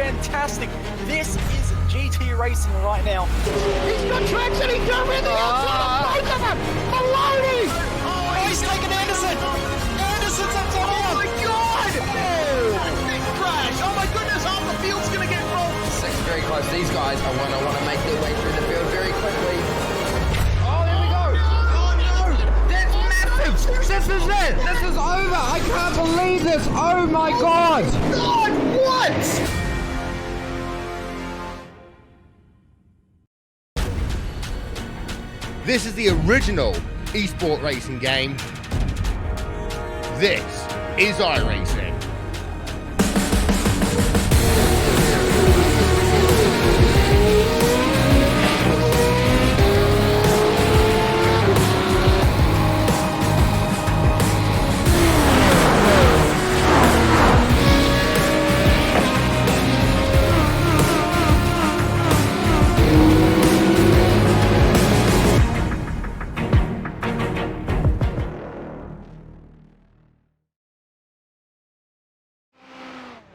fantastic. This is GT racing right now. He's got traction, he's got everything outside of both of them! Maloney! Oh, he's taken Anderson! Anderson's up to Oh my god! Big crash! Oh my goodness, half the field's gonna get rolled! Second very close. These guys are want to make their way through the field very quickly. Oh, here we go! Oh no! That's massive! This is it! This is over! I can't believe this! Oh my god! God, what? This is the original esport racing game. This is iRacing.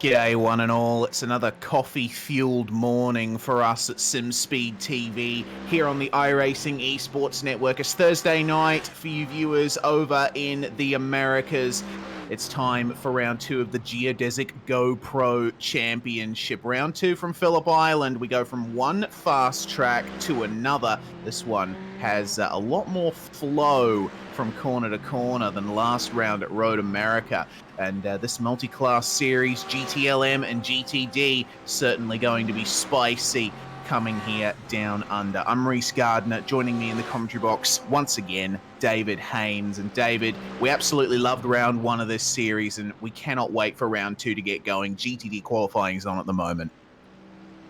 G'day one and all, it's another coffee-fueled morning for us at SimSpeed TV here on the iRacing Esports Network. It's Thursday night for you viewers over in the Americas. It's time for round 2 of the Geodesic GoPro Championship. Round 2 from Phillip Island. We go from one fast track to another. This one has a lot more flow from corner to corner than last round at Road America. And this multi-class series, GTLM and GTD, certainly going to be spicy coming here down under. I'm Reese Gardner. Joining me in the commentary box once again, David Haynes. And David, we absolutely loved round 1 of this series, and we cannot wait for round 2 to get going. GTD qualifying is on at the moment.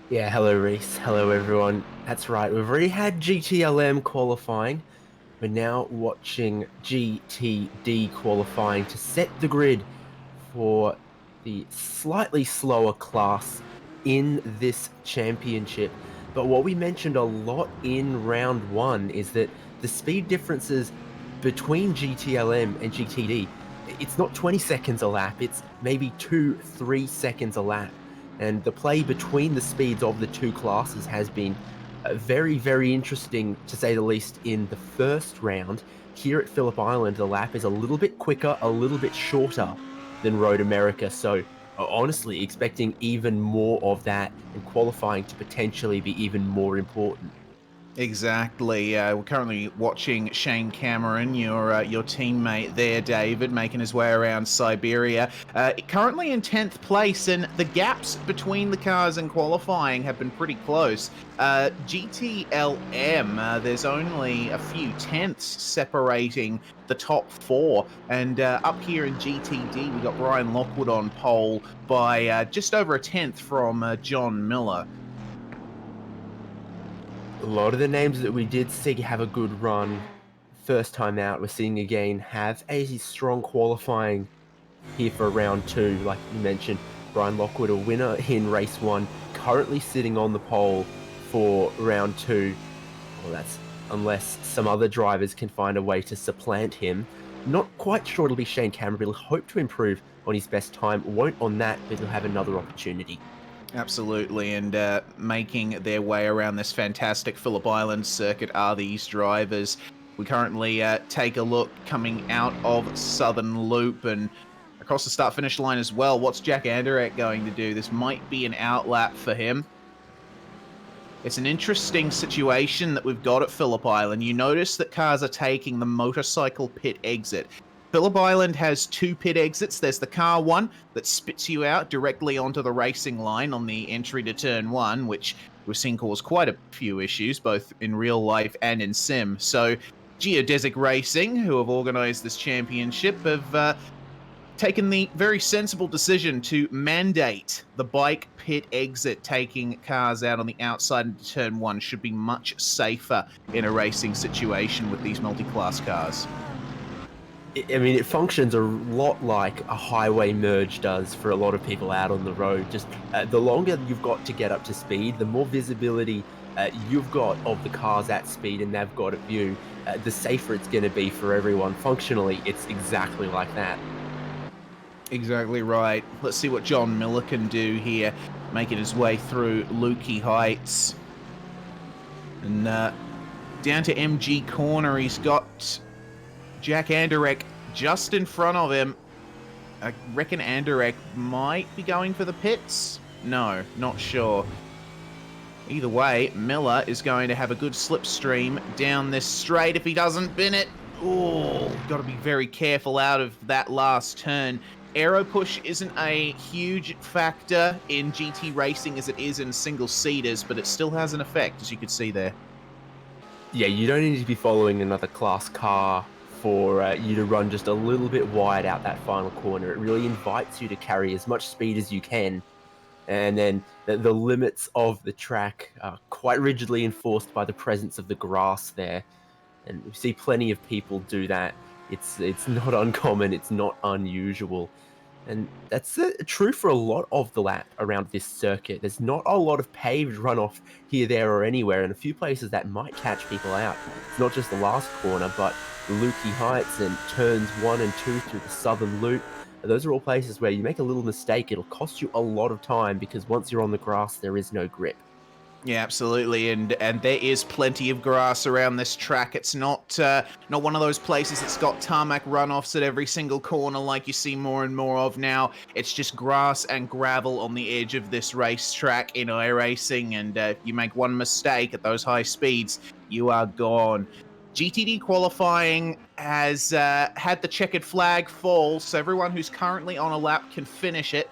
Yeah, hello Reese. Hello everyone. That's right, we've already had GTLM qualifying. We're now watching GTD qualifying to set the grid for the slightly slower class in this championship. But what we mentioned a lot in round 1 is that the speed differences between GTLM and GTD, it's not 20 seconds a lap, it's maybe 2-3 seconds a lap. And the play between the speeds of the two classes has been very, very interesting, to say the least, in the first round. Here at Phillip Island, the lap is a little bit quicker, a little bit shorter than Road America, so honestly expecting even more of that, and qualifying to potentially be even more important. Exactly. We're currently watching Shane Cameron, your teammate there, David, making his way around Siberia. Currently in 10th place, and the gaps between the cars in qualifying have been pretty close. GTLM, there's only a few tenths separating the top 4, and up here in GTD, we got Brian Lockwood on pole by just over a tenth from John Miller. A lot of the names that we did see have a good run first time out, we're seeing again have a strong qualifying here for round 2. Like you mentioned, Brian Lockwood, a winner in race 1, currently sitting on the pole for round 2. Well, that's unless some other drivers can find a way to supplant him. Not quite sure it'll be Shane Cameron, but he'll hope to improve on his best time. Won't on that, but he'll have another opportunity. Absolutely, and making their way around this fantastic Phillip Island circuit are these drivers. We currently take a look coming out of Southern Loop and across the start-finish line as well. What's Jack Anderek going to do? This might be an outlap for him. It's an interesting situation that we've got at Phillip Island. You notice that cars are taking the motorcycle pit exit. Phillip Island has 2 pit exits. There's the car one that spits you out directly onto the racing line on the entry to turn 1, which we've seen cause quite a few issues, both in real life and in sim. So Geodesic Racing, who have organized this championship, have taken the very sensible decision to mandate the bike pit exit. Taking cars out on the outside into turn 1 should be much safer in a racing situation with these multi-class cars. I mean, it functions a lot like a highway merge does for a lot of people out on the road. Just the longer you've got to get up to speed, the more visibility you've got of the cars at speed and they've got at view, the safer it's going to be for everyone. Functionally, it's exactly like that. Exactly right. Let's see what John Miller can do here. making his way through Lukey Heights. And down to MG Corner, he's got Jack Anderek just in front of him. I reckon Anderek might be going for the pits. No, not sure. Either way, Miller is going to have a good slipstream down this straight if he doesn't bin it. Oh, got to be very careful out of that last turn. Aero push isn't a huge factor in GT racing as it is in single-seaters, but it still has an effect, as you could see there. Yeah, you don't need to be following another class car for you to run just a little bit wide out that final corner. It really invites you to carry as much speed as you can. And then the limits of the track are quite rigidly enforced by the presence of the grass there. And we see plenty of people do that. It's not uncommon, it's not unusual. And that's true for a lot of the lap around this circuit. There's not a lot of paved runoff here, there, or anywhere, and a few places that might catch people out. It's not just the last corner, but Lukey Heights and turns 1 and 2 through the southern loop. Those are all places where you make a little mistake, it'll cost you a lot of time, because once you're on the grass, there is no grip. Yeah, absolutely, and there is plenty of grass around this track. It's not one of those places that's got tarmac runoffs at every single corner like you see more and more of now. It's just grass and gravel on the edge of this racetrack in iRacing, and if you make one mistake at those high speeds, you are gone. GTD qualifying has had the checkered flag fall, so everyone who's currently on a lap can finish it.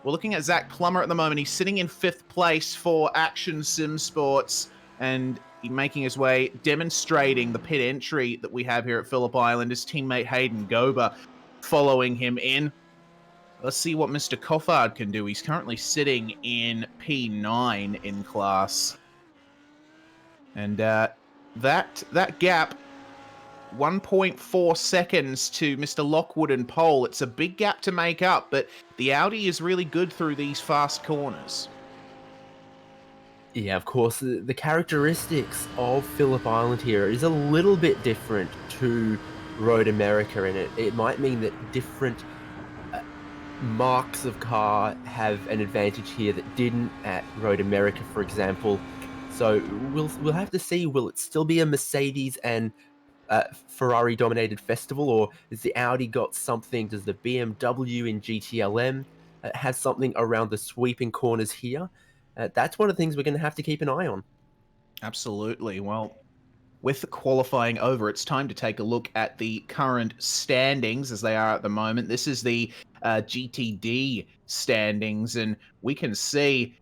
We're looking at Zach Plummer at the moment. He's sitting in 5th place for Action Sim Sports, and he's making his way, demonstrating the pit entry that we have here at Phillip Island. His teammate Hayden Gober following him in. Let's see what Mr. Coffard can do. He's currently sitting in P9 in class. And that gap, 1.4 seconds to Mr. Lockwood and pole. It's a big gap to make up, but the Audi is really good through these fast corners. Yeah, of course, the characteristics of Phillip Island here is a little bit different to Road America, and it might mean that different marks of car have an advantage here that didn't at Road America, for example. So we'll have to see, will it still be a Mercedes and Ferrari-dominated festival, or has the Audi got something? Does the BMW in GTLM have something around the sweeping corners here? That's one of the things we're going to have to keep an eye on. Absolutely. Well, with the qualifying over, it's time to take a look at the current standings as they are at the moment. This is the GTD standings, and we can see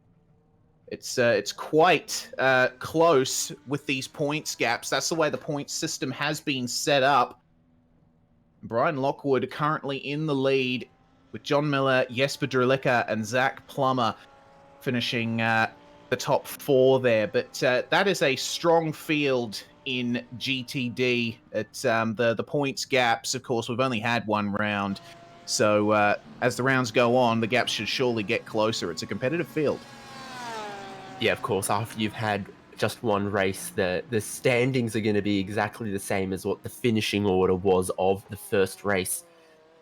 it's quite close with these points gaps. That's the way the points system has been set up. Brian Lockwood currently in the lead with John Miller, Jesper Drilica, and Zach Plummer finishing the top 4 there. But that is a strong field in GTD. It's the points gaps. Of course, we've only had one round. So as the rounds go on, the gaps should surely get closer. It's a competitive field. Yeah, of course, after you've had just one race, the standings are going to be exactly the same as what the finishing order was of the first race.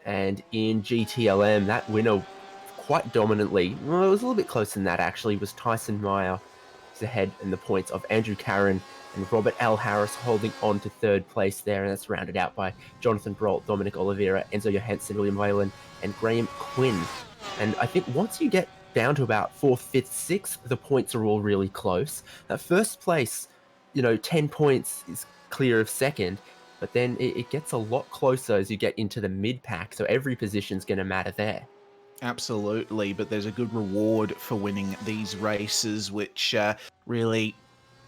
And in GTLM, that winner quite dominantly, well, it was a little bit closer than that actually, was Tyson Meyer. He's ahead in the points of Andrew Carron and Robert L. Harris holding on to 3rd place there, and that's rounded out by Jonathan Brault, Dominic Oliveira, Enzo Johansson, William Whalen, and Graham Quinn. And I think once you get down to about 4th, 5th, 6th, the points are all really close. That first place, 10 points is clear of 2nd, but then it gets a lot closer as you get into the mid-pack, so every position's going to matter there. Absolutely, but there's a good reward for winning these races, which really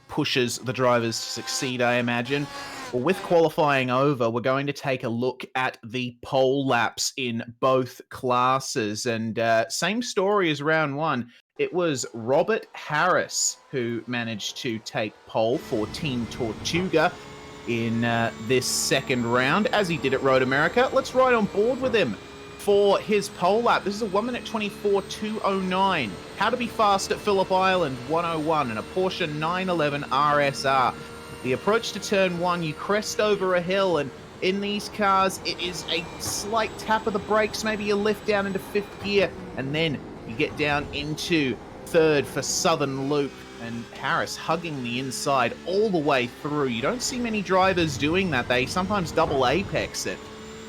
pushes the drivers to succeed, I imagine. Well, with qualifying over, we're going to take a look at the pole laps in both classes. And same story as round 1. It was Robert Harris who managed to take pole for Team Tortuga in this second round, as he did at Road America. Let's ride on board with him for his pole lap. This is a 1 minute 24.209. How to be fast at Phillip Island 101 in a Porsche 911 RSR. The approach to turn 1, you crest over a hill, and in these cars, it is a slight tap of the brakes, maybe a lift down into 5th gear, and then you get down into third for Southern Loop, and Harris hugging the inside all the way through. You don't see many drivers doing that. They sometimes double apex it.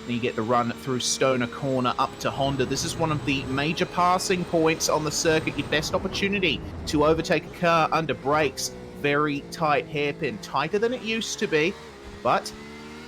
Then you get the run through Stoner Corner up to Honda. This is one of the major passing points on the circuit. Your best opportunity to overtake a car under brakes. Very tight hairpin, tighter than it used to be, but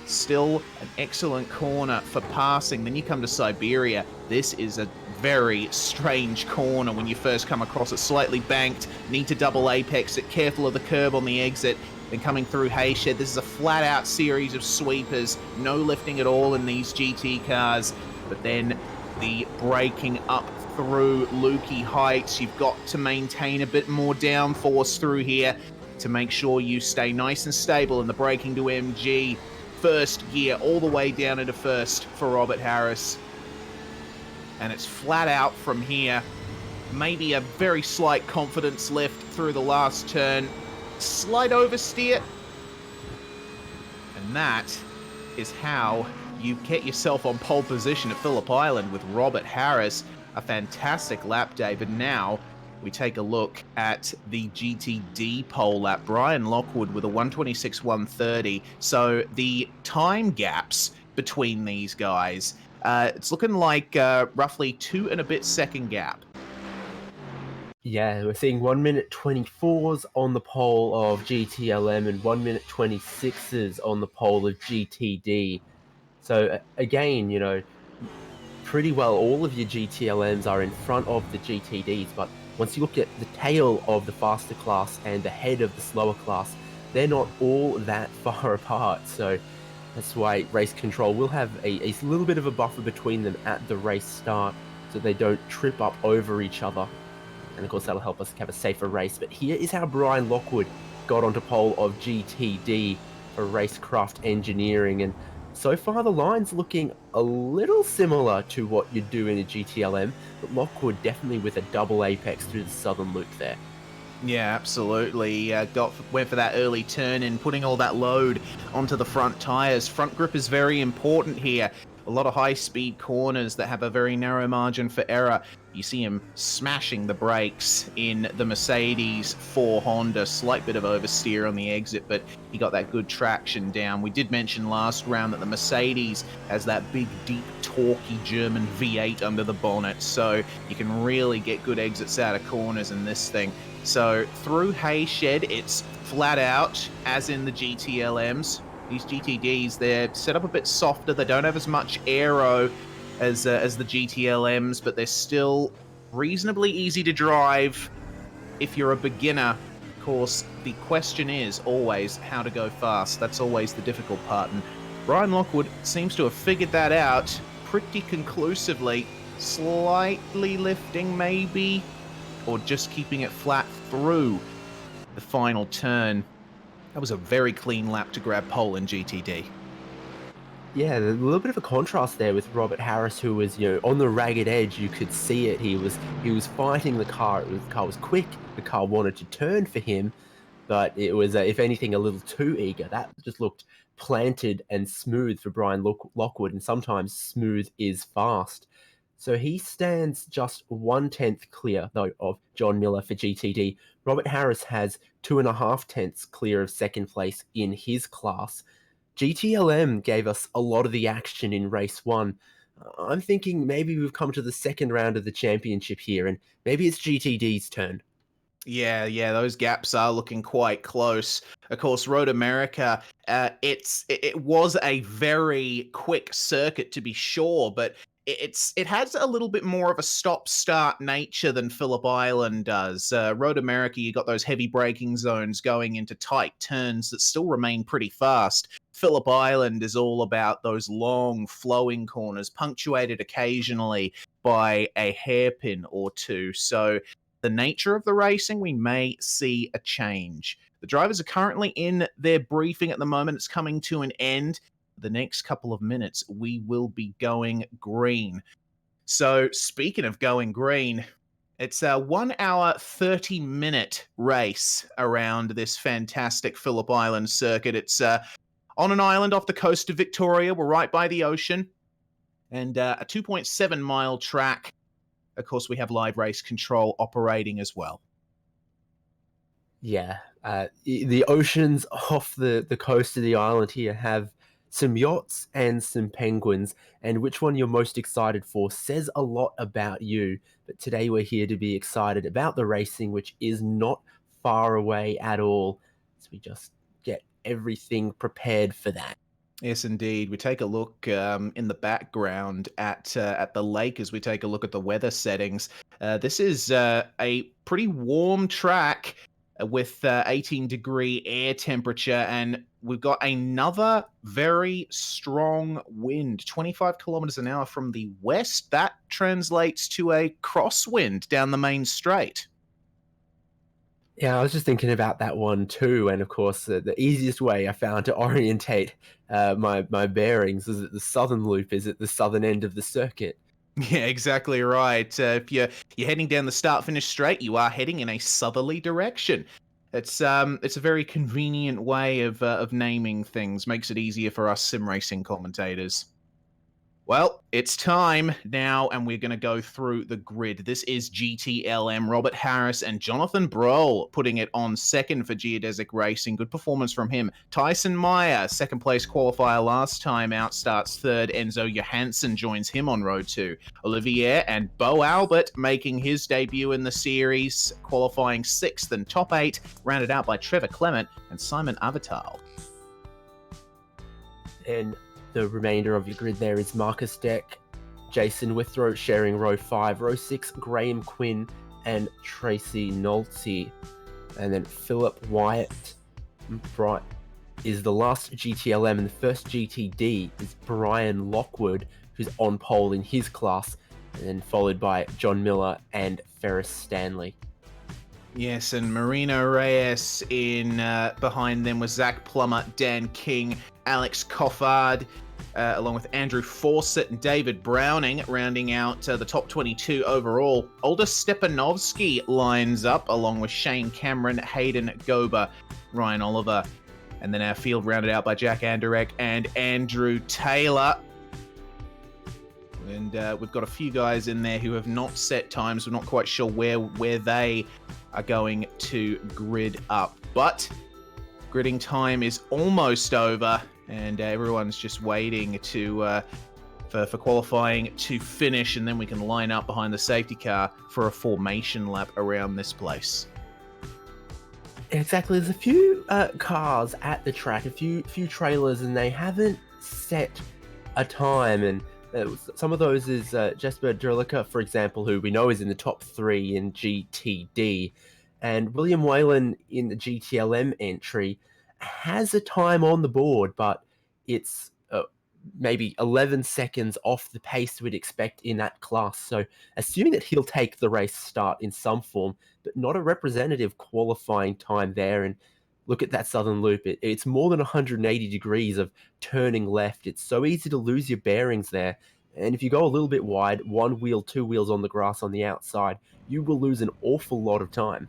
still an excellent corner for passing. Then you come to Siberia. This is a very strange corner when you first come across it. Slightly banked, need to double apex it, careful of the curb on the exit. Then coming through Hayshed, this is a flat-out series of sweepers, no lifting at all in these GT cars. But then the braking up through Lukey Heights, you've got to maintain a bit more downforce through here to make sure you stay nice and stable in the braking to MG. First gear all the way down into first for Robert Harris. And it's flat out from here. Maybe a very slight confidence lift through the last turn. Slight oversteer. And that is how you get yourself on pole position at Phillip Island with Robert Harris. A fantastic lap day, but now we take a look at the GTD pole lap. Brian Lockwood with a 126.130. So the time gaps between these guys, it's looking like roughly 2 and a bit second gap. Yeah, we're seeing 1 minute 24s on the pole of GTLM and 1 minute 26s on the pole of GTD. So again, you know, pretty well all of your GTLMs are in front of the GTDs, but once you look at the tail of the faster class and the head of the slower class, they're not all that far apart. So that's why race control will have a little bit of a buffer between them at the race start so they don't trip up over each other. And of course, that'll help us have a safer race. But here is how Brian Lockwood got onto pole of GTD for Racecraft Engineering. And so far, the line's looking a little similar to what you'd do in a GTLM, but Lockwood definitely with a double apex through the southern loop there. Yeah, absolutely. Went for that early turn and putting all that load onto the front tyres. Front grip is very important here. A lot of high-speed corners that have a very narrow margin for error. You see him smashing the brakes in the Mercedes for Honda. Slight bit of oversteer on the exit, but he got that good traction down. We did mention last round that the Mercedes has that big, deep, torquey German V8 under the bonnet, so you can really get good exits out of corners in this thing. So through Hayshed, it's flat out, as in the GTLMs. These GTDs, they're set up a bit softer. They don't have as much aero as the GTLMs, but they're still reasonably easy to drive if you're a beginner. Of course, the question is always how to go fast. That's always the difficult part, and Brian Lockwood seems to have figured that out pretty conclusively. Slightly lifting maybe, or just keeping it flat through the final turn. That was a very clean lap to grab pole in GTD. Yeah, a little bit of a contrast there with Robert Harris, who was, you know, on the ragged edge. You could see it. He was fighting the car. The car was quick. The car wanted to turn for him, but it was, if anything, a little too eager. That just looked planted and smooth for Brian Lockwood, and sometimes smooth is fast. So he stands just 1/10 clear, though, of John Miller for GTD. Robert Harris has 2.5 tenths clear of second place in his class. GTLM gave us a lot of the action in race 1. I'm thinking maybe we've come to the second round of the championship here, and maybe it's GTD's turn. Yeah, those gaps are looking quite close. Of course, Road America, it was a very quick circuit to be sure, but it has a little bit more of a stop-start nature than Phillip Island does. Road America, you got those heavy braking zones going into tight turns that still remain pretty fast. Phillip Island is all about those long, flowing corners, punctuated occasionally by a hairpin or two. So the nature of the racing, we may see a change. The drivers are currently in their briefing at the moment. It's coming to an end. The next couple of minutes, we will be going green. So speaking of going green, it's a 1 hour, 30-minute race around this fantastic Phillip Island circuit. It's on an island off the coast of Victoria. We're right by the ocean. And a 2.7-mile track. Of course, we have live race control operating as well. Yeah, the oceans off the coast of the island here have some yachts and some penguins, and which one you're most excited for says a lot about you. But today we're here to be excited about the racing, which is not far away at all. So we just get everything prepared for that. Yes, indeed. We take a look in the background at the lake as we take a look at the weather settings. This is a pretty warm track with 18-degree air temperature, and we've got another very strong wind, 25 kilometers an hour from the west. That translates to a crosswind down the main straight. Yeah, I was just thinking about that one too, and of course, the easiest way I found to orientate my bearings is at the southern loop, is at the southern end of the circuit. Yeah, exactly right. If you're heading down the start-finish straight, you are heading in a southerly direction. It's a very convenient way of naming things. Makes it easier for us sim racing commentators. Well, it's time now, and we're going to go through the grid. This is GTLM, Robert Harris and Jonathan Brohl putting it on second for Geodesic Racing. Good performance from him. Tyson Meyer, second place qualifier last time out, starts third. Enzo Johansson joins him on row 2. Olivier and Bo Albert making his debut in the series, qualifying 6th and top 8, rounded out by Trevor Clement and Simon Avatal. And the remainder of your grid there is Marcus Deck, Jason Withrow sharing row 5, row 6, Graham Quinn and Tracy Nolte. And then Phillip Wyatt is the last GTLM, and the first GTD is Brian Lockwood, who's on pole in his class, and then followed by John Miller and Ferris Stanley. Yes, and Marino Reyes in behind them was Zach Plummer, Dan King, Alex Coffard, along with Andrew Fawcett and David Browning, rounding out the top 22 overall. Aldous Stepanovsky lines up, along with Shane Cameron, Hayden Gober, Ryan Oliver. And then our field rounded out by Jack Anderek and Andrew Taylor. And we've got a few guys in there who have not set times. We're not quite sure where they are going to grid up. But gridding time is almost over, and everyone's just waiting to for qualifying to finish, and then we can line up behind the safety car for a formation lap around this place. Exactly. There's a few cars at the track, a few trailers, and they haven't set a time. And some of those is Jesper Drilica, for example, who we know is in the top 3 in GTD. And William Whalen in the GTLM entry has a time on the board, but it's maybe 11 seconds off the pace we'd expect in that class. So assuming that he'll take the race start in some form, but not a representative qualifying time there. And look at that southern loop. It's more than 180 degrees of turning left. It's so easy to lose your bearings there. And if you go a little bit wide, 1 wheel, 2 wheels on the grass on the outside, you will lose an awful lot of time.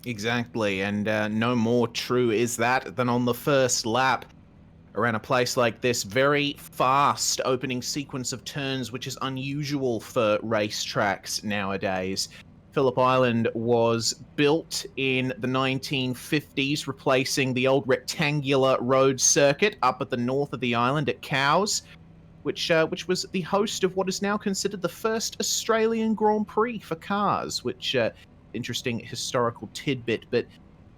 Exactly, and no more true is that than on the first lap. Around a place like this, very fast opening sequence of turns, which is unusual for racetracks nowadays. Phillip Island was built in the 1950s, replacing the old rectangular road circuit up at the north of the island at Cowes, which was the host of what is now considered the first Australian Grand Prix for cars, which interesting historical tidbit. But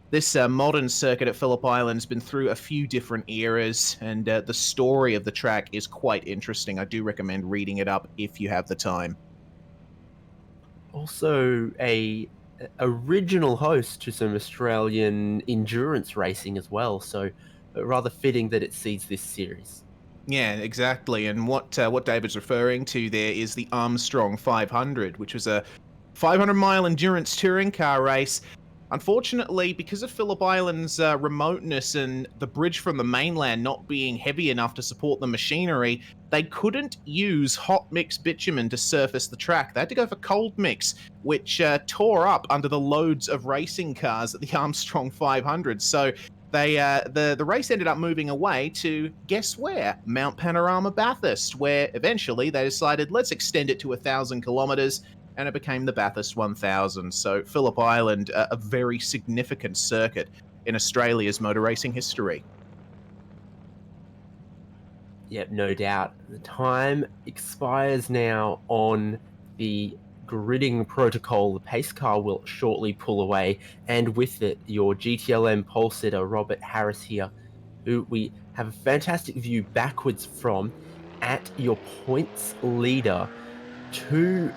this modern circuit at Phillip Island's been through a few different eras, and the story of the track is quite interesting. I do recommend reading it up if you have the time. Also, a original host to some Australian endurance racing as well, so rather fitting that it seeds this series. Yeah, exactly. And what David's referring to there is the Armstrong 500, which was a 500-mile endurance touring car race. Unfortunately, because of Phillip Island's remoteness and the bridge from the mainland not being heavy enough to support the machinery, they couldn't use hot mix bitumen to surface the track. They had to go for cold mix, which tore up under the loads of racing cars at the Armstrong 500. So they the race ended up moving away to, guess where? Mount Panorama Bathurst, where eventually they decided, let's extend it to 1,000 kilometers. and it became the Bathurst 1000. So Phillip Island, a very significant circuit in Australia's motor racing history. Yep, no doubt. The time expires now on the gridding protocol. The pace car will shortly pull away, and with it, your GTLM pole sitter, Robert Harris here, who we have a fantastic view backwards from at your points leader. Two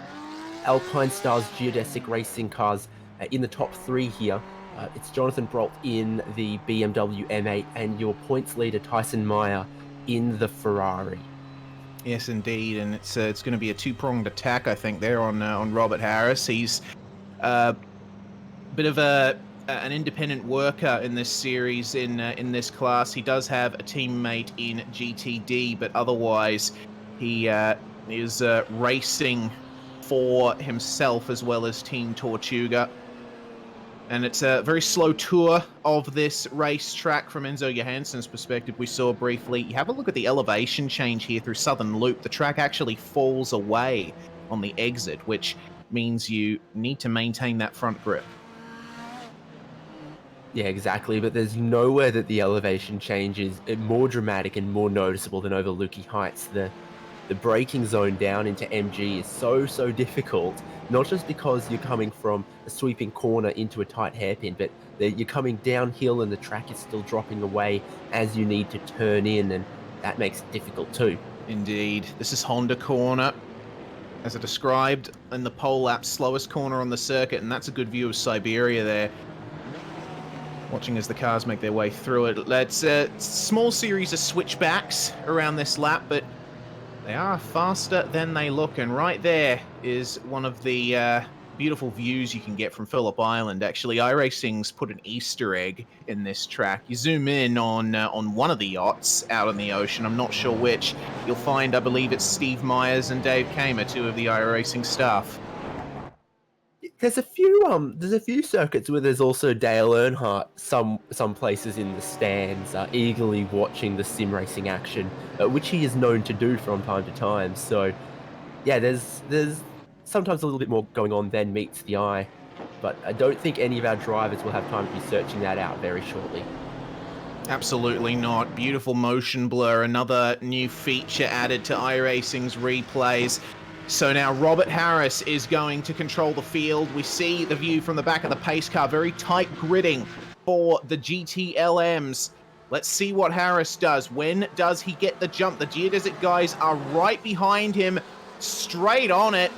Alpine Stars Geodesic racing cars in the top three here. It's Jonathan Brolt in the BMW M8 and your points leader, Tyson Meyer, in the Ferrari. Yes, indeed, and it's going to be a two-pronged attack, I think, there on Robert Harris. He's a bit of an independent worker in this series, in this class. He does have a teammate in GTD, but otherwise he is racing for himself as well as Team Tortuga. And it's a very slow tour of this racetrack from Enzo Johansson's perspective. We saw briefly. You have a look at the elevation change here through Southern Loop. The track actually falls away on the exit, which means you need to maintain that front grip. Yeah, exactly, but there's nowhere that the elevation change is more dramatic and more noticeable than over Lukey Heights. The braking zone down into MG is so difficult, not just because you're coming from a sweeping corner into a tight hairpin, but you're coming downhill and the track is still dropping away as you need to turn in, and that makes it difficult too. Indeed. This is Honda Corner, as I described in the pole lap, slowest corner on the circuit, and that's a good view of Siberia there. Watching as the cars make their way through it. It's a small series of switchbacks around this lap, but they are faster than they look, and right there is one of the beautiful views you can get from Phillip Island. Actually, iRacing's put an Easter egg in this track. You zoom in on one of the yachts out on the ocean, I'm not sure which. You'll find, I believe it's Steve Myers and Dave Kamer, two of the iRacing staff. There's a few circuits where there's also Dale Earnhardt, some places in the stands, eagerly watching the sim racing action, which he is known to do from time to time. So, yeah, there's sometimes a little bit more going on than meets the eye, but I don't think any of our drivers will have time to be searching that out very shortly. Absolutely not. Beautiful motion blur, another new feature added to iRacing's replays. So now Robert Harris is going to control the field. We see the view from the back of the pace car, very tight gridding for the GTLMs. Let's see what Harris does. When does he get the jump? The Geodesic guys are right behind him, straight on it.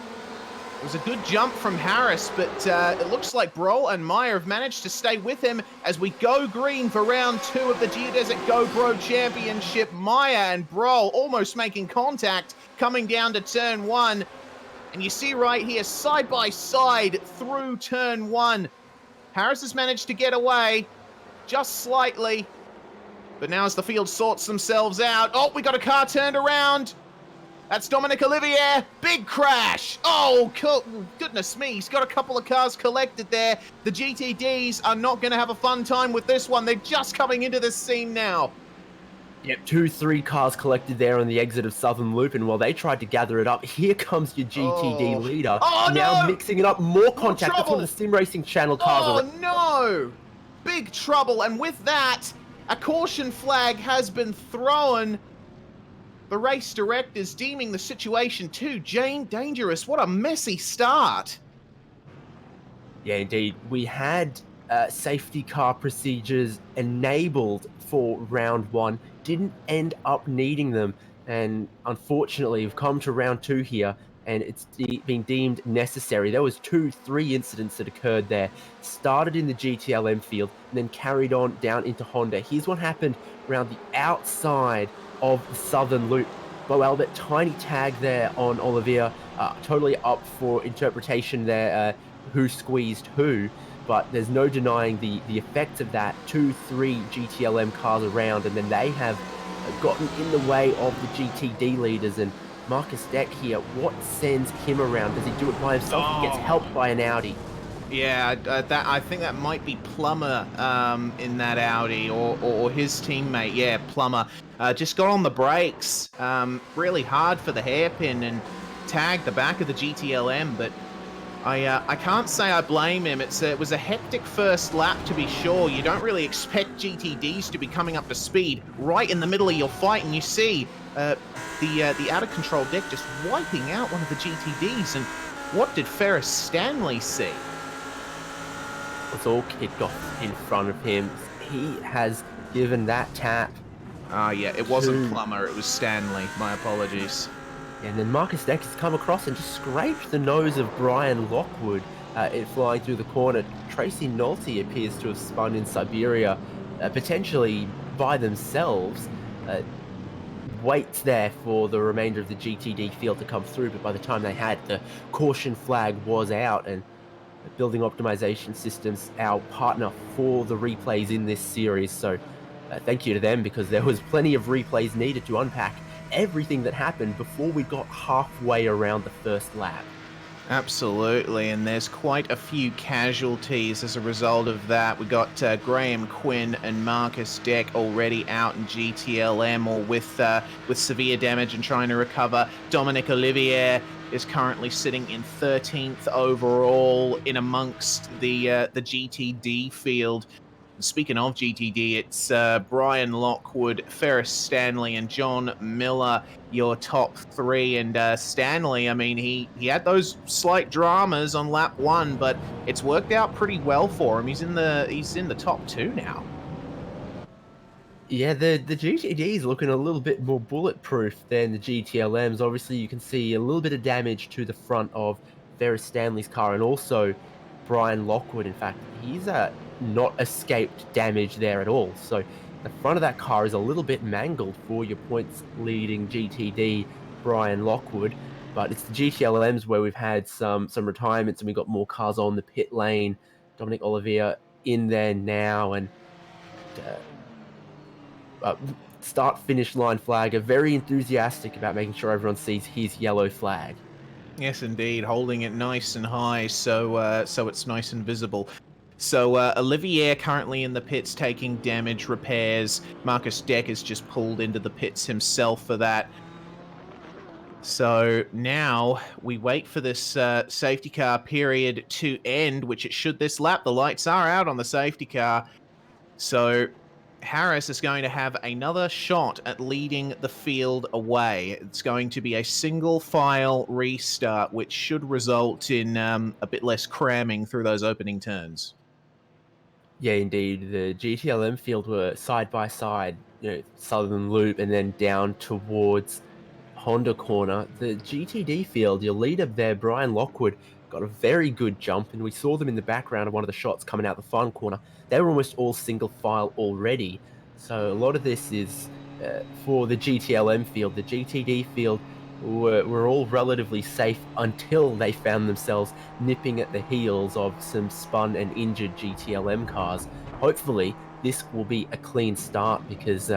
It was a good jump from Harris, but it looks like Broll and Meyer have managed to stay with him as we go green for round 2 of the Geodesic GoPro Championship. Meyer and Broll almost making contact coming down to turn 1. And you see right here, side by side through turn 1. Harris has managed to get away just slightly. But now as the field sorts themselves out, oh, we got a car turned around. That's Dominic Olivier. Big crash. Oh, goodness me. He's got a couple of cars collected there. The GTDs are not going to have a fun time with this one. They're just coming into this scene now. Yep, 2-3 cars collected there on the exit of Southern Loop, and while they tried to gather it up, here comes your GTD leader. Oh, now no! mixing it up, more contact. That's one of the Sim Racing Channel cars. Oh, no! Big trouble, and with that, a caution flag has been thrown. The race directors deeming the situation too dangerous. What a messy start. Yeah, indeed. We had safety car procedures enabled for round 1, didn't end up needing them, and unfortunately we've come to round 2 here, and it's been deemed necessary. There was 2-3 incidents that occurred there. Started in the GTLM field, and then carried on down into Honda. Here's what happened around the outside of the Southern Loop. Well, that tiny tag there on Olivier, totally up for interpretation there, who squeezed who, but there's no denying the effect of that. 2-3 GTLM cars around, and then they have gotten in the way of the GTD leaders, and Marcus Deck here, what sends him around? Does he do it by himself? He gets helped by an Audi. Yeah, I think that might be Plummer in that Audi, or his teammate. Yeah, Plummer just got on the brakes really hard for the hairpin and tagged the back of the GTLM, but I can't say I blame him. It was a hectic first lap, to be sure. You don't really expect GTDs to be coming up to speed right in the middle of your fight, and you see the out of control deck just wiping out one of the GTDs. And what did Ferris Stanley see? It's all kicked off in front of him. He has given that tap. Ah, yeah, it wasn't Plummer, it was Stanley. My apologies. And then Marcus Deck has come across and just scraped the nose of Brian Lockwood, it flying through the corner. Tracy Nolte appears to have spun in Siberia, potentially by themselves. Waits there for the remainder of the GTD field to come through, but by the time they had, the caution flag was out, and Building Optimization Systems, our partner for the replays in this series. So thank you to them, because there was plenty of replays needed to unpack everything that happened before we got halfway around the first lap. Absolutely, and there's quite a few casualties as a result of that. We got Graham Quinn and Marcus Deck already out in GTLM, or with severe damage and trying to recover. Dominic Olivier is currently sitting in 13th overall in amongst the GTD field. Speaking of GTD, it's Brian Lockwood, Ferris Stanley, and John Miller, your top three. And Stanley, I mean, he had those slight dramas on lap 1, but it's worked out pretty well for him. He's in the top 2 now. Yeah, the GTD is looking a little bit more bulletproof than the GTLMs. Obviously, you can see a little bit of damage to the front of Ferris Stanley's car, and also Brian Lockwood. In fact, he's not escaped damage there at all. So the front of that car is a little bit mangled for your points leading GTD, Brian Lockwood. But it's the GTLMs where we've had some retirements, and we've got more cars on the pit lane. Dominic Olivier in there now, and start-finish line flag are very enthusiastic about making sure everyone sees his yellow flag. Yes, indeed, holding it nice and high, so it's nice and visible. So Olivier currently in the pits taking damage repairs. Marcus Deck is just pulled into the pits himself for that. So now we wait for this safety car period to end, which it should this lap. The lights are out on the safety car. So Harris is going to have another shot at leading the field away. It's going to be a single file restart, which should result in a bit less cramming through those opening turns. Yeah, indeed. The GTLM field were side by side, Southern Loop and then down towards Honda Corner. The GTD field, your leader there, Brian Lockwood, got a very good jump, and we saw them in the background of one of the shots coming out the fun corner. They were almost all single file already. So a lot of this is for the GTLM field. The GTD field were all relatively safe until they found themselves nipping at the heels of some spun and injured GTLM cars. Hopefully, this will be a clean start, because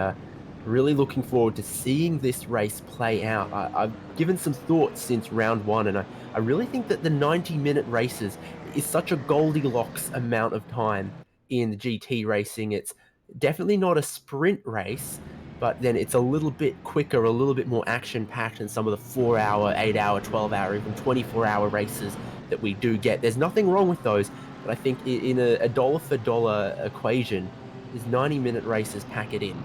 really looking forward to seeing this race play out. I've given some thought since round 1, and I really think that the 90-minute races is such a Goldilocks amount of time in GT racing. It's definitely not a sprint race, but then it's a little bit quicker, a little bit more action-packed than some of the 4-hour, 8-hour, 12-hour, even 24-hour races that we do get. There's nothing wrong with those, but I think in a dollar-for-dollar equation, these 90-minute races pack it in.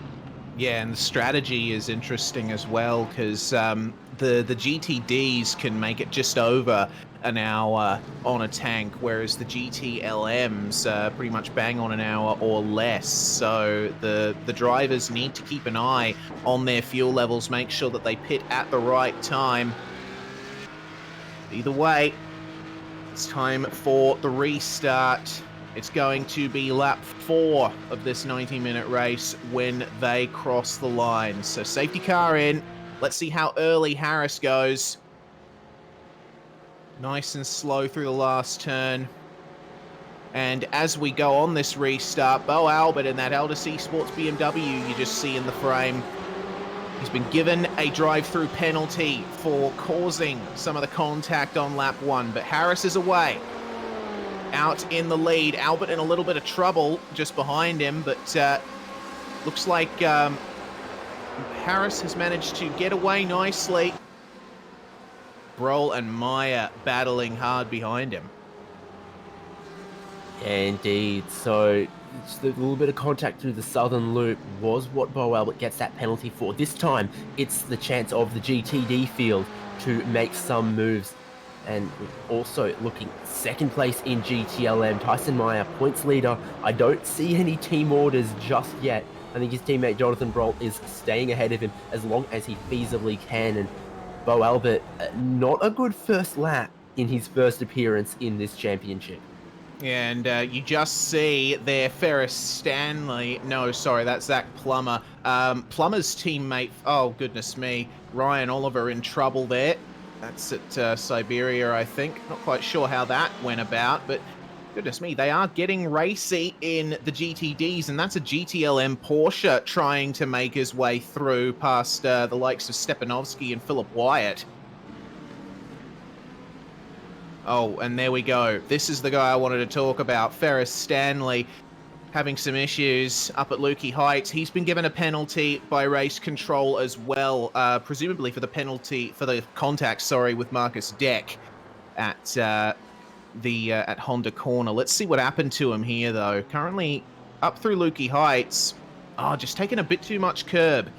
Yeah, and the strategy is interesting as well, because the GTDs can make it just over an hour on a tank, whereas the GTLMs pretty much bang on an hour or less. So the drivers need to keep an eye on their fuel levels, make sure that they pit at the right time. Either way, it's time for the restart. It's going to be lap 4 of this 90-minute race when they cross the line. So safety car in. Let's see how early Harris goes. Nice and slow through the last turn. And as we go on this restart, Bo Albert in that Eldest Esports BMW you just see in the frame, he's been given a drive-through penalty for causing some of the contact on lap 1, but Harris is away. Out in the lead. Albert in a little bit of trouble just behind him, but looks like Harris has managed to get away nicely. Broll and Meyer battling hard behind him. Indeed. So just a little bit of contact through the southern loop was what Bo Albert gets that penalty for. This time, it's the chance of the GTD field to make some moves. And also looking second place in GTLM, Tyson Meyer, points leader. I don't see any team orders just yet. I think his teammate Jonathan Broll is staying ahead of him as long as he feasibly can. And Bo Albert, not a good first lap in his first appearance in this championship. And you just see there Ferris Stanley. No, sorry, that's Zach Plummer. Plummer's teammate, oh goodness me, Ryan Oliver in trouble there. That's at Siberia, I think. Not quite sure how that went about, but goodness me, they are getting racy in the GTDs, and that's a GTLM Porsche trying to make his way through past the likes of Stepanovsky and Phillip Wyatt. Oh, and there we go. This is the guy I wanted to talk about, Ferris Stanley, having some issues up at Lukey Heights. He's been given a penalty by race control as well, presumably for the contact, with Marcus Deck at at Honda Corner. Let's see what happened to him here, though. Currently up through Lukey Heights. Oh, just taking a bit too much curb.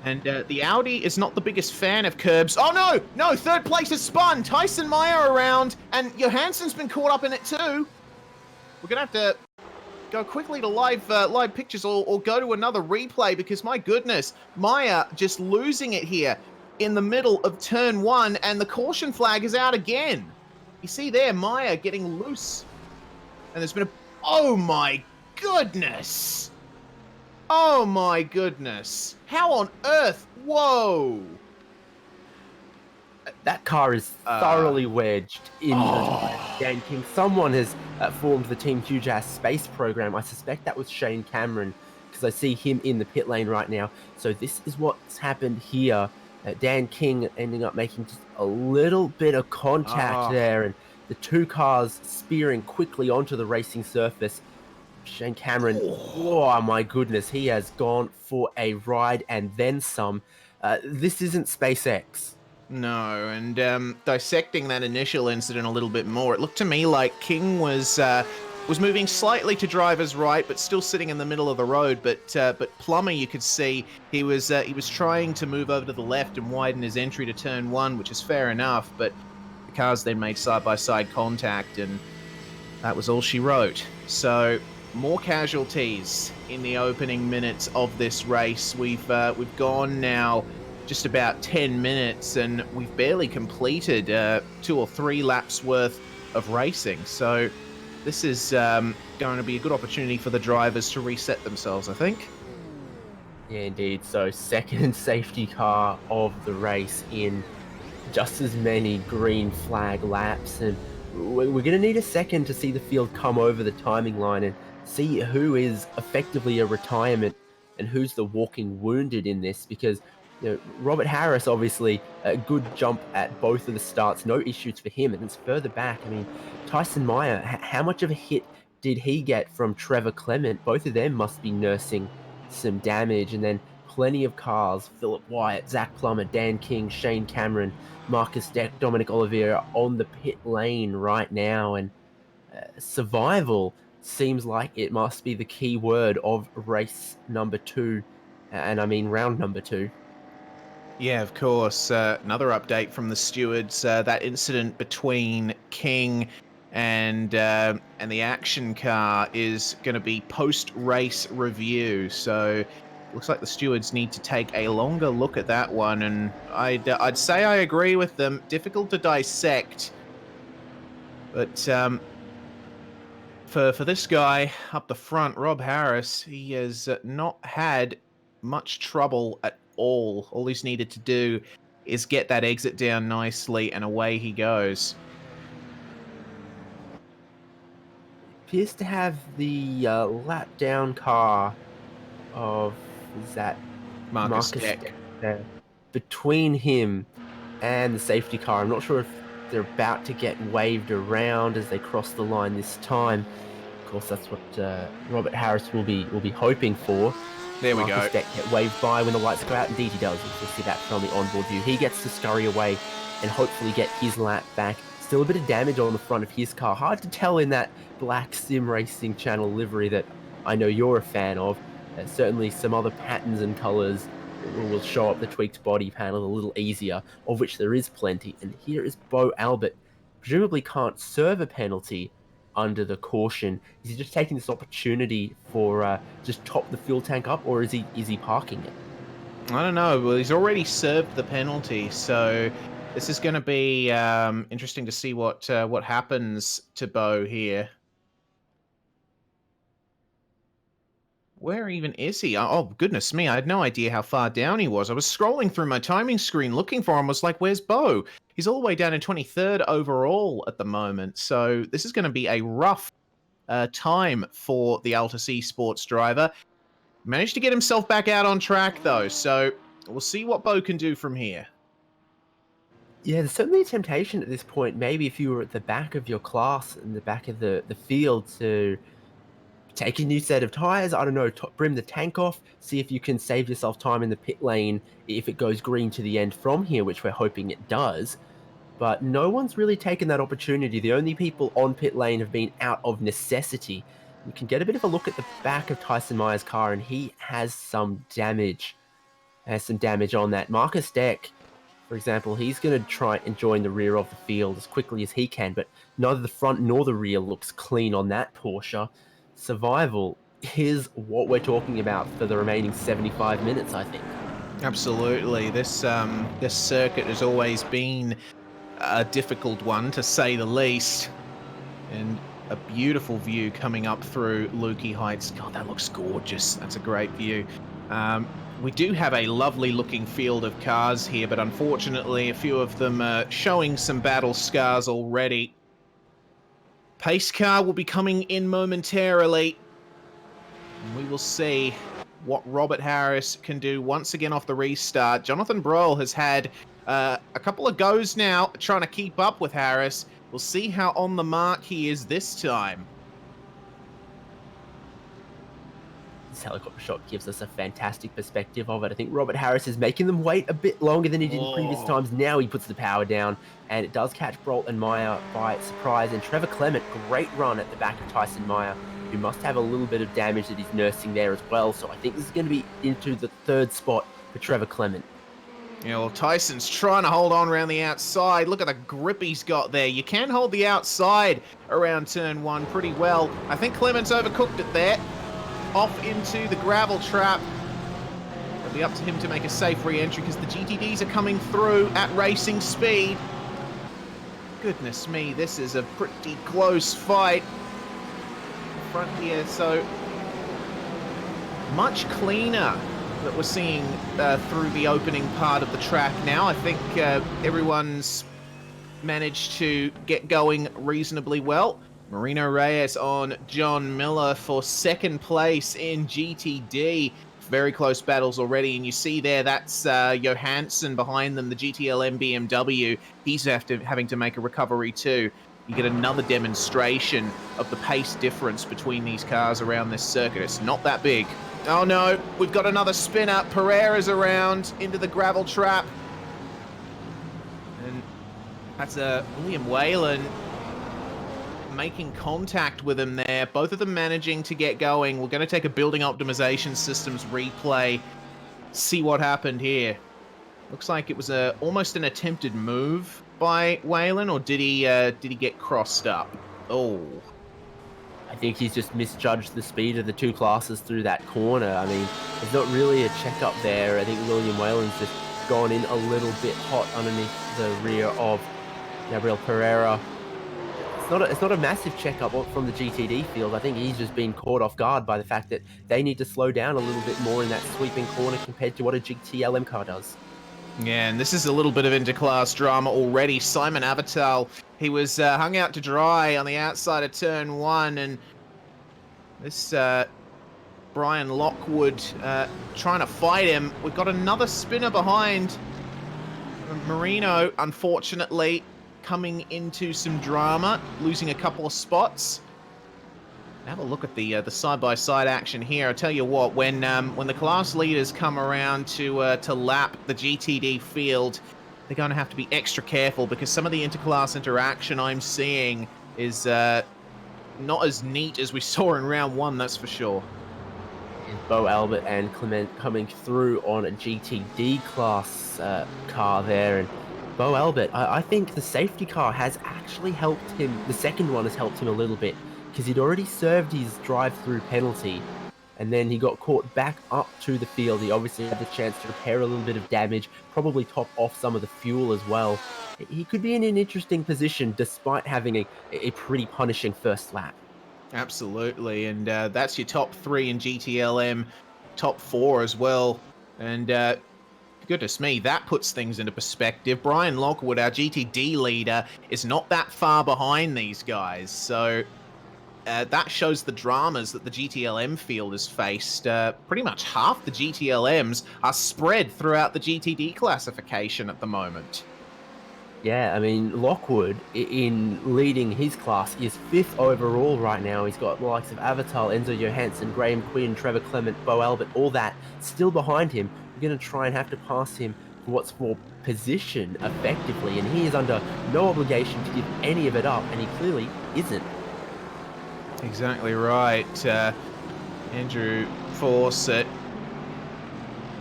And the Audi is not the biggest fan of curbs. Oh, no! No, third place is spun. Tyson Meyer around, and Johansson's been caught up in it too. We're going to have to go quickly to live pictures or go to another replay because, my goodness, Meyer just losing it here in the middle of turn 1, and the caution flag is out again. You see there, Meyer getting loose. And there's been a... Oh, my goodness! Oh, my goodness. How on earth? Whoa! That car is thoroughly wedged in the Dan King. Someone has formed the Team QJAS space program. I suspect that was Shane Cameron, because I see him in the pit lane right now. So this is what's happened here. Dan King ending up making just a little bit of contact there, and the two cars spearing quickly onto the racing surface. Shane Cameron, oh my goodness, he has gone for a ride and then some. This isn't SpaceX. No, and dissecting that initial incident a little bit more, it looked to me like King was moving slightly to driver's right, but still sitting in the middle of the road. But Plummer, you could see he was trying to move over to the left and widen his entry to turn 1, which is fair enough. But the cars then made side-by-side contact, and that was all she wrote. So more casualties in the opening minutes of this race. We've gone now just about 10 minutes, and we've barely completed 2 or 3 laps worth of racing. So this is going to be a good opportunity for the drivers to reset themselves, I think. Yeah, indeed. So second safety car of the race in just as many green flag laps, and we're going to need a second to see the field come over the timing line and see who is effectively a retirement and who's the walking wounded in this, because Robert Harris, obviously, a good jump at both of the starts, no issues for him, and it's further back. I mean, Tyson Meyer, how much of a hit did he get from Trevor Clement? Both of them must be nursing some damage, and then plenty of cars, Phillip Wyatt, Zach Plummer, Dan King, Shane Cameron, Marcus Deck, Dominic Oliveira on the pit lane right now, and survival seems like it must be the key word of race number 2, and I mean round number 2. Yeah, of course. Another update from the stewards. That incident between King and the action car is going to be post-race review. So looks like the stewards need to take a longer look at that one. And I'd say I agree with them. Difficult to dissect. But for this guy up the front, Rob Harris, he has not had much trouble at all he's needed to do is get that exit down nicely, and away he goes. Appears to have the lap down car of, is that Marcus Deck. Between him and the safety car. I'm not sure if they're about to get waved around as they cross the line this time. Of course, that's what Robert Harris will be hoping for. There we Marcus go. Deck get waved by when the lights go out. Indeed he does. You can see that from the onboard view. He gets to scurry away and hopefully get his lap back. Still a bit of damage on the front of his car. Hard to tell in that black Sim Racing Channel livery that I know you're a fan of. Certainly some other patterns and colors will show up the tweaked body panel a little easier, of which there is plenty. And here is Bo Albert. Presumably can't serve a penalty under the caution. Is he just taking this opportunity for just top the fuel tank up, or is he parking it? I don't know. Well, he's already served the penalty, so this is going to be interesting to see what happens to Bo here. Where even is he? Oh, goodness me. I had no idea how far down he was. I was scrolling through my timing screen looking for him. I was like, where's Bo? He's all the way down in 23rd overall at the moment. So this is going to be a rough time for the Altus Esports driver. Managed to get himself back out on track, though. So we'll see what Bo can do from here. Yeah, there's certainly a temptation at this point. Maybe if you were at the back of your class, in the back of the field, to take a new set of tires, I don't know, brim the tank off, see if you can save yourself time in the pit lane if it goes green to the end from here, which we're hoping it does. But no one's really taken that opportunity. The only people on pit lane have been out of necessity. You can get a bit of a look at the back of Tyson Meyer's car, and he has some damage. On that. Marcus Deck, for example, he's going to try and join the rear of the field as quickly as he can, but neither the front nor the rear looks clean on that Porsche. Survival is what we're talking about for the remaining 75 minutes, I think. Absolutely. This circuit has always been a difficult one, to say the least. And a beautiful view coming up through Lukey Heights. God, that looks gorgeous. That's a great view. We do have a lovely looking field of cars here, but unfortunately a few of them are showing some battle scars already. Pace car will be coming in momentarily. And we will see what Robert Harris can do once again off the restart. Jonathan Brohl has had a couple of goes now trying to keep up with Harris. We'll see how on the mark he is this time. This helicopter shot gives us a fantastic perspective of it. I think Robert Harris is making them wait a bit longer than he did in previous times. Now he puts the power down, and it does catch Brolt and Meyer by surprise. And Trevor Clement, great run at the back of Tyson Meyer, who must have a little bit of damage that he's nursing there as well. So I think this is going to be into the third spot for Trevor Clement. Yeah, well, Tyson's trying to hold on around the outside. Look at the grip he's got there. You can hold the outside around turn one pretty well. I think Clement's overcooked it there. Off into the gravel trap. It'll be up to him to make a safe re-entry because the GTDs are coming through at racing speed. Goodness me, this is a pretty close fight. Front here, so much cleaner that we're seeing through the opening part of the track now. I think everyone's managed to get going reasonably well. Marino Reyes on John Miller for second place in GTD. Very close battles already, and you see there that's Johansson behind them, the GTLM BMW. He's having to make a recovery too. You get another demonstration of the pace difference between these cars around this circuit. It's not that big. Oh no, we've got another spinner. Pereira's around into the gravel trap. And that's William Whalen making contact with him there. Both of them managing to get going. We're going to take a building optimization systems replay. See what happened here. Looks like it was almost an attempted move by Whalen, or did he get crossed up? Oh. I think he's just misjudged the speed of the two classes through that corner. I mean, there's not really a checkup there. I think William Whalen's just gone in a little bit hot underneath the rear of Gabriel Pereira. It's not a massive checkup from the GTD field. I think he's just been caught off guard by the fact that they need to slow down a little bit more in that sweeping corner compared to what a GTLM car does. Yeah, and this is a little bit of interclass drama already. Simon Avatal, he was hung out to dry on the outside of turn one, and this Brian Lockwood trying to fight him. We've got another spinner behind. Marino, unfortunately, coming into some drama, losing a couple of spots. Have a look at the side-by-side action here. I tell you what, when the class leaders come around to lap the GTD field, they're going to have to be extra careful because some of the interclass interaction I'm seeing is not as neat as we saw in round one, that's for sure. Bo Albert and Clement coming through on a GTD class car there, and Bo Albert, I think the safety car has actually helped him. The second one has helped him a little bit because he'd already served his drive-through penalty, and then he got caught back up to the field. He obviously had the chance to repair a little bit of damage, probably top off some of the fuel as well. He could be in an interesting position despite having a pretty punishing first lap. Absolutely, and that's your top 3 in GTLM, top 4 as well. And goodness me, that puts things into perspective. Brian Lockwood, our GTD leader, is not that far behind these guys. So that shows the dramas that the GTLM field has faced. Pretty much half the GTLMs are spread throughout the GTD classification at the moment. Yeah, I mean, Lockwood, in leading his class, is 5th overall right now. He's got the likes of Avatar, Enzo Johansson, Graham Quinn, Trevor Clement, Bo Albert, all that still behind him. We're going to try and have to pass him for what's for position effectively, and he is under no obligation to give any of it up, and he clearly isn't. Exactly right. Andrew Fawcett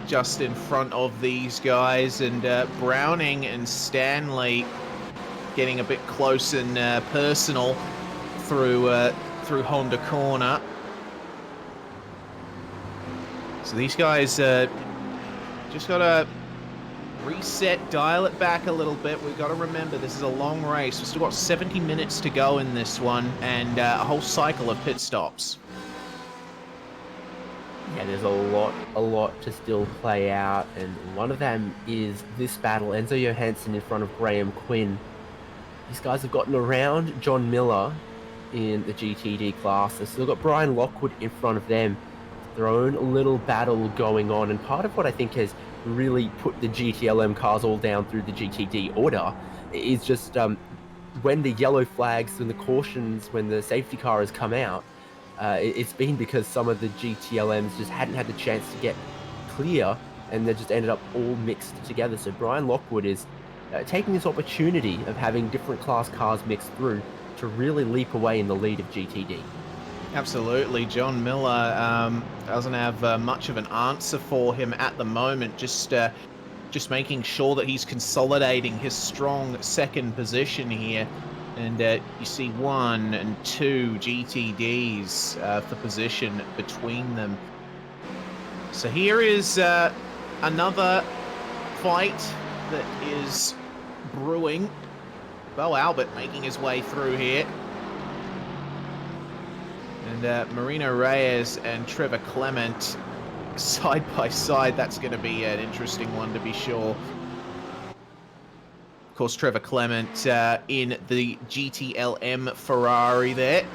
just in front of these guys, and Browning and Stanley getting a bit close and personal through Honda Corner. So these guys just gotta reset, dial it back a little bit. We've got to remember this is a long race. We've still got 70 minutes to go in this one, and a whole cycle of pit stops. Yeah, there's a lot to still play out, and one of them is this battle. Enzo Johansson in front of Graham Quinn. These guys have gotten around John Miller in the GTD class. They've still got Brian Lockwood in front of them. Their own little battle going on, and part of what I think has really put the GTLM cars all down through the GTD order is just when the yellow flags and the cautions, when the safety car has come out, it's been because some of the GTLMs just hadn't had the chance to get clear, and they just ended up all mixed together. So Brian Lockwood is taking this opportunity of having different class cars mixed through to really leap away in the lead of GTD. Absolutely. John Miller doesn't have much of an answer for him at the moment, just making sure that he's consolidating his strong second position here. And you see 1 and 2 GTDs for position between them. So here is another fight that is brewing. Bo Albert making his way through here. And Marino Reyes and Trevor Clement side by side. That's going to be an interesting one, to be sure. Of course, Trevor Clement in the GTLM Ferrari there.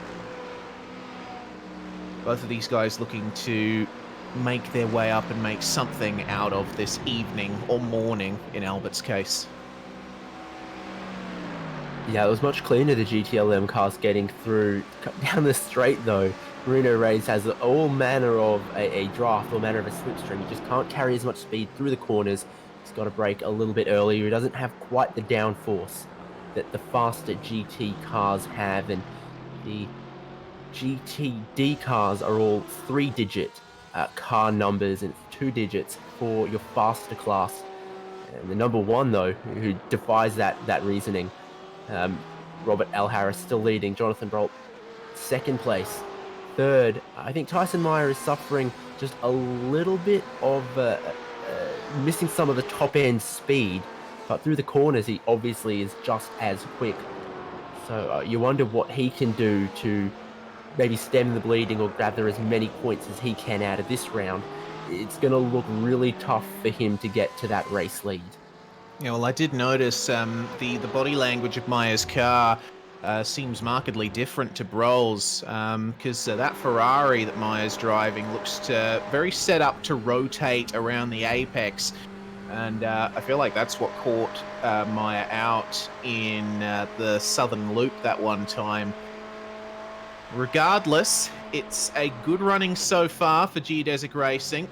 Both of these guys looking to make their way up and make something out of this evening, or morning in Albert's case. Yeah, it was much cleaner, the GTLM cars getting through down the straight though. Marino Reyes has all manner of a draft, all manner of a slipstream. He just can't carry as much speed through the corners. He's got to brake a little bit earlier. He doesn't have quite the downforce that the faster GT cars have, and the GTD cars are all 3-digit car numbers and 2 digits for your faster class. And the number 1 though, who defies that reasoning, Robert L. Harris still leading. Jonathan Brolt, 2nd place. 3rd, I think Tyson Meyer is suffering just a little bit of missing some of the top end speed, but through the corners he obviously is just as quick. So you wonder what he can do to maybe stem the bleeding or gather as many points as he can out of this round. It's going to look really tough for him to get to that race lead. Yeah, well, I did notice the body language of Meyer's car seems markedly different to Broll's, because that Ferrari that Meyer's driving looks very set up to rotate around the apex, and I feel like that's what caught Meyer out in the Southern Loop that one time. Regardless, it's a good running so far for Geodesic Racing.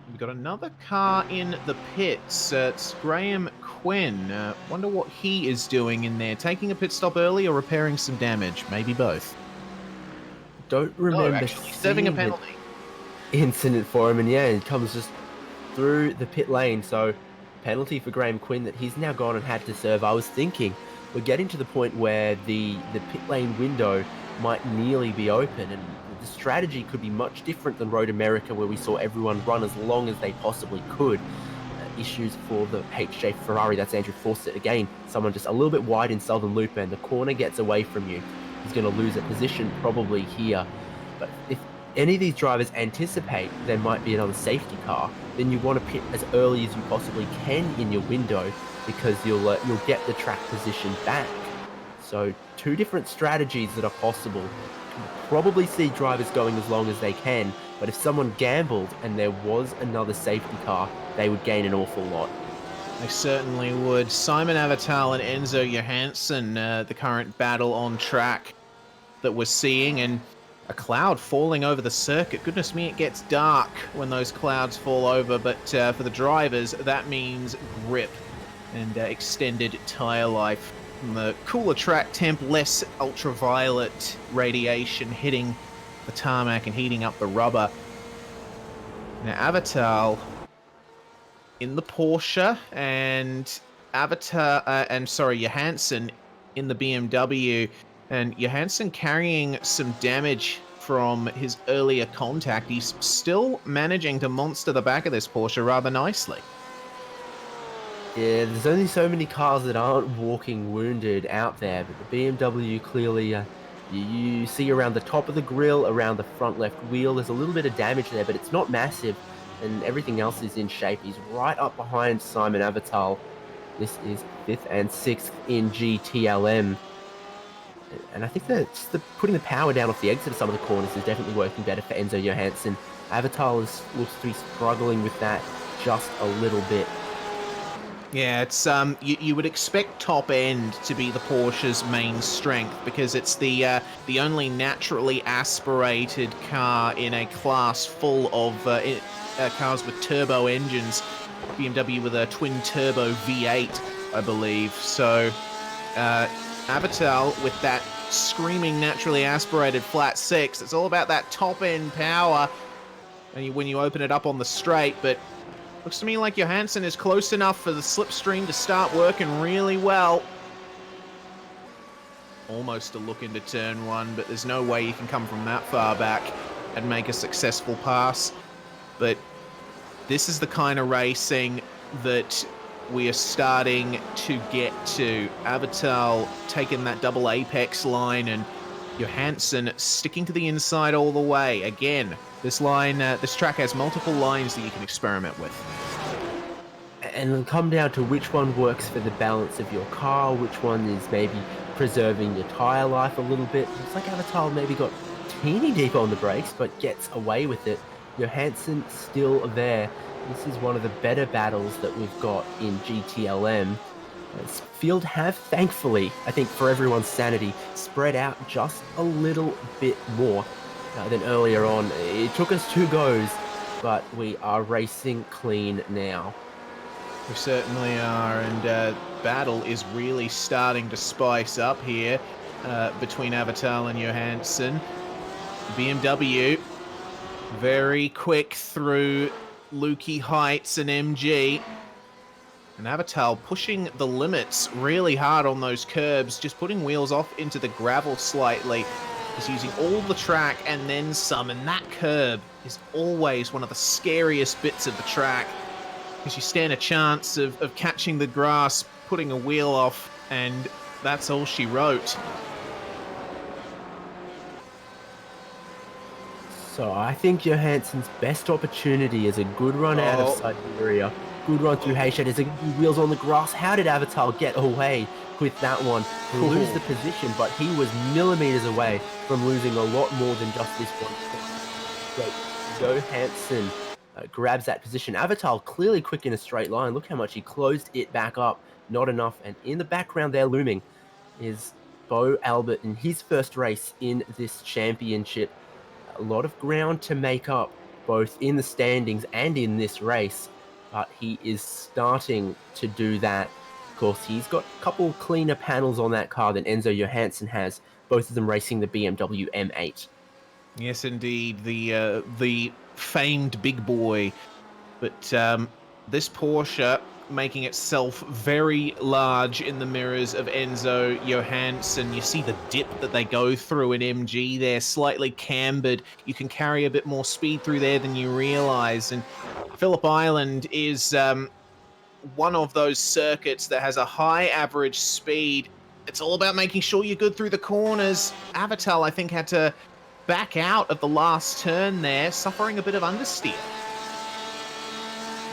We've got another car in the pits. It's Graham Quinn. Wonder what he is doing in there. Taking a pit stop early or repairing some damage? Maybe both. Don't remember actually, serving a seeing an penalty. incident for him, and yeah, he comes just through the pit lane. So penalty for Graham Quinn that he's now gone and had to serve. I was thinking we're getting to the point where the pit lane window might nearly be open, and the strategy could be much different than Road America, where we saw everyone run as long as they possibly could. Issues for the HJ Ferrari, that's Andrew Fawcett again. Someone just a little bit wide in Southern Loop, and the corner gets away from you. He's going to lose a position probably here. But if any of these drivers anticipate there might be another safety car, then you want to pit as early as you possibly can in your window, because you'll get the track position back. So two different strategies that are possible. You'll probably see drivers going as long as they can, but if someone gambled and there was another safety car, they would gain an awful lot. They certainly would. Simon Avital and Enzo Johansson, the current battle on track that we're seeing, and a cloud falling over the circuit. Goodness me, it gets dark when those clouds fall over, but for the drivers, that means grip and extended tire life. And the cooler track temp, less ultraviolet radiation hitting the tarmac and heating up the rubber. Now, Avital in the Porsche, and Johansson in the BMW, and Johansson carrying some damage from his earlier contact. He's still managing to monster the back of this Porsche rather nicely. Yeah, there's only so many cars that aren't walking wounded out there, but the BMW clearly, you see around the top of the grille, around the front left wheel, there's a little bit of damage there, but it's not massive, and everything else is in shape. He's right up behind Simon Avital. This is 5th and 6th in GTLM. And I think that just putting the power down off the exit of some of the corners is definitely working better for Enzo Johansson. Avital looks to be struggling with that just a little bit. Yeah, it's you would expect top end to be the Porsche's main strength, because it's the only naturally aspirated car in a class full of cars with turbo engines. BMW with a twin turbo V8, I believe. So Avital with that screaming naturally aspirated flat six. It's all about that top end power, and when you open it up on the straight, but. Looks to me like Johansson is close enough for the slipstream to start working really well. Almost a look into turn one, but there's no way you can come from that far back and make a successful pass. But this is the kind of racing that we are starting to get to. Avital taking that double apex line, and Johansson sticking to the inside all the way. Again, this track has multiple lines that you can experiment with. And it'll come down to which one works for the balance of your car, which one is maybe preserving your tire life a little bit. Looks like Avital maybe got teeny deep on the brakes, but gets away with it. Johansson still there. This is one of the better battles that we've got in GTLM. This field have, thankfully, I think for everyone's sanity, spread out just a little bit more than earlier on. It took us 2 goes, but we are racing clean now. We certainly are, and battle is really starting to spice up here between Avital and Johansson. BMW very quick through Lukey Heights and MG. And Avital pushing the limits really hard on those curbs, just putting wheels off into the gravel slightly. He's using all the track and then some, and that curb is always one of the scariest bits of the track, because you stand a chance of catching the grass, putting a wheel off, and that's all she wrote. So I think Johansson's best opportunity is a good run out of Siberia. Good run through Hayshed. There's wheels on the grass. How did Avital get away with that one? To lose the position, but he was millimeters away from losing a lot more than just this one. So Johansson grabs that position. Avital clearly quick in a straight line. Look how much he closed it back up. Not enough. And in the background there looming is Bo Albert in his first race in this championship. A lot of ground to make up, both in the standings and in this race. But he is starting to do that. Of course, he's got a couple cleaner panels on that car than Enzo Johansson has, both of them racing the BMW M8. Yes, indeed, the famed big boy. But this Porsche making itself very large in the mirrors of Enzo Johansson. You see the dip that they go through in MG there, slightly cambered. You can carry a bit more speed through there than you realize. And Phillip Island is one of those circuits that has a high average speed. It's all about making sure you're good through the corners. Avatal, I think, had to back out of the last turn there, suffering a bit of understeer.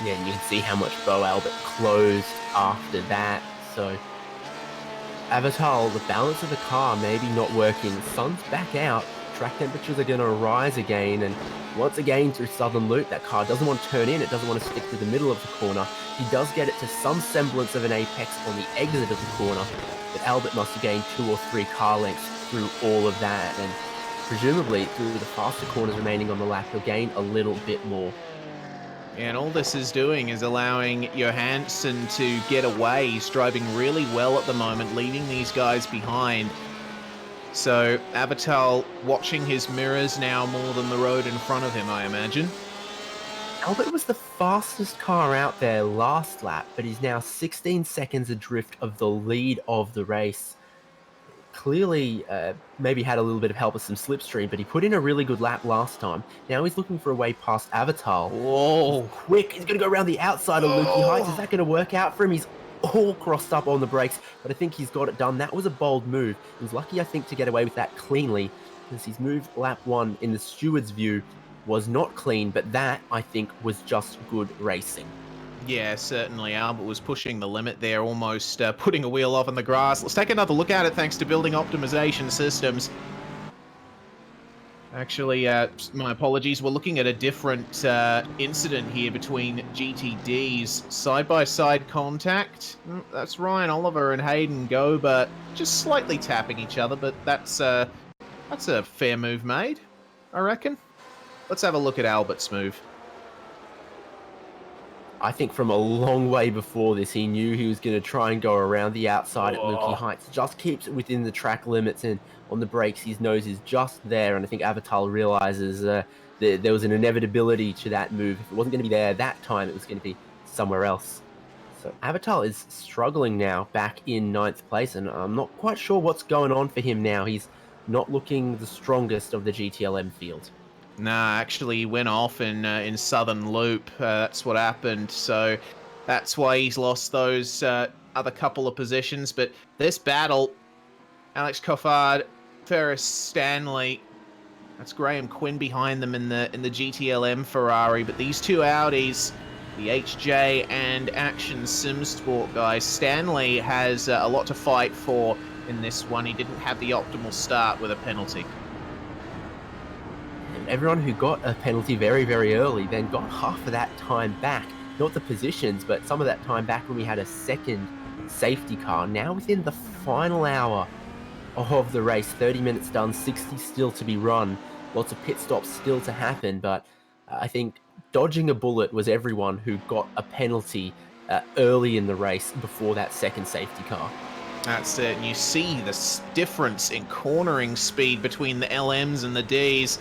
Yeah, and you can see how much Bo Albert closed after that. So, Avatal, the balance of the car maybe not working. Sun's back out. Track temperatures are going to rise again. And once again, through Southern Loop, that car doesn't want to turn in. It doesn't want to stick to the middle of the corner. He does get it to some semblance of an apex on the exit of the corner. But Albert must have gained 2 or 3 car lengths through all of that. And presumably, through the faster corners remaining on the lap, he'll gain a little bit more. And all this is doing is allowing Johansson to get away. He's driving really well at the moment, leaving these guys behind. So Avatal watching his mirrors now more than the road in front of him, I imagine. Albert was the fastest car out there last lap, but he's now 16 seconds adrift of the lead of the race. Clearly, maybe had a little bit of help with some slipstream, but he put in a really good lap last time. Now he's looking for a way past Avatal. Whoa! Quick, he's going to go around the outside of Lukey Heights. Is that going to work out for him? He's all crossed up on the brakes, but I think he's got it done. That was a bold move. He was lucky, I think, to get away with that cleanly, because his move lap 1 in the steward's view was not clean, but that, I think, was just good racing. Yeah, certainly. Albert was pushing the limit there, almost putting a wheel off in the grass. Let's take another look at it thanks to building optimization systems. Actually, my apologies. We're looking at a different incident here between GTDs. Side-by-side contact. That's Ryan Oliver and Hayden Gober just slightly tapping each other, but that's a fair move made, I reckon. Let's have a look at Albert's move. I think from a long way before this, he knew he was going to try and go around the outside at Lukey Heights. Just keeps it within the track limits, and on the brakes, his nose is just there. And I think Avatal realizes there was an inevitability to that move. If it wasn't going to be there that time, it was going to be somewhere else. So Avatal is struggling now, back in 9th place, and I'm not quite sure what's going on for him now. He's not looking the strongest of the GTLM field. Nah, actually, he went off in Southern Loop. That's what happened. So that's why he's lost those other couple of positions. But this battle, Alex Coffard, Ferris Stanley, that's Graham Quinn behind them in the GTLM Ferrari. But these two Audis, the HJ and Action Sim Sport guys, Stanley has a lot to fight for in this one. He didn't have the optimal start with a penalty. Everyone who got a penalty very, very early then got half of that time back. Not the positions, but some of that time back when we had a second safety car. Now within the final hour of the race, 30 minutes done, 60 still to be run. Lots of pit stops still to happen, but I think dodging a bullet was everyone who got a penalty early in the race before that second safety car. That's it. And you see the difference in cornering speed between the LMs and the Ds.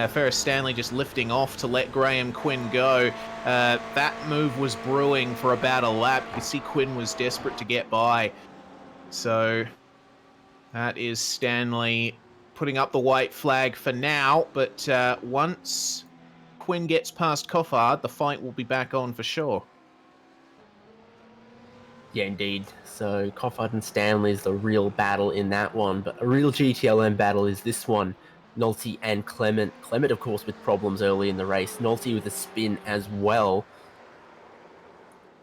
Ferris Stanley just lifting off to let Graham Quinn go. That move was brewing for about a lap. You see Quinn was desperate to get by. So that is Stanley putting up the white flag for now. But once Quinn gets past Coffard, the fight will be back on for sure. Yeah, indeed. So Coffard and Stanley is the real battle in that one. But a real GTLM battle is this one. Nolte and Clement. Clement, of course, with problems early in the race. Nolte with a spin as well.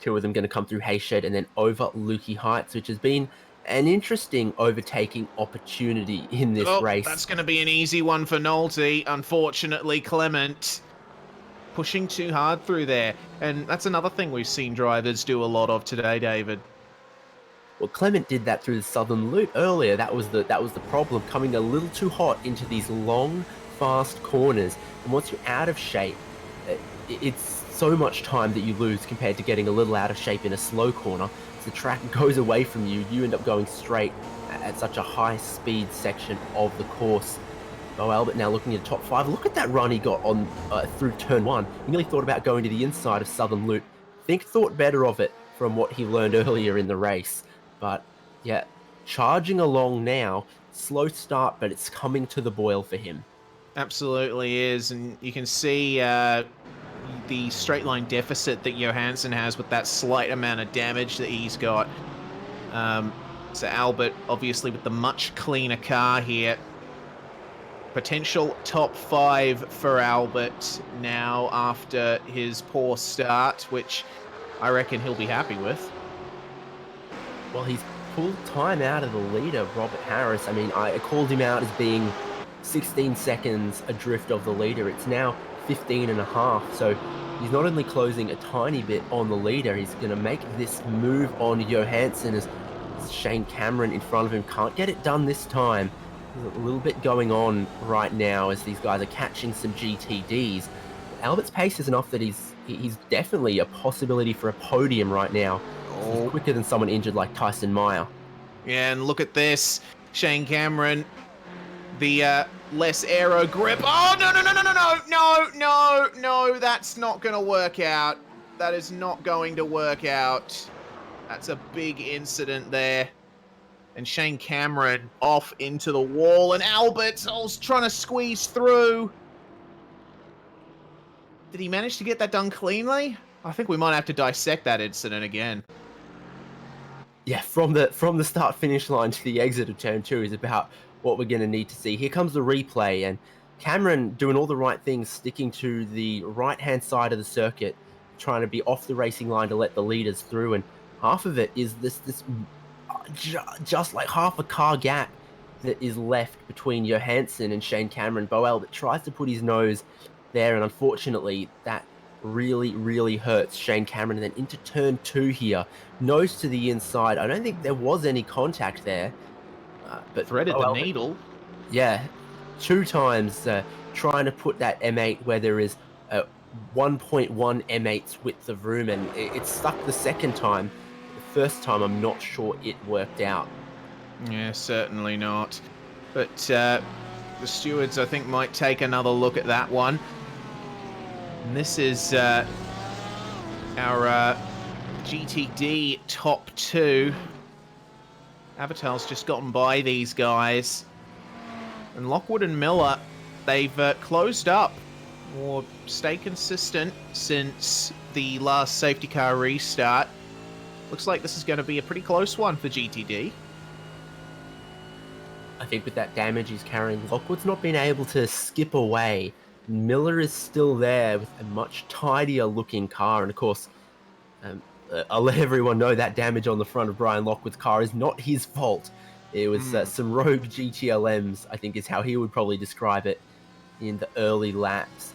Two of them going to come through Hayshed and then over Lukey Heights, which has been an interesting overtaking opportunity in this race. That's going to be an easy one for Nolte. Unfortunately, Clement pushing too hard through there. And that's another thing we've seen drivers do a lot of today, David. Well, Clement did that through the Southern Loop earlier. That was the problem, coming a little too hot into these long, fast corners. And once you're out of shape, it's so much time that you lose compared to getting a little out of shape in a slow corner. the track goes away from you, you end up going straight at such a high speed section of the course. Bo Albert now looking at top 5. Look at that run he got on through turn 1. He nearly thought about going to the inside of Southern Loop. Thought better of it from what he learned earlier in the race. But yeah, charging along now. Slow start, but it's coming to the boil for him. Absolutely is, and you can see the straight line deficit that Johansson has with that slight amount of damage that he's got. So Albert, obviously with the much cleaner car here. Potential top 5 for Albert now after his poor start, which I reckon he'll be happy with. Well, he's pulled time out of the leader, Robert Harris. I mean, I called him out as being 16 seconds adrift of the leader. It's now 15 and a half. So he's not only closing a tiny bit on the leader, he's going to make this move on Johansson as Shane Cameron in front of him can't get it done this time. There's a little bit going on right now as these guys are catching some GTDs. Albert's pace is enough that he's definitely a possibility for a podium right now. He's quicker than someone injured like Tyson Meyer. Yeah, and look at this. Shane Cameron, the less aero grip. Oh, no, that's not going to work out. That is not going to work out. That's a big incident there. And Shane Cameron off into the wall, and Albert's trying to squeeze through. Did he manage to get that done cleanly? I think we might have to dissect that incident again. Yeah, from the start-finish line to the exit of turn 2 is about what we're going to need to see. Here comes the replay, and Cameron doing all the right things, sticking to the right-hand side of the circuit, trying to be off the racing line to let the leaders through, and half of it is this just like half a car gap that is left between Johansson and Shane Cameron. Bo Albert tries to put his nose there, and unfortunately that really hurts Shane Cameron. And then into turn 2 here, nose to the inside. I don't think there was any contact there, but Threaded the needle. Yeah, 2 times trying to put that M8 where there is 1.1 M8's width of room, and it stuck the second time. The first time, I'm not sure it worked out. Yeah, certainly not. But the stewards, I think, might take another look at that one. And this is our GTD top 2. Avatar's just gotten by these guys. And Lockwood and Miller, they've closed up or stay consistent since the last safety car restart. Looks like this is going to be a pretty close one for GTD. I think with that damage he's carrying, Lockwood's not been able to skip away. Miller is still there with a much tidier looking car, and of course, I'll let everyone know that damage on the front of Brian Lockwood's car is not his fault. It was some rogue GTLMs, I think is how he would probably describe it, in the early laps.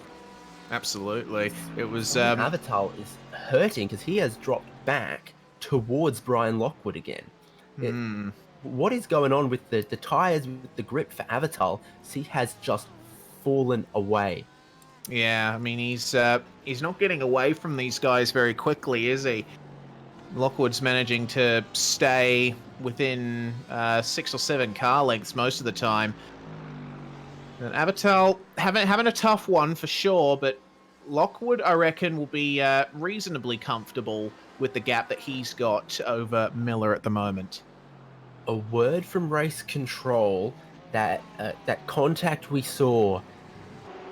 Absolutely. It was... Avatar is hurting because he has dropped back towards Brian Lockwood again. What is going on with the tyres, with the grip for Avatar? He has just fallen away. Yeah, I mean, he's not getting away from these guys very quickly, is he? Lockwood's managing to stay within 6 or 7 car lengths most of the time. And Avatar having a tough one for sure, but Lockwood, I reckon, will be reasonably comfortable with the gap that he's got over Miller at the moment. A word from race control that that contact we saw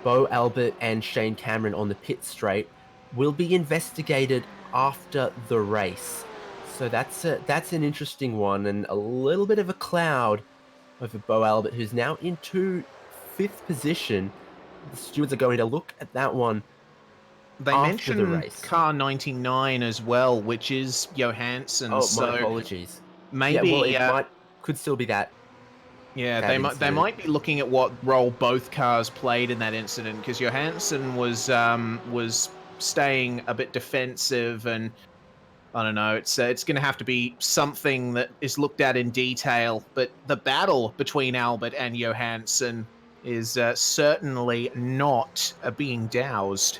Bo Albert and Shane Cameron on the pit straight will be investigated after the race. So that's an interesting one, and a little bit of a cloud over Bo Albert, who's now into 5th position. The stewards are going to look at that one. They mentioned car 99 as well, which is Johansson. Oh, so my apologies. Maybe could still be that. Yeah, they might be looking at what role both cars played in that incident, because Johansson was staying a bit defensive, and I don't know. It's going to have to be something that is looked at in detail. But the battle between Albert and Johansson is certainly not being doused.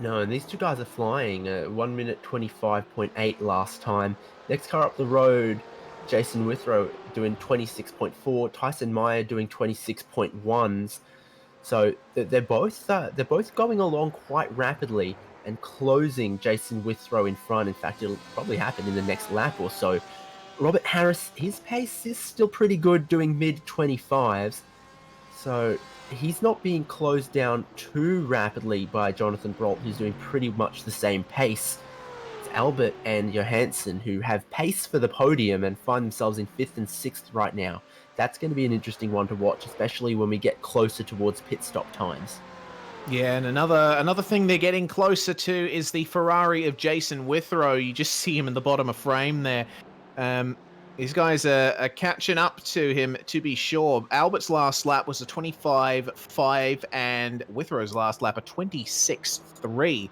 No, and these two guys are flying. 1 minute 25.8 last time. Next car up the road, Jason Withrow doing 26.4. Tyson Meyer doing 26.1s. So they're both going along quite rapidly and closing Jason Withrow in front. In fact, it'll probably happen in the next lap or so. Robert Harris, his pace is still pretty good, doing mid 25s. So he's not being closed down too rapidly by Jonathan Brolt, who's doing pretty much the same pace. It's Albert and Johansson who have pace for the podium and find themselves in 5th and 6th right now. That's going to be an interesting one to watch, especially when we get closer towards pit stop times. Yeah, and another thing they're getting closer to is the Ferrari of Jason Withrow. You just see him in the bottom of frame there. These guys are catching up to him, to be sure. Albert's last lap was a 25.5, and Withrow's last lap a 26.3.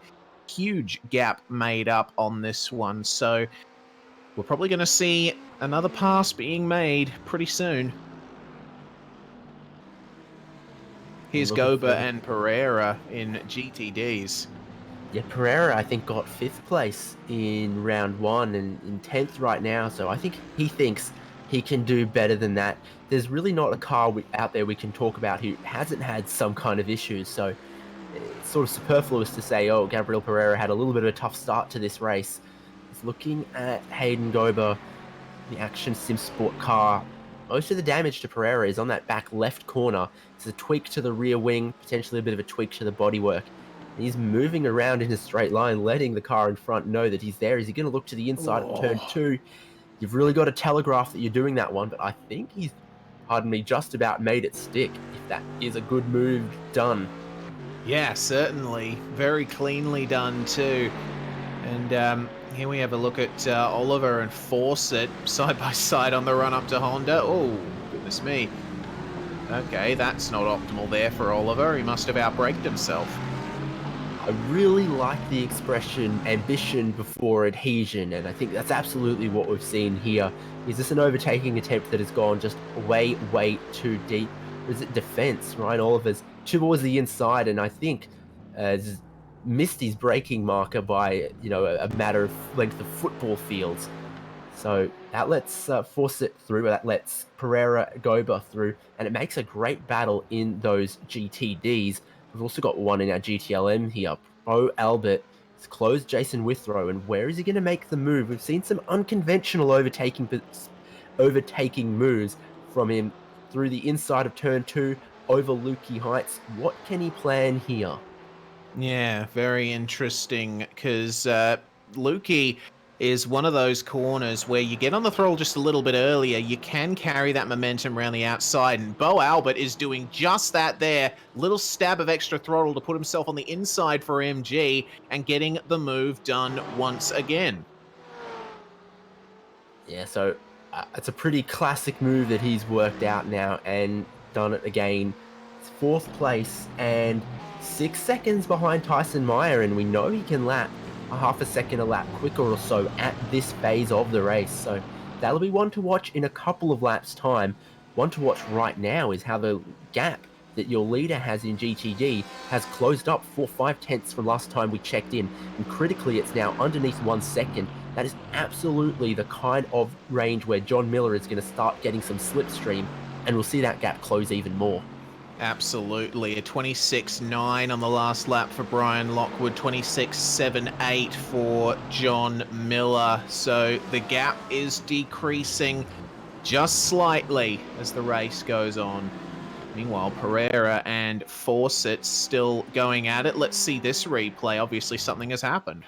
Huge gap made up on this one, so we're probably going to see another pass being made pretty soon. Here's Goba and Pereira in GTDs. Yeah, Pereira, I think, got 5th place in round 1 and in 10th right now, so I think he thinks he can do better than that. There's really not a car out there we can talk about who hasn't had some kind of issues, so it's sort of superfluous to say, oh, Gabriel Pereira had a little bit of a tough start to this race. He's looking at Hayden Goba, the Action Sim Sport car. Most of the damage to Pereira is on that back left corner. It's a tweak to the rear wing, potentially a bit of a tweak to the bodywork. He's moving around in a straight line, letting the car in front know that he's there. Is he going to look to the inside of turn 2? You've really got to telegraph that you're doing that one, but I think he's, pardon me, just about made it stick, if that is a good move done. Yeah, certainly. Very cleanly done too. And here we have a look at Oliver and Fawcett side by side on the run up to Honda. Oh, goodness me. Okay, that's not optimal there for Oliver. He must have outbraked himself. I really like the expression ambition before adhesion, and I think that's absolutely what we've seen here. Is this an overtaking attempt that has gone just way, way too deep? Or is it defense? Ryan Oliver's towards the inside, and I think has missed his braking marker by, a matter of length of football fields. So that lets Fawcett through, that lets Pereira Goba through, and it makes a great battle in those GTDs. We've also got one in our GTLM here. Pro Albert has closed Jason Withrow, and where is he going to make the move? We've seen some unconventional overtaking moves from him through the inside of turn 2 over Lukey Heights. What can he plan here? Yeah, very interesting, because Lukey is one of those corners where you get on the throttle just a little bit earlier, you can carry that momentum around the outside, and Bo Albert is doing just that there. Little stab of extra throttle to put himself on the inside for MG and getting the move done once again. Yeah, so it's a pretty classic move that he's worked out now and done it again. It's 4th place and 6 seconds behind Tyson Meyer, and we know he can lap a half a second a lap quicker or so at this phase of the race. So that'll be one to watch in a couple of laps time. One to watch right now is how the gap that your leader has in GTD has closed up 4-5 tenths from last time we checked in, and critically it's now underneath 1 second. That is absolutely the kind of range where John Miller is going to start getting some slipstream, and we'll see that gap close even more. Absolutely. A 26.9 on the last lap for Brian Lockwood, 26.78 for John Miller. So the gap is decreasing just slightly as the race goes on. Meanwhile, Pereira and Fawcett still going at it. Let's see this replay. Obviously, something has happened.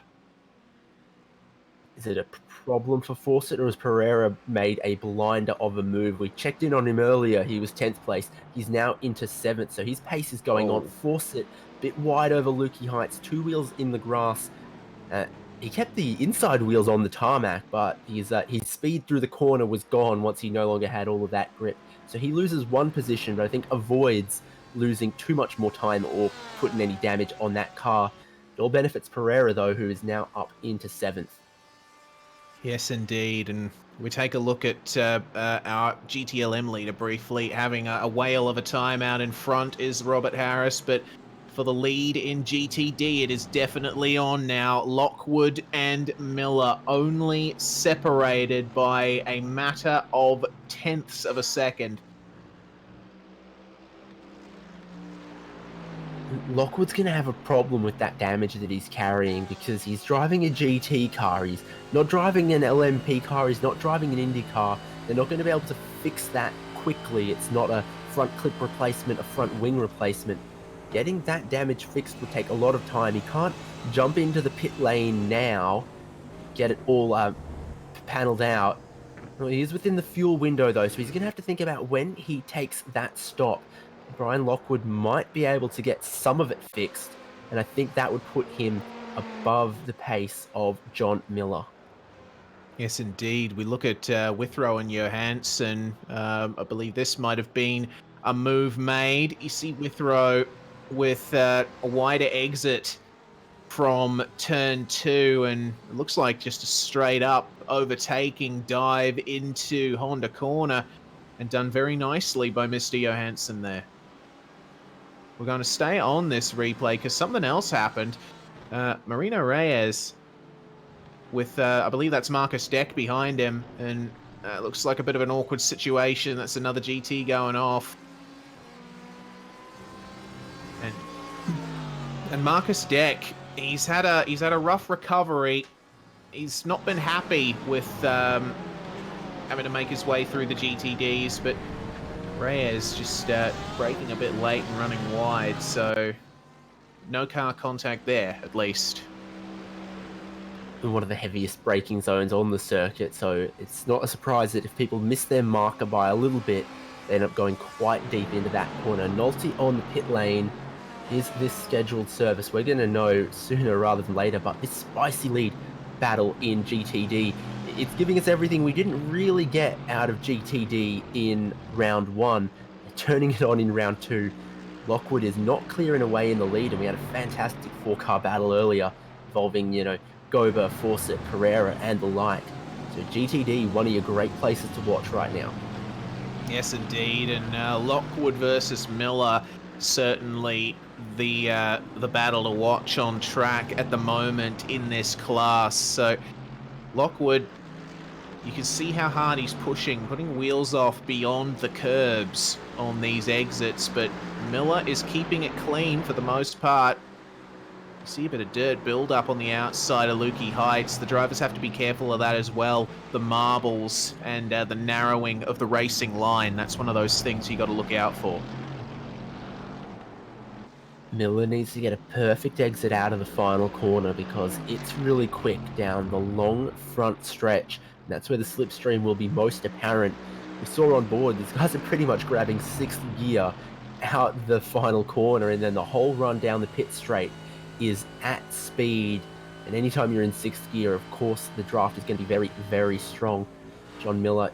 Is it a problem for Fawcett, or has Pereira made a blinder of a move? We checked in on him earlier. He was 10th place. He's now into 7th, so his pace is going on. Fawcett, a bit wide over Lukey Heights, 2 wheels in the grass. He kept the inside wheels on the tarmac, but his speed through the corner was gone once he no longer had all of that grip. So he loses 1 position, but I think avoids losing too much more time or putting any damage on that car. It all benefits Pereira, though, who is now up into 7th. Yes, indeed. And we take a look at our GTLM leader briefly. Having a whale of a time out in front is Robert Harris, but for the lead in GTD. It is definitely on now. Lockwood and Miller only separated by a matter of tenths of a second. Lockwood's going to have a problem with that damage that he's carrying because he's driving a GT car. He's not driving an LMP car. He's not driving an Indy car. They're not going to be able to fix that quickly. It's not a front clip replacement, a front wing replacement. Getting that damage fixed will take a lot of time. He can't jump into the pit lane now, get it all paneled out. Well, he is within the fuel window though, so he's going to have to think about when he takes that stop. Brian Lockwood might be able to get some of it fixed, and I think that would put him above the pace of John Miller. Yes, indeed. We look at Withrow and Johansson. I believe this might have been a move made. You see Withrow with a wider exit from turn 2, and it looks like just a straight up overtaking dive into Honda corner, and done very nicely by Mr. Johansson there. We're going to stay on this replay because something else happened. Marino Reyes with, I believe that's Marcus Deck behind him, and looks like a bit of an awkward situation. That's another GT going off. And Marcus Deck, he's had a rough recovery. He's not been happy with having to make his way through the GTDs, but Reyes just braking a bit late and running wide, so no car contact there, at least. One of the heaviest braking zones on the circuit, so it's not a surprise that if people miss their marker by a little bit, they end up going quite deep into that corner. Nolte on the pit lane. Is this scheduled service? We're going to know sooner rather than later, but this spicy lead battle in GTD, it's giving us everything we didn't really get out of GTD in round 1, turning it on in round 2. Lockwood is not clearing away in the lead, and we had a fantastic 4-car battle earlier involving, Gober, Fawcett, Carrera, and the like. So GTD, one of your great places to watch right now. Yes, indeed, and Lockwood versus Miller, certainly the battle to watch on track at the moment in this class. So Lockwood, you can see how hard he's putting wheels off beyond the curbs on these exits, but Miller is keeping it clean for the most part. You see a bit of dirt build up on the outside of Lukey Heights. The drivers have to be careful of that as well. The marbles and the narrowing of the racing line, that's one of those things you got to look out for. Miller needs to get a perfect exit out of the final corner because it's really quick down the long front stretch. And that's where the slipstream will be most apparent. We saw on board, these guys are pretty much grabbing 6th gear out the final corner, and then the whole run down the pit straight is at speed. And anytime you're in 6th gear, of course, the draft is going to be very, very strong. John Miller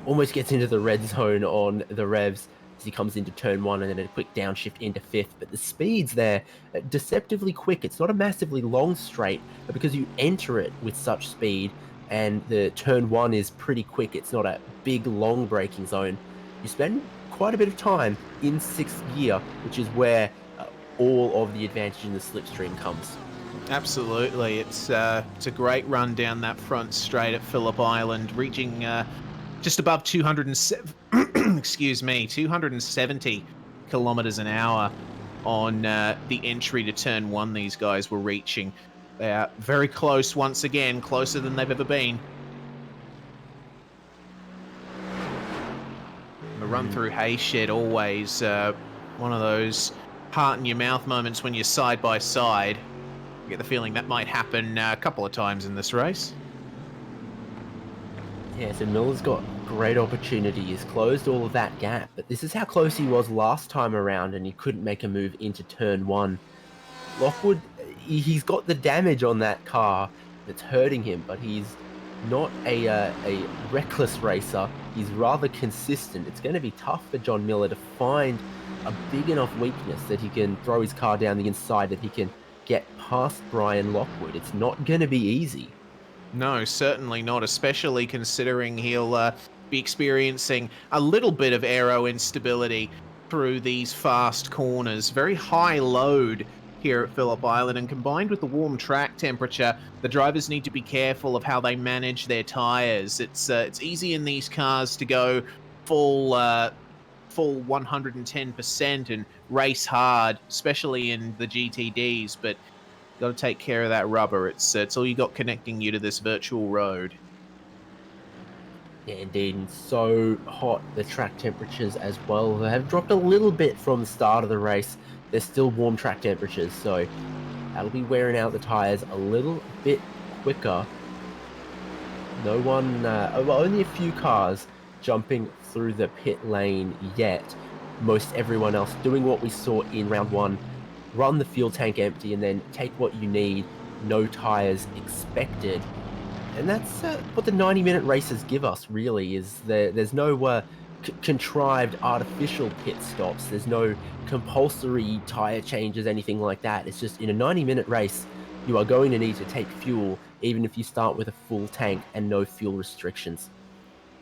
almost gets into the red zone on the revs as he comes into turn 1 and then a quick downshift into 5th. But the speed's there, deceptively quick. It's not a massively long straight, but because you enter it with such speed and the turn 1 is pretty quick, it's not a big, long braking zone, you spend quite a bit of time in 6th gear, which is where all of the advantage in the slipstream comes. Absolutely. It's a great run down that front straight at Phillip Island, reaching just above 207, excuse me, 270 kilometers an hour on the entry to turn 1 these guys were reaching. They are very close once again, closer than they've ever been. The run through Hayshed, always one of those heart in your mouth moments when you're side by side. I get the feeling that might happen a couple of times in this race. Yeah, so Miller's got great opportunity. He's closed all of that gap, but this is how close he was last time around, and he couldn't make a move into turn 1. Lockwood, he's got the damage on that car that's hurting him, but he's not a reckless racer. He's rather consistent. It's going to be tough for John Miller to find a big enough weakness that he can throw his car down the inside, that he can get past Brian Lockwood. It's not going to be easy. No, certainly not, especially considering he'll be experiencing a little bit of aero instability through these fast corners. Very high load here at Phillip Island, and combined with the warm track temperature, the drivers need to be careful of how they manage their tires. It's easy in these cars to go full 110% and race hard, especially in the GTDs, but got to take care of that rubber. It's all you got connecting you to this virtual road. Yeah, indeed, and so hot, the track temperatures as well. They have dropped a little bit from the start of the race. There's still warm track temperatures, so that'll be wearing out the tyres a little bit quicker. No one, well, only a few cars jumping through the pit lane yet. Most everyone else doing what we saw in round one. Run the fuel tank empty and then take what you need. No tyres expected. And that's what the 90-minute races give us, really, is there's no contrived artificial pit stops. There's no compulsory tyre changes, anything like that. It's just in a 90-minute race, you are going to need to take fuel, even if you start with a full tank and no fuel restrictions.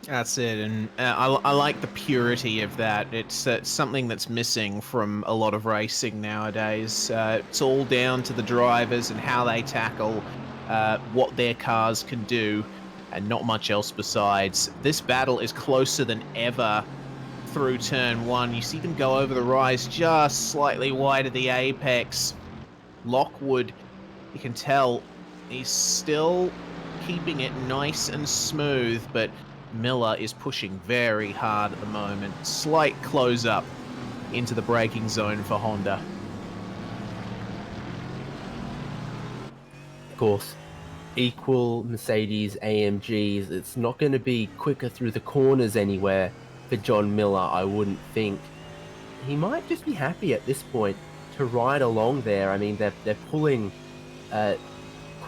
That's it, and I like the purity of that. It's something that's missing from a lot of racing nowadays. It's all down to the drivers and how they tackle what their cars can do, and not much else besides. This battle is closer than ever through turn one. You see them go over the rise just slightly wide of the apex. Lockwood, you can tell, he's still keeping it nice and smooth, but Miller is pushing very hard at the moment. Slight close up into the braking zone for Honda. Of course, equal Mercedes AMGs. It's not going to be quicker through the corners anywhere for John Miller, I wouldn't think. He might just be happy at this point to ride along there. I mean, they're pulling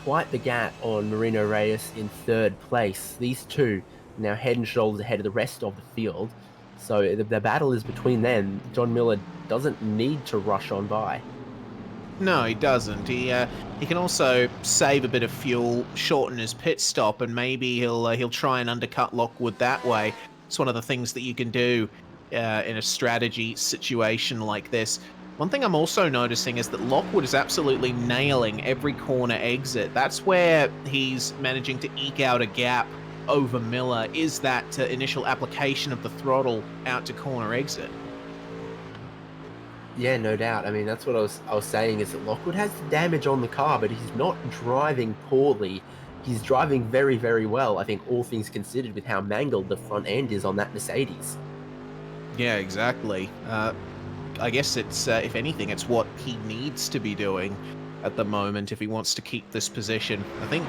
quite the gap on Marino Reyes in third place. These two now head and shoulders ahead of the rest of the field. So the battle is between them. John Miller doesn't need to rush on by. No, he doesn't. He can also save a bit of fuel, shorten his pit stop, and maybe he'll try and undercut Lockwood that way. It's one of the things that you can do in a strategy situation like this. One thing I'm also noticing is that Lockwood is absolutely nailing every corner exit. That's where he's managing to eke out a gap over Miller, is that initial application of the throttle out to corner exit. Yeah, no doubt. I mean, that's what I was saying, is that Lockwood has the damage on the car, but he's not driving poorly. He's driving very, very well, I think, all things considered, with how mangled the front end is on that Mercedes. Yeah, exactly. I guess it's, if anything, it's what he needs to be doing at the moment if he wants to keep this position. I think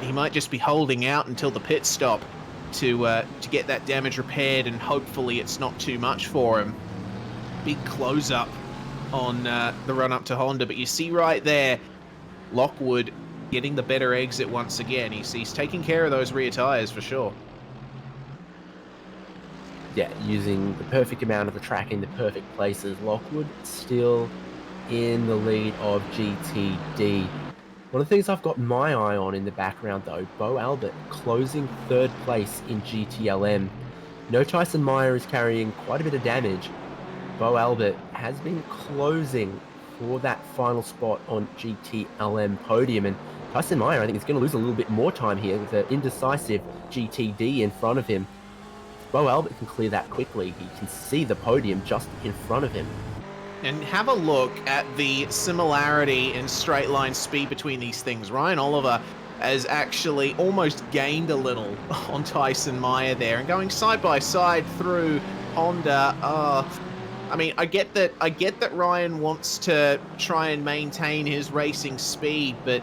he might just be holding out until the pit stop to get that damage repaired, and hopefully it's not too much for him. Big close-up on the run-up to Honda, but you see right there, Lockwood getting the better exit once again. He's taking care of those rear tyres for sure. Yeah, using the perfect amount of the track in the perfect places. Lockwood still in the lead of GTD. One of the things I've got my eye on in the background, though, Bo Albert closing third place in GTLM. No Tyson Meyer is carrying quite a bit of damage. Bo Albert has been closing for that final spot on GTLM podium, and Tyson Meyer, I think, is going to lose a little bit more time here with the indecisive GTD in front of him. If Bo Albert can clear that quickly, he can see the podium just in front of him. And have a look at the similarity in straight line speed between these things. Ryan Oliver has actually almost gained a little on Tyson Meyer there, and going side by side through Honda. I mean, I get that Ryan wants to try and maintain his racing speed, but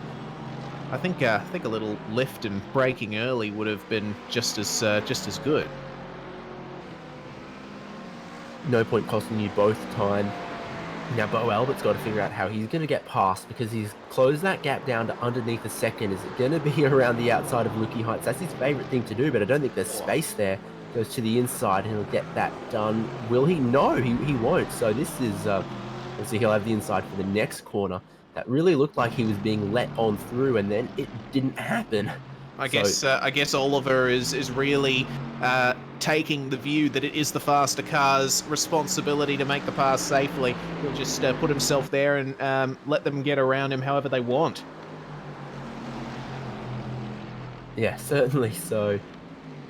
I think a little lift and braking early would have been just as good. No point costing you both time. Now, Bo Albert's got to figure out how he's going to get past, because he's closed that gap down to underneath a second. Is it going to be around the outside of Lukey Heights? That's his favourite thing to do, but I don't think there's space there. Goes to the inside and he'll get that done. Will he? No, he won't. So this is, obviously he'll have the inside for the next corner. That really looked like he was being let on through, and then it didn't happen. I guess Oliver is really taking the view that it is the faster car's responsibility to make the pass safely. He'll just put himself there and let them get around him however they want. Yeah, certainly so.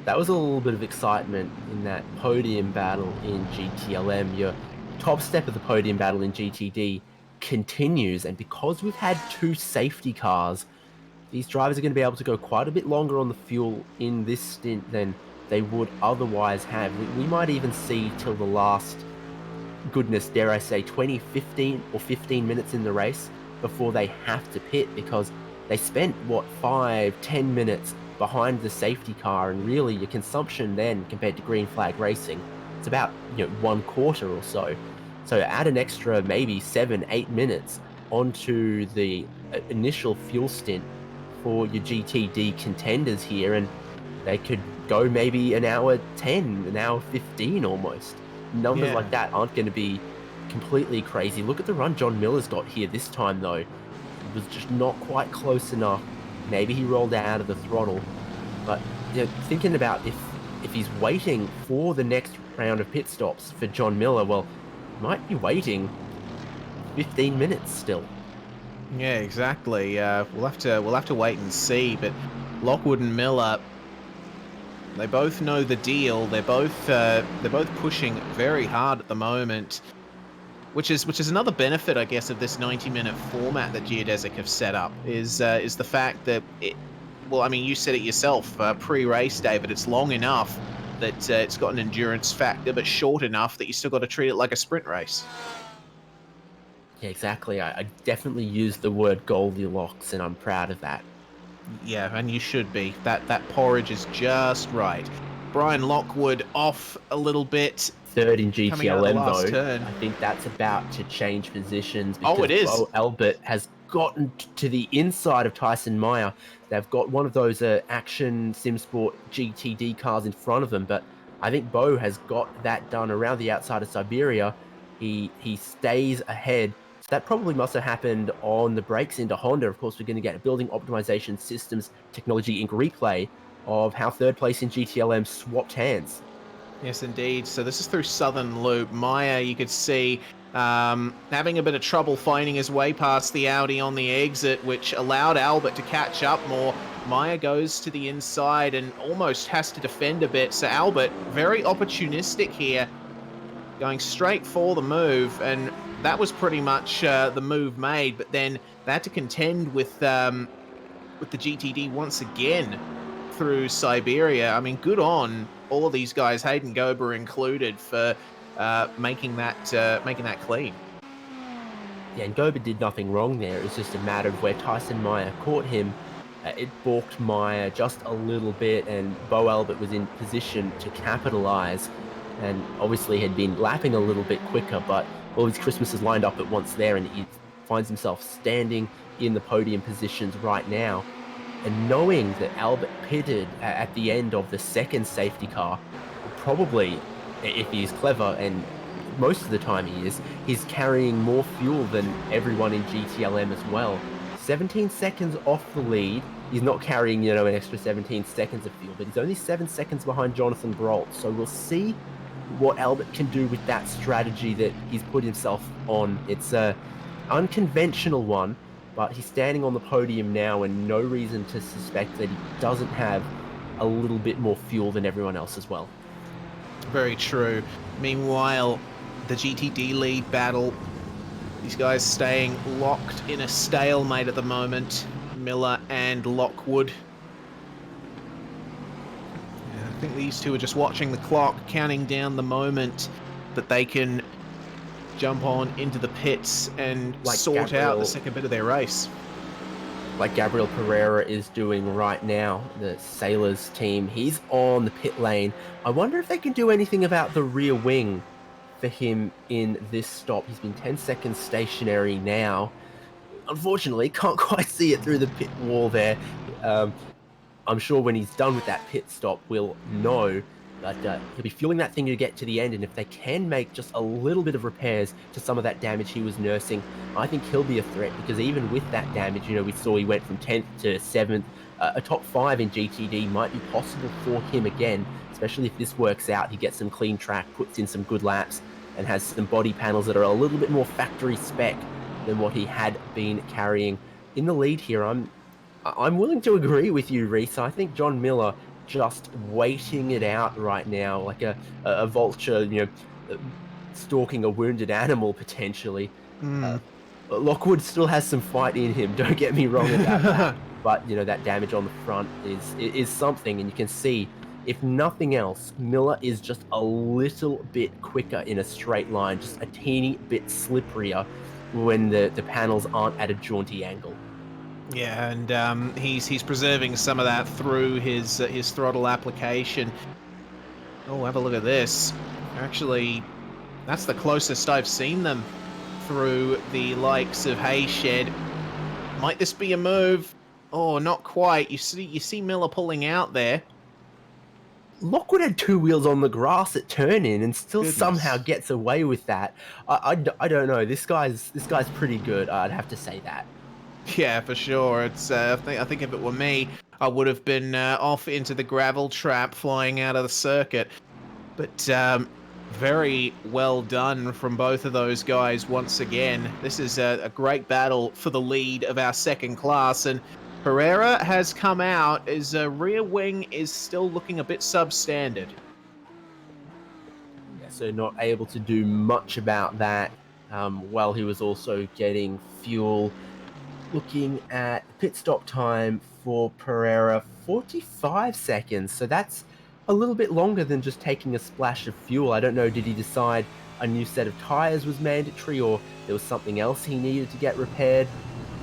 That was a little bit of excitement in that podium battle in GTLM. Your top step of the podium battle in GTD continues, and because we've had 2 safety cars, these drivers are going to be able to go quite a bit longer on the fuel in this stint than they would otherwise have. We might even see till the last, goodness, dare I say, 20, 15 or 15 minutes in the race before they have to pit, because they spent, 5-10 minutes behind the safety car, and really your consumption then compared to green flag racing, it's about 1/4 or so. So add an extra maybe 7-8 minutes onto the initial fuel stint for your GTD contenders here, and they could go maybe an hour 10, an hour 15 almost. Numbers like that aren't going to be completely crazy. Look at the run John Miller's got here this time though. It was just not quite close enough. Maybe he rolled out of the throttle, but thinking about if he's waiting for the next round of pit stops for John Miller, well, he might be waiting 15 minutes still. Yeah, exactly. We'll have to wait and see. But Lockwood and Miller, they both know the deal. They're both pushing very hard at the moment, which is another benefit, I guess, of this 90-minute format that Geodesic have set up. Is the fact that well, I mean, you said it yourself pre-race day, but it's long enough that it's got an endurance factor, but short enough that you still got to treat it like a sprint race. Yeah, exactly. I definitely used the word Goldilocks, and I'm proud of that. Yeah, and you should be. That porridge is just right. Brian Lockwood off a little bit. Third in GTLM though. Turn. I think that's about to change positions. Oh, it is. Bo Albert has gotten to the inside of Tyson Meyer. They've got one of those Action SimSport GTD cars in front of them, but I think Bo has got that done around the outside of Siberia. He stays ahead. So that probably must have happened on the brakes into Honda. Of course, we're going to get a building optimization systems technology Inc. replay of how third place in GTLM swapped hands. Yes, indeed. So this is through Southern Loop. Meyer, you could see, having a bit of trouble finding his way past the Audi on the exit, which allowed Albert to catch up more. Meyer goes to the inside and almost has to defend a bit. So Albert, very opportunistic here, going straight for the move, and that was pretty much the move made. But then they had to contend with the GTD once again through Siberia. I mean, good on all of these guys, Hayden Gober included, for making that clean. Yeah, and Gober did nothing wrong there. It was just a matter of where Tyson Meyer caught him. It balked Meyer just a little bit, and Bo Albert was in position to capitalize, and obviously had been lapping a little bit quicker, but all his Christmases lined up at once there, and he finds himself standing in the podium positions right now. And knowing that Albert pitted at the end of the second safety car, probably, if he's clever, and most of the time he is, he's carrying more fuel than everyone in GTLM as well. 17 seconds off the lead. He's not carrying, an extra 17 seconds of fuel, but he's only 7 seconds behind Jonathan Brault. So we'll see what Albert can do with that strategy that he's put himself on. It's an unconventional one, but he's standing on the podium now, and no reason to suspect that he doesn't have a little bit more fuel than everyone else as well. Very true. Meanwhile, the GTD lead battle, these guys staying locked in a stalemate at the moment, Miller and Lockwood. Yeah, I think these two are just watching the clock, counting down the moment that they can jump on into the pits and sort out the second bit of their race. Like Gabriel Pereira is doing right now, the Sailors team. He's on the pit lane. I wonder if they can do anything about the rear wing for him in this stop. He's been 10 seconds stationary now. Unfortunately, can't quite see it through the pit wall there. I'm sure when he's done with that pit stop, we'll know. But he'll be fueling that thing to get to the end, and if they can make just a little bit of repairs to some of that damage he was nursing, I think he'll be a threat, because even with that damage, we saw he went from 10th to 7th. A top 5 in GTD might be possible for him again, especially if this works out. He gets some clean track, puts in some good laps, and has some body panels that are a little bit more factory spec than what he had been carrying. In the lead here, I'm willing to agree with you, Reese. I think John Miller just waiting it out right now, like a vulture, stalking a wounded animal potentially. Lockwood still has some fight in him. Don't get me wrong about that. But that damage on the front is something, and you can see, if nothing else, Miller is just a little bit quicker in a straight line, just a teeny bit slipperier when the panels aren't at a jaunty angle. Yeah, and he's preserving some of that through his throttle application. Oh, have a look at this. Actually, that's the closest I've seen them through the likes of Hayshed. Might this be a move? Oh, not quite. You see Miller pulling out there. Lockwood had 2 wheels on the grass at turn-in and still somehow gets away with that. I don't know. This guy's pretty good. I'd have to say that. Yeah, for sure. It's I think if it were me, I would have been off into the gravel trap flying out of the circuit. But very well done from both of those guys once again. This is a great battle for the lead of our second class, and Pereira has come out. His rear wing is still looking a bit substandard. Yeah, so not able to do much about that, while he was also getting fuel. Looking at pit stop time for Pereira, 45 seconds. So that's a little bit longer than just taking a splash of fuel. I don't know, did he decide a new set of tires was mandatory, or there was something else he needed to get repaired?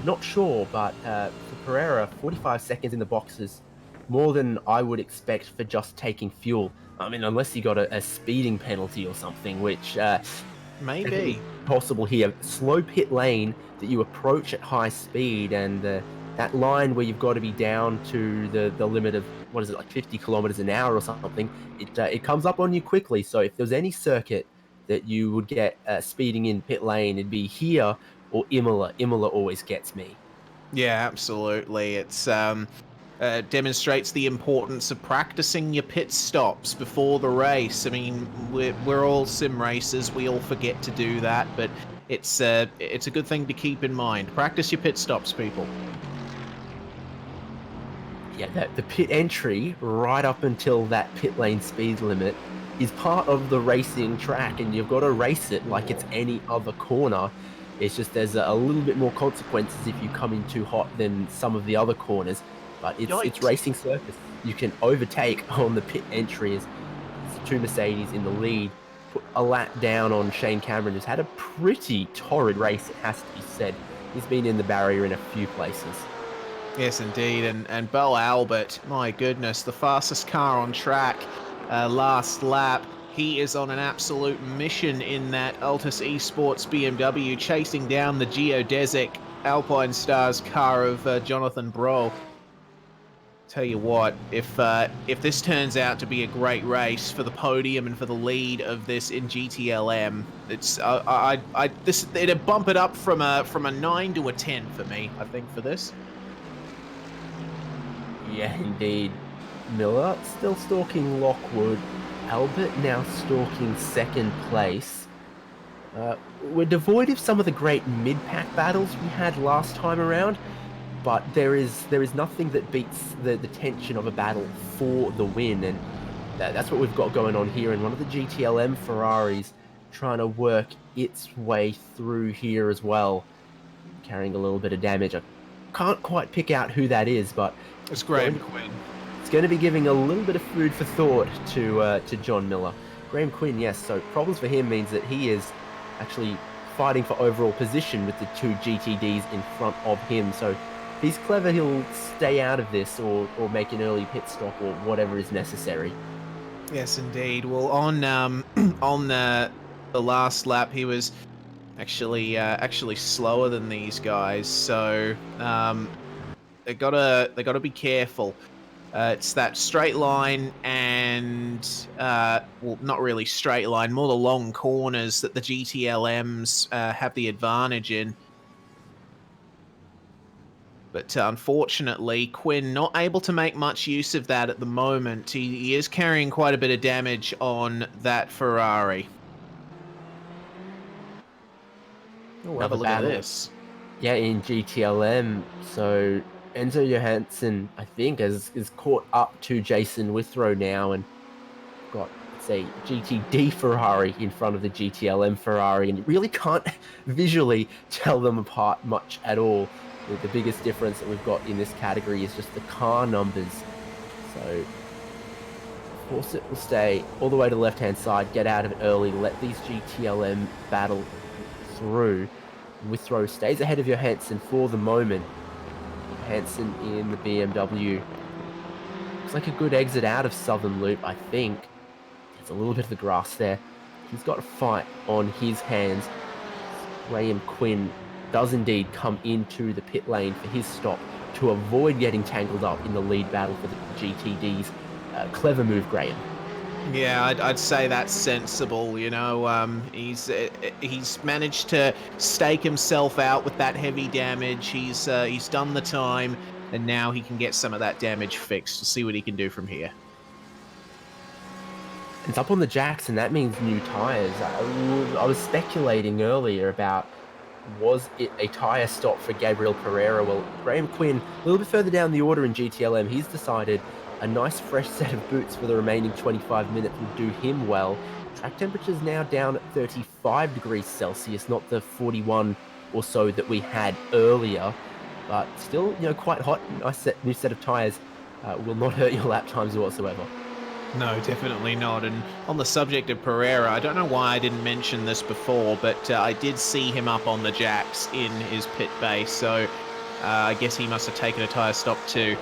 Not sure, but for Pereira, 45 seconds in the boxes, more than I would expect for just taking fuel. I mean, unless he got a speeding penalty or something, which Maybe possible here. Slow pit lane that you approach at high speed, and that line where you've got to be down to the limit of, what is it, like 50 kilometers an hour or something, it comes up on you quickly. So if there's any circuit that you would get speeding in pit lane, it'd be here or Imola. Imola always gets me. Yeah, absolutely. It's demonstrates the importance of practicing your pit stops before the race. I mean, we're all sim racers. We all forget to do that, but it's a good thing to keep in mind. Practice your pit stops, people. Yeah, the pit entry right up until that pit lane speed limit is part of the racing track, and you've got to race it like it's any other corner. It's just there's a little bit more consequences if you come in too hot than some of the other corners. But it's racing surface. You can overtake on the pit entry as 2 Mercedes in the lead. Put a lap down on Shane Cameron, who's had a pretty torrid race, it has to be said. He's been in the barrier in a few places. Yes, indeed. And Bo Albert, my goodness, the fastest car on track last lap. He is on an absolute mission in that Altus Esports BMW, chasing down the Geodesic Alpine Stars car of Jonathan Bro. Tell you what, if this turns out to be a great race for the podium and for the lead of this in GTLM, it's it'd bump it up from a 9 to a 10 for me, I think, for this. Yeah, indeed. Miller still stalking Lockwood. Albert now stalking second place. We're devoid of some of the great mid-pack battles we had last time around, but there is nothing that beats the tension of a battle for the win, and that's what we've got going on here. And one of the GTLM Ferraris trying to work its way through here as well, carrying a little bit of damage. I can't quite pick out who that is, but it's Graham Quinn. It's going to be giving a little bit of food for thought to John Miller. Graham Quinn, yes, so problems for him means that he is actually fighting for overall position with the 2 GTDs in front of him. So if he's clever, he'll stay out of this or make an early pit stop or whatever is necessary. Yes, indeed. Well, on the last lap, he was actually slower than these guys. So they gotta be careful. It's that straight line, and and, well, not really straight line, more the long corners that the GTLMs have the advantage in. But unfortunately, Quinn not able to make much use of that at the moment. He is carrying quite a bit of damage on that Ferrari. Oh, have a Another look at battle. this. Yeah, in GTLM. So Enzo Johansson, I think, is caught up to Jason Withrow now and got, let's say, GTD Ferrari in front of the GTLM Ferrari, and you really can't visually tell them apart much at all. The biggest difference that we've got in this category is just the car numbers. So, of course, it will stay all the way to the left-hand side, get out of it early, let these GTLM battle through. Withrow stays ahead of Johansson for the moment. Johansson in the BMW. Looks like a good exit out of Southern Loop, I think. There's a little bit of the grass there. He's got a fight on his hands. Graham Quinn does indeed come into the pit lane for his stop to avoid getting tangled up in the lead battle for the GTDs. Clever move, Graham. Yeah, I'd say that's sensible. You know, he's managed to stake himself out with that heavy damage. He's done the time, and now he can get some of that damage fixed. We'll see what he can do from here. It's up on the jacks, and that means new tyres. I was speculating earlier about, was it a tyre stop for Gabriel Pereira? Well, Graham Quinn, a little bit further down the order in GTLM, he's decided a nice fresh set of boots for the remaining 25 minutes would do him well. Track temperature's now down at 35 degrees Celsius, not the 41 or so that we had earlier, but still, you know, quite hot. Nice new set of tyres will not hurt your lap times whatsoever. No, definitely not. And on the subject of Pereira, I don't know why I didn't mention this before, but I did see him up on the jacks in his pit base, so I guess he must have taken a tyre stop too.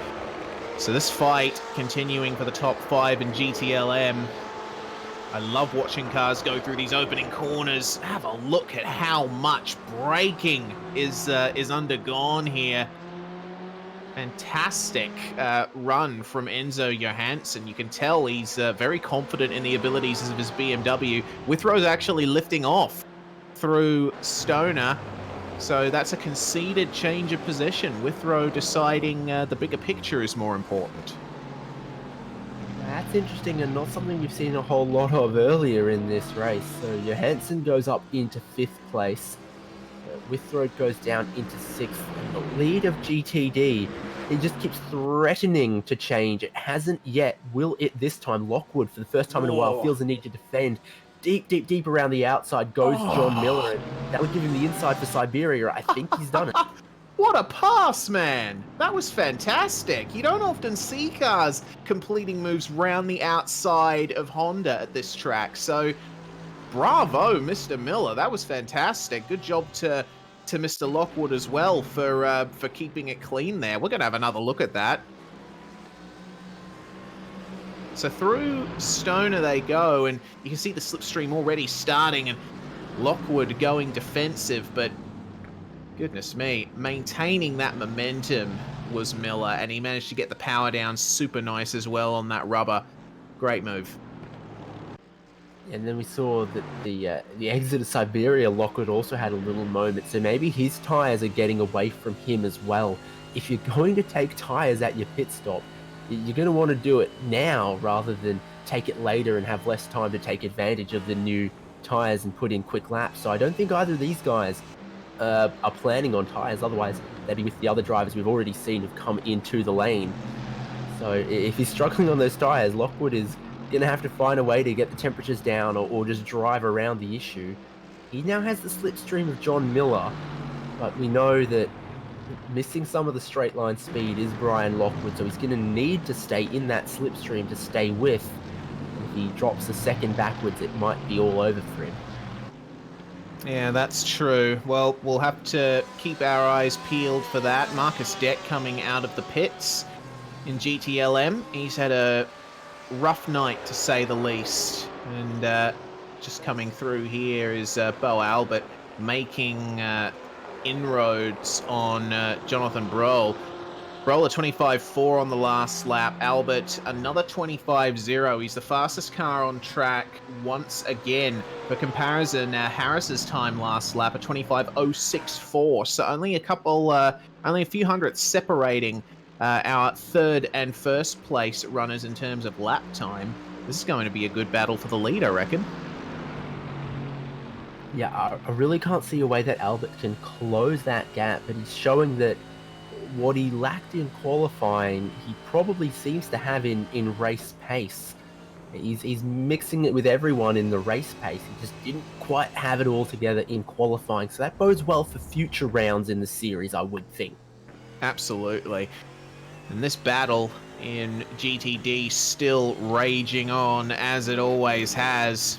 So this fight continuing for the top 5 in GTLM. I love watching cars go through these opening corners. Have a look at how much braking is undergone here. Fantastic run from Enzo Johansson. You can tell he's very confident in the abilities of his BMW. Withrow's actually lifting off through Stoner. So that's a conceded change of position. Withrow deciding the bigger picture is more important. That's interesting and not something we've seen a whole lot of earlier in this race. So Johansson goes up into 5th place. Withrow goes down into 6th. And the lead of GTD, it just keeps threatening to change. It hasn't yet. Will it this time? Lockwood, for the first time in a while, feels the need to defend. Deep around the outside goes John Miller. And that would give him the inside for Siberia. I think he's done it. What a pass, man! That was fantastic. You don't often see cars completing moves round the outside of Honda at this track. So, bravo, Mr. Miller. That was fantastic. Good job to Mr. Lockwood as well for keeping it clean there. We're going to have another look at that. So through Stoner they go, and you can see the slipstream already starting, and Lockwood going defensive, but goodness me, maintaining that momentum was Miller, and he managed to get the power down super nice as well on that rubber. Great move. And then we saw that the exit of Siberia, Lockwood also had a little moment, so maybe his tyres are getting away from him as well. If you're going to take tyres at your pit stop, you're going to want to do it now rather than take it later and have less time to take advantage of the new tyres and put in quick laps. So I don't think either of these guys are planning on tyres, otherwise they'd be with the other drivers we've already seen have come into the lane. So if he's struggling on those tyres, Lockwood is going to have to find a way to get the temperatures down or just drive around the issue. He now has the slipstream of John Miller, but we know that missing some of the straight line speed is Brian Lockwood, so he's going to need to stay in that slipstream to stay with. If he drops a second backwards, it might be all over for him. Yeah, that's true. Well, we'll have to keep our eyes peeled for that. Marcus Deck coming out of the pits in GTLM. He's had a rough night, to say the least. And just coming through here is Bo Albert making inroads on Jonathan Brohl. Roller 25.4 on the last lap. Albert, another 25.0. He's the fastest car on track once again. For comparison, Harris's time last lap, a 25.064. So only a few hundredths separating our third and first place runners in terms of lap time. This is going to be a good battle for the lead, I reckon. Yeah, I really can't see a way that Albert can close that gap, but he's showing that what he lacked in qualifying, he probably seems to have in race pace. He's mixing it with everyone in the race pace. He just didn't quite have it all together in qualifying, so that bodes well for future rounds in the series, I would think. Absolutely. And this battle in GTD still raging on as it always has.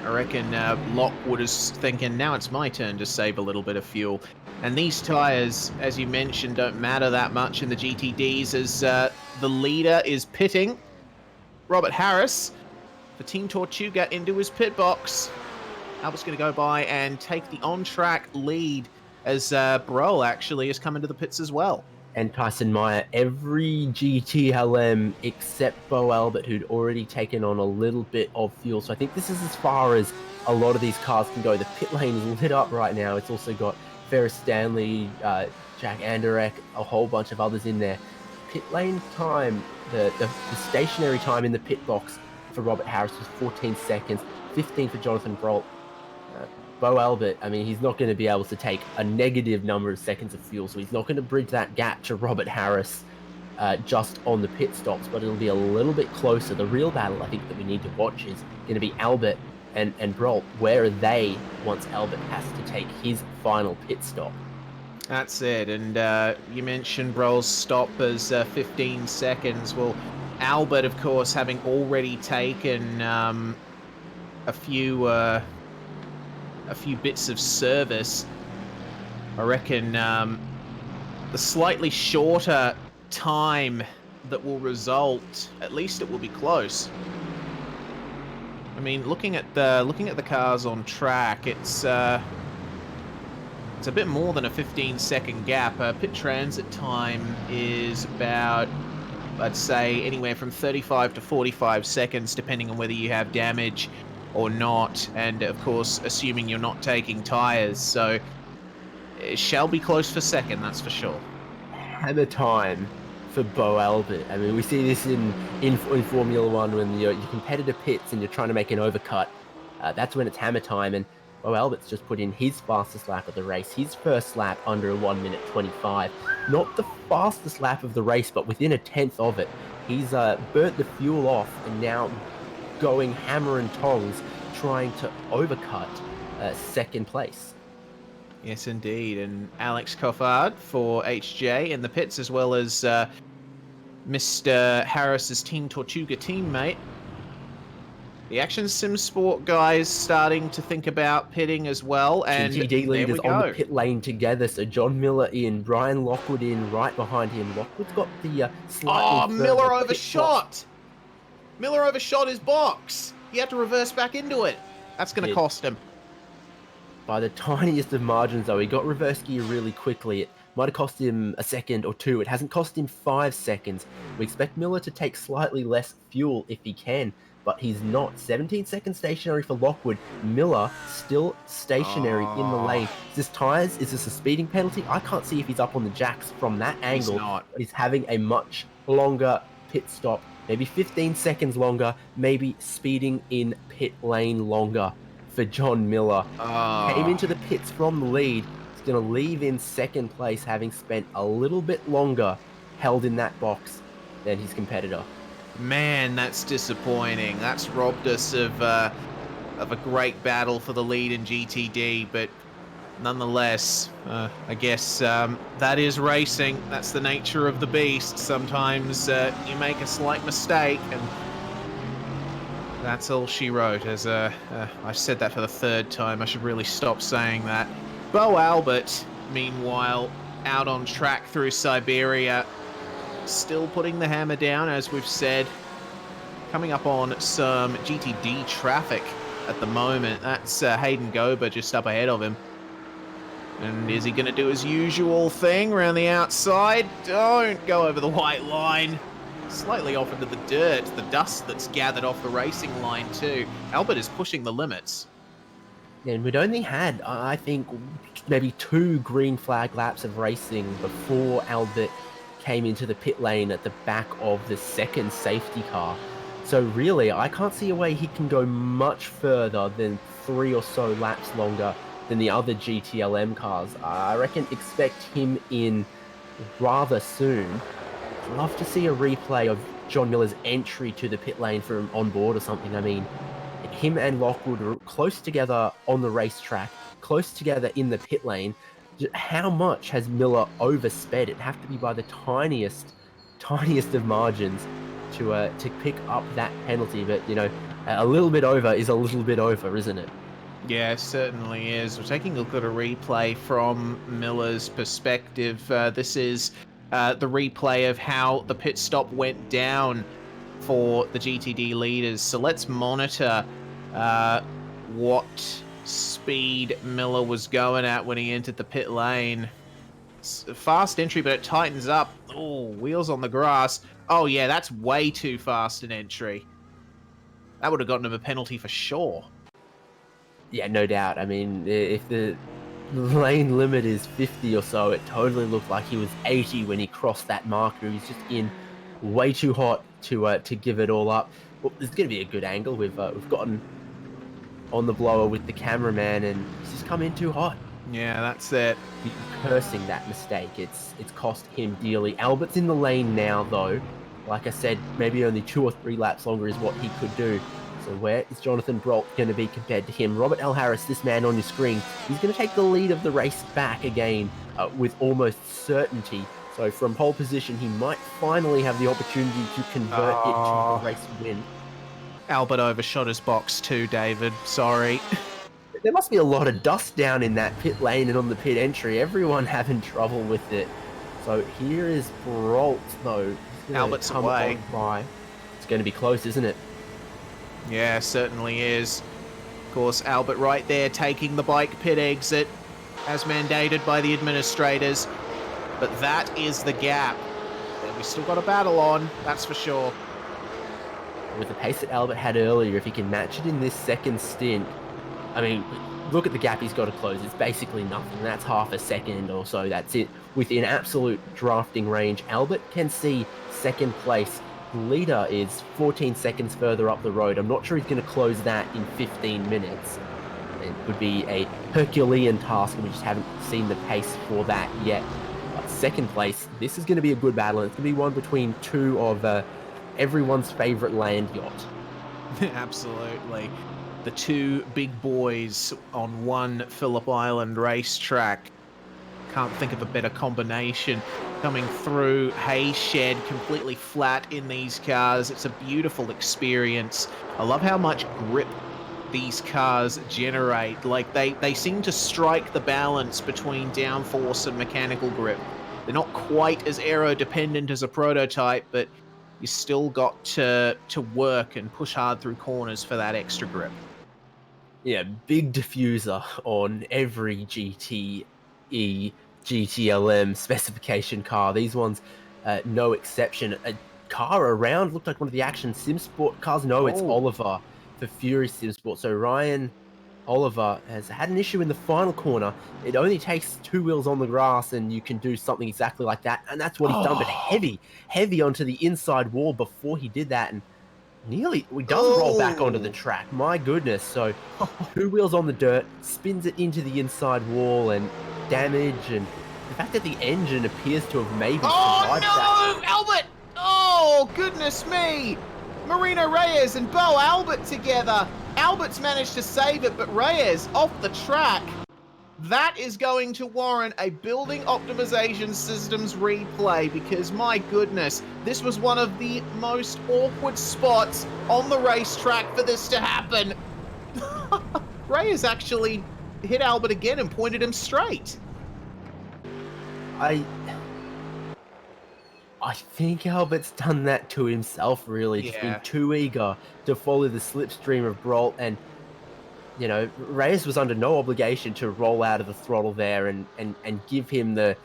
I reckon Lockwood is thinking, now it's my turn to save a little bit of fuel. And these tyres, as you mentioned, don't matter that much in the GTDs as the leader is pitting. Robert Harris for Team Tortuga into his pit box. Albert's going to go by and take the on-track lead as Broll actually has come into the pits as well. And Tyson Meyer, every GTLM except Bo Albert, who'd already taken on a little bit of fuel. So I think this is as far as a lot of these cars can go. The pit lane is lit up right now. It's also got Ferris Stanley, Jack Anderek, a whole bunch of others in there. Pit lane time, the stationary time in the pit box for Robert Harris was 14 seconds, 15 for Jonathan Broll. Bo Albert, I mean, he's not going to be able to take a negative number of seconds of fuel, so he's not going to bridge that gap to Robert Harris just on the pit stops, but it'll be a little bit closer. The real battle, I think, that we need to watch is going to be Albert and Broll. Where are they once Albert has to take his final pit stop? That's it, and you mentioned Broll's stop as 15 seconds. Well, Albert, of course, having already taken a few bits of service, I reckon the slightly shorter time that will result, at least it will be close. I mean, looking at the cars on track, it's a bit more than a 15-second gap. Pit transit time is about, I'd say, anywhere from 35 to 45 seconds, depending on whether you have damage or not, and of course, assuming you're not taking tyres. So it shall be close for second, that's for sure. Hammer time for Bo Albert. I mean, we see this in Formula One when your competitor pits and you're trying to make an overcut. That's when it's hammer time, and Bo Albert's just put in his fastest lap of the race, his first lap under 1 minute 25. Not the fastest lap of the race, but within a tenth of it. He's burnt the fuel off and now going hammer and tongs, trying to overcut second place. Yes, indeed. And Alex Coffard for HJ in the pits, as well as Mr. Harris's Team Tortuga teammate. The Action Sim Sport guys starting to think about pitting as well. And GTD leaders there we on go. the pit lane together. So John Miller in, Brian Lockwood in, right behind him. Lockwood's got the slightly further Miller pit overshot! stop. Miller overshot his box. He had to reverse back into it. That's going to cost him. By the tiniest of margins, though, he got reverse gear really quickly. It might have cost him a second or two. It hasn't cost him 5 seconds. We expect Miller to take slightly less fuel if he can, but he's not. 17 seconds stationary for Lockwood. Miller still stationary in the lane. Is this tyres? Is this a speeding penalty? I can't see if he's up on the jacks from that angle. He's not. But he's having a much longer pit stop. Maybe 15 seconds longer. Maybe speeding in pit lane longer for John Miller. Came into the pits from the lead. He's going to leave in second place, having spent a little bit longer held in that box than his competitor. Man, that's disappointing. That's robbed us of a great battle for the lead in GTD, but nonetheless, I guess that is racing. That's the nature of the beast. Sometimes you make a slight mistake, and that's all she wrote. As I said that for the third time. I should really stop saying that. Bo Albert, meanwhile, out on track through Siberia, still putting the hammer down, as we've said. Coming up on some GTD traffic at the moment. That's Hayden Gober just up ahead of him. And is he going to do his usual thing around the outside? Don't go over the white line. Slightly off into the dirt, the dust that's gathered off the racing line too. Albert is pushing the limits. And we'd only had, I think, maybe 2 green flag laps of racing before Albert came into the pit lane at the back of the second safety car. So really, I can't see a way he can go much further than 3 or so laps longer than the other GTLM cars. I reckon expect him in rather soon. I'd love to see a replay of John Miller's entry to the pit lane from on board or something. I mean, him and Lockwood were close together on the racetrack, close together in the pit lane. How much has Miller oversped? It'd have to be by the tiniest of margins to pick up that penalty. But, you know, a little bit over is a little bit over, isn't it? Yeah, certainly is. We're taking a look at a replay from Miller's perspective. This is the replay of how the pit stop went down for the GTD leaders. So let's monitor what speed Miller was going at when he entered the pit lane. It's a fast entry, but it tightens up. Oh, wheels on the grass. Oh yeah, that's way too fast an entry. That would have gotten him a penalty for sure. Yeah, no doubt. I mean, if the lane limit is 50 or so, it totally looked like he was 80 when he crossed that marker. He's just in way too hot to give it all up. Well, there's going to be a good angle. We've gotten on the blower with the cameraman, and he's just come in too hot. Yeah, that's it. Cursing that mistake. It's cost him dearly. Albert's in the lane now, though. Like I said, maybe only 2 or 3 laps longer is what he could do. So where is Jonathan Brault going to be compared to him? Robert L. Harris, this man on your screen, he's going to take the lead of the race back again with almost certainty. So from pole position, he might finally have the opportunity to convert it to a race win. Albert overshot his box too, David. Sorry. There must be a lot of dust down in that pit lane and on the pit entry. Everyone having trouble with it. So here is Brault, though. Albert's away. It's going to be close, isn't it? Yeah, certainly is. Of course, Albert right there taking the bike pit exit as mandated by the administrators. But that is the gap. And we still got a battle on, that's for sure. With the pace that Albert had earlier, if he can match it in this second stint, I mean, look at the gap he's got to close. It's basically nothing. That's half a second or so. That's it. Within absolute drafting range, Albert can see second place. The leader is 14 seconds further up the road. I'm not sure he's going to close that in 15 minutes. It would be a Herculean task, and we just haven't seen the pace for that yet. But second place, this is going to be a good battle. It's going to be one between 2 of everyone's favorite land yacht. Absolutely. The 2 big boys on one Phillip Island racetrack. Can't think of a better combination. Coming through hay shed, completely flat in these cars. It's a beautiful experience. I love how much grip these cars generate. Like, they seem to strike the balance between downforce and mechanical grip. They're not quite as aero-dependent as a prototype, but you still got to work and push hard through corners for that extra grip. Yeah, big diffuser on every GTE, GTLM specification car. These ones, no exception. A car around looked like one of the Action Sim Sport cars. No, it's Oliver for Fury Sim Sport. So Ryan Oliver has had an issue in the final corner. It only takes 2 wheels on the grass and you can do something exactly like that. And that's what he's done, but heavy onto the inside wall before he did that. And nearly, he doesn't roll back onto the track. My goodness. So 2 wheels on the dirt, spins it into the inside wall, and damage, and the fact that the engine appears to have maybe survived that. Oh no, Albert! Oh, goodness me! Marino Reyes and Bo Albert together. Albert's managed to save it, but Reyes off the track. That is going to warrant a building optimization systems replay, because my goodness, this was one of the most awkward spots on the racetrack for this to happen. Reyes actually hit Albert again and pointed him straight. I think Albert's done that to himself, really. Just been too eager to follow the slipstream of Brault, and you know, Reyes was under no obligation to roll out of the throttle there and give him the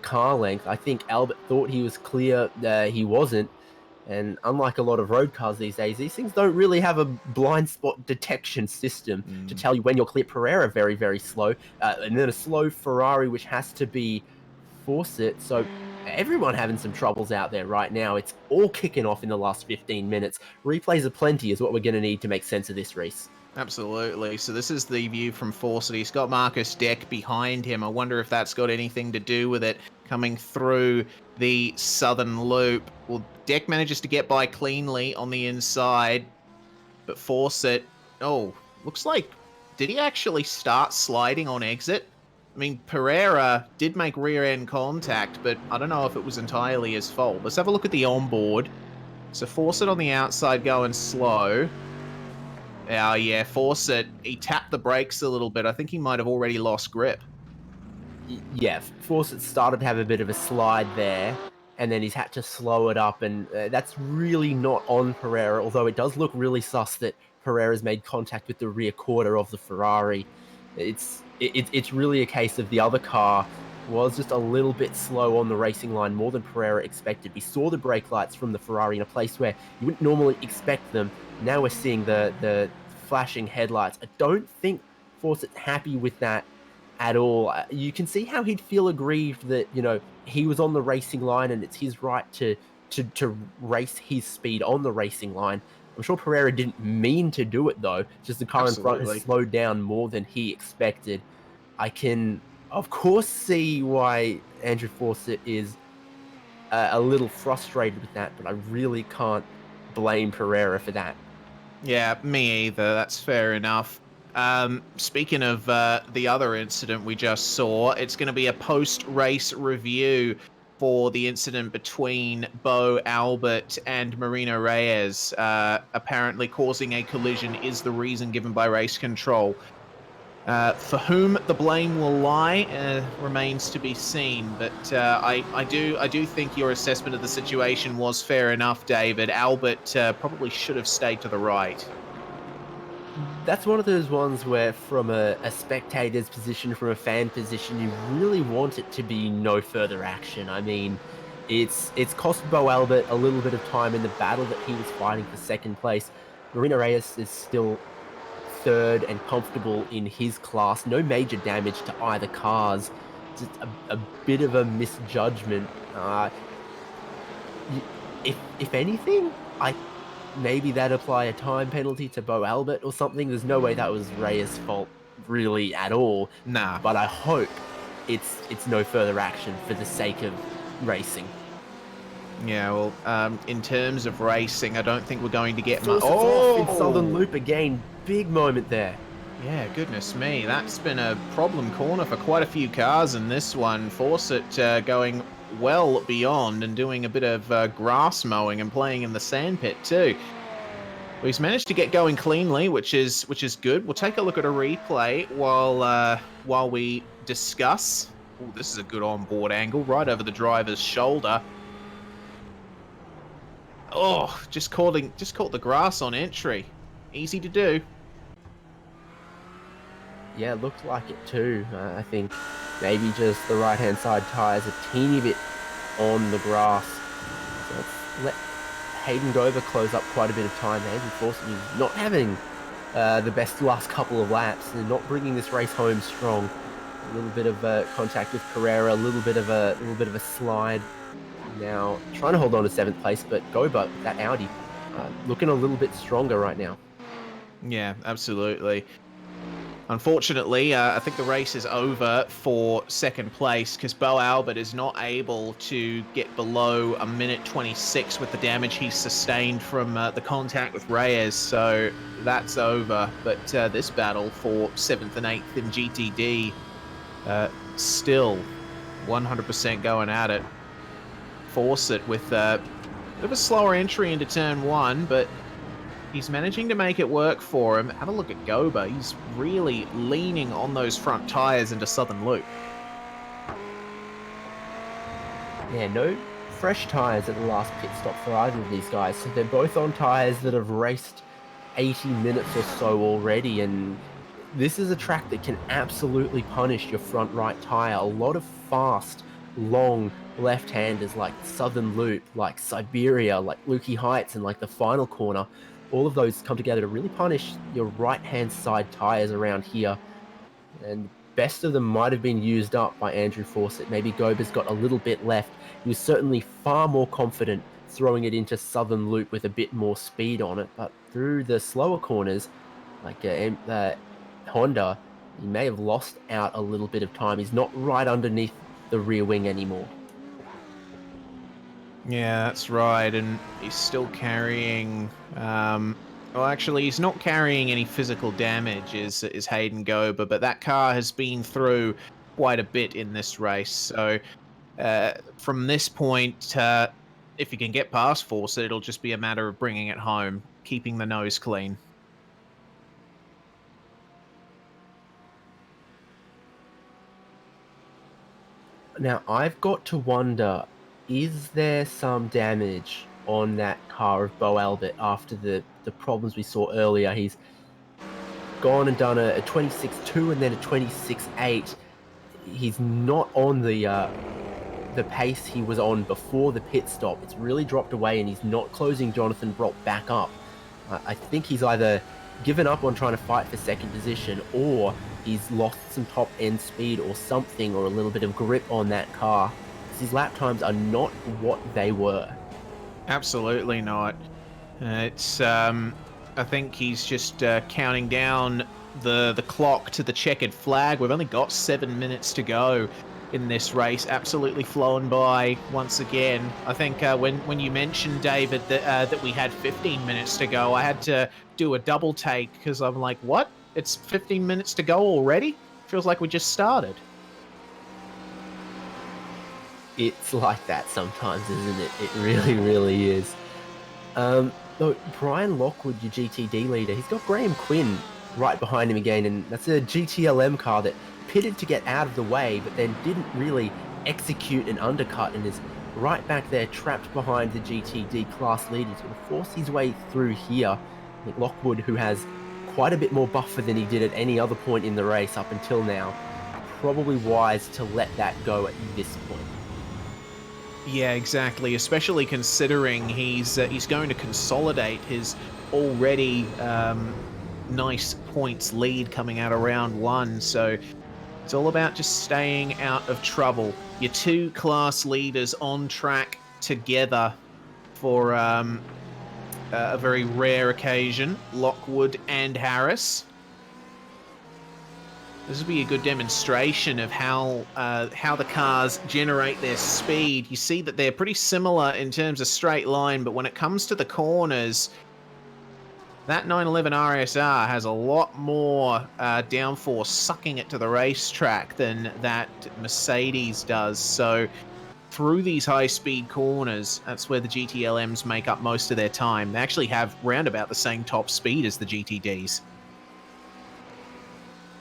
car length. I think Albert thought he was clear. He wasn't. And unlike a lot of road cars these days, these things don't really have a blind spot detection system to tell you when you're clear. Pereira very, very slow. And then a slow Ferrari, which has to be Fawcett. So everyone having some troubles out there right now. It's all kicking off in the last 15 minutes. Replays aplenty is what we're going to need to make sense of this race. Absolutely. So this is the view from Fawcett. He's got Marcus Deck behind him. I wonder if that's got anything to do with it coming through the southern loop. Well, Deck manages to get by cleanly on the inside, but Fawcett, looks like, did he actually start sliding on exit? I mean, Pereira did make rear-end contact, but I don't know if it was entirely his fault. Let's have a look at the onboard. So Fawcett on the outside going slow. Oh, yeah, Fawcett, he tapped the brakes a little bit. I think he might have already lost grip. Yeah, Fawcett started to have a bit of a slide there, and then he's had to slow it up, and that's really not on Pereira, although it does look really sus that Pereira's made contact with the rear quarter of the Ferrari. It's really a case of the other car was just a little bit slow on the racing line, more than Pereira expected. We saw the brake lights from the Ferrari in a place where you wouldn't normally expect them. Now we're seeing the flashing headlights. I don't think Fawcett's happy with that at all. You can see how he'd feel aggrieved that, you know, he was on the racing line and it's his right to race his speed on the racing line. I'm sure Pereira didn't mean to do it, though. Just the car in front has slowed down more than he expected. I can, of course, see why Andrew Fawcett is a little frustrated with that, but I really can't blame Pereira for that. Yeah, me either. That's fair enough. Speaking of the other incident we just saw, it's going to be a post-race review for the incident between Bo Albert and Marina Reyes. Apparently causing a collision is the reason given by race control. For whom the blame will lie remains to be seen, but I do think your assessment of the situation was fair enough, David. Albert probably should have stayed to the right. That's one of those ones where, from a spectator's position, from a fan position, you really want it to be no further action. I mean, it's cost Bo Albert a little bit of time in the battle that he was fighting for second place. Marina Reyes is still third and comfortable in his class. No major damage to either cars. Just a bit of a misjudgment. If anything, maybe that apply a time penalty to Bo Albert or something. There's no way that was Reyes' fault really at all. Nah. But I hope it's no further action for the sake of racing. Yeah, well, in terms of racing, I don't think we're going to get much. In Southern Loop again. Big moment there. Yeah, goodness me. That's been a problem corner for quite a few cars in this one. Fawcett going well beyond and doing a bit of grass mowing and playing in the sandpit too. Well, he's managed to get going cleanly, which is good. We'll take a look at a replay while we discuss. Oh, this is a good onboard angle, right over the driver's shoulder. Oh, just caught the grass on entry. Easy to do. Yeah, it looked like it too. I think maybe just the right-hand side tyres a teeny bit on the grass. So let's let Hayden Dover close up quite a bit of time. Andrew Fawcett is not having the best last couple of laps and not bringing this race home strong. A little bit of contact with Pereira, a little bit of a slide. Now trying to hold on to 7th place, but Goba, that Audi, looking a little bit stronger right now. Yeah, absolutely. Unfortunately, I think the race is over for second place because Bo Albert is not able to get below a minute 26 with the damage he sustained from the contact with Reyes. So that's over. But this battle for 7th and 8th in GTD, still 100% going at it. Fawcett with a bit of a slower entry into turn 1, but he's managing to make it work for him. Have a look at Goba. He's really leaning on those front tyres into Southern Loop. Yeah, no fresh tyres at the last pit stop for either of these guys. So they're both on tyres that have raced 80 minutes or so already, and this is a track that can absolutely punish your front right tire. A lot of fast, long left-handers like Southern Loop, like Siberia, like Lukey Heights, and like the final corner, all of those come together to really punish your right-hand side tires around here. And best of them might have been used up by Andrew Fawcett. Maybe Gober's got a little bit left. He was certainly far more confident throwing it into Southern Loop with a bit more speed on it, but through the slower corners, like Honda, he may have lost out a little bit of time. He's not right underneath the rear wing anymore. Yeah, that's right, and he's still carrying... well, actually, he's not carrying any physical damage, is Hayden Gober, but that car has been through quite a bit in this race. So from this point, if you can get past Fawcett, it'll just be a matter of bringing it home, keeping the nose clean. Now, I've got to wonder, is there some damage on that car of Bo Albert after the problems we saw earlier? He's gone and done a 26.2 and then a 26.8. He's not on the pace he was on before the pit stop. It's really dropped away, and he's not closing Jonathan Brock back up. I think he's either given up on trying to fight for second position, or he's lost some top end speed or something, or a little bit of grip on that car. His lap times are not what they were. Absolutely not. It's I think he's just counting down the clock to the checkered flag. We've only got 7 minutes to go in this race. Absolutely flown by once again. I think when you mentioned, David, that we had 15 minutes to go, I had to do a double take, because I'm like, what? It's 15 minutes to go already? Feels like we just started. It's like that sometimes, isn't it? It really, really is. Though Brian Lockwood, your GTD leader, he's got Graham Quinn right behind him again, and that's a GTLM car that pitted to get out of the way, but then didn't really execute an undercut, and is right back there trapped behind the GTD class leader. He's going to force his way through here. I think Lockwood, who has quite a bit more buffer than he did at any other point in the race up until now, probably wise to let that go at this point. Yeah, exactly. Especially considering he's going to consolidate his already nice points lead coming out of round one. So it's all about just staying out of trouble. Your two class leaders on track together for a very rare occasion, Lockwood and Harris. This will be a good demonstration of how the cars generate their speed. You see that they're pretty similar in terms of straight line, but when it comes to the corners, that 911 RSR has a lot more downforce sucking it to the racetrack than that Mercedes does. So through these high-speed corners, that's where the GTLMs make up most of their time. They actually have round about the same top speed as the GTDs.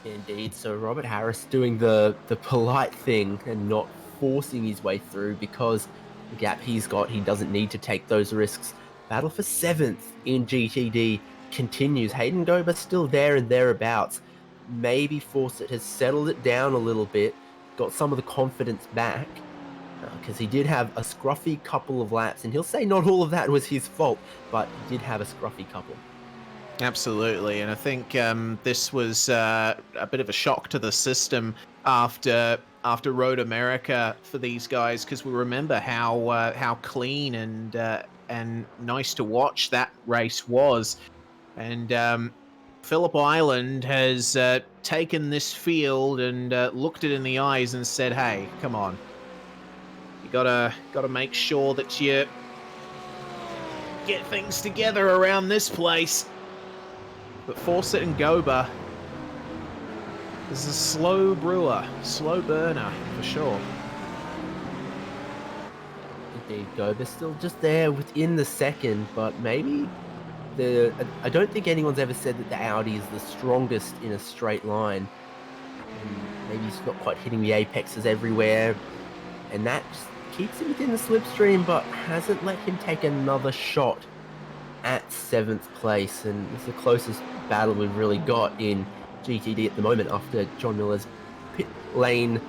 Indeed. So Robert Harris doing the polite thing and not forcing his way through, because the gap he's got, he doesn't need to take those risks. Battle for 7th in GTD continues. Hayden Gober still there and thereabouts. Maybe Fawcett has settled it down a little bit, got some of the confidence back, because he did have a scruffy couple of laps, and he'll say not all of that was his fault, but he did have a scruffy couple. Absolutely, and I think this was a bit of a shock to the system after Road America for these guys, because we remember how clean and nice to watch that race was, and Phillip Island has taken this field and looked it in the eyes and said, "Hey, come on, you gotta make sure that you get things together around this place." But Fawcett and Gober, this is a slow brewer, slow burner, for sure. Indeed, Gober's still just there within the second, but maybe I don't think anyone's ever said that the Audi is the strongest in a straight line. And maybe he's not quite hitting the apexes everywhere, and that just keeps him within the slipstream, but hasn't let him take another shot at 7th place. And it's the closest battle we've really got in GTD at the moment after John Miller's pit lane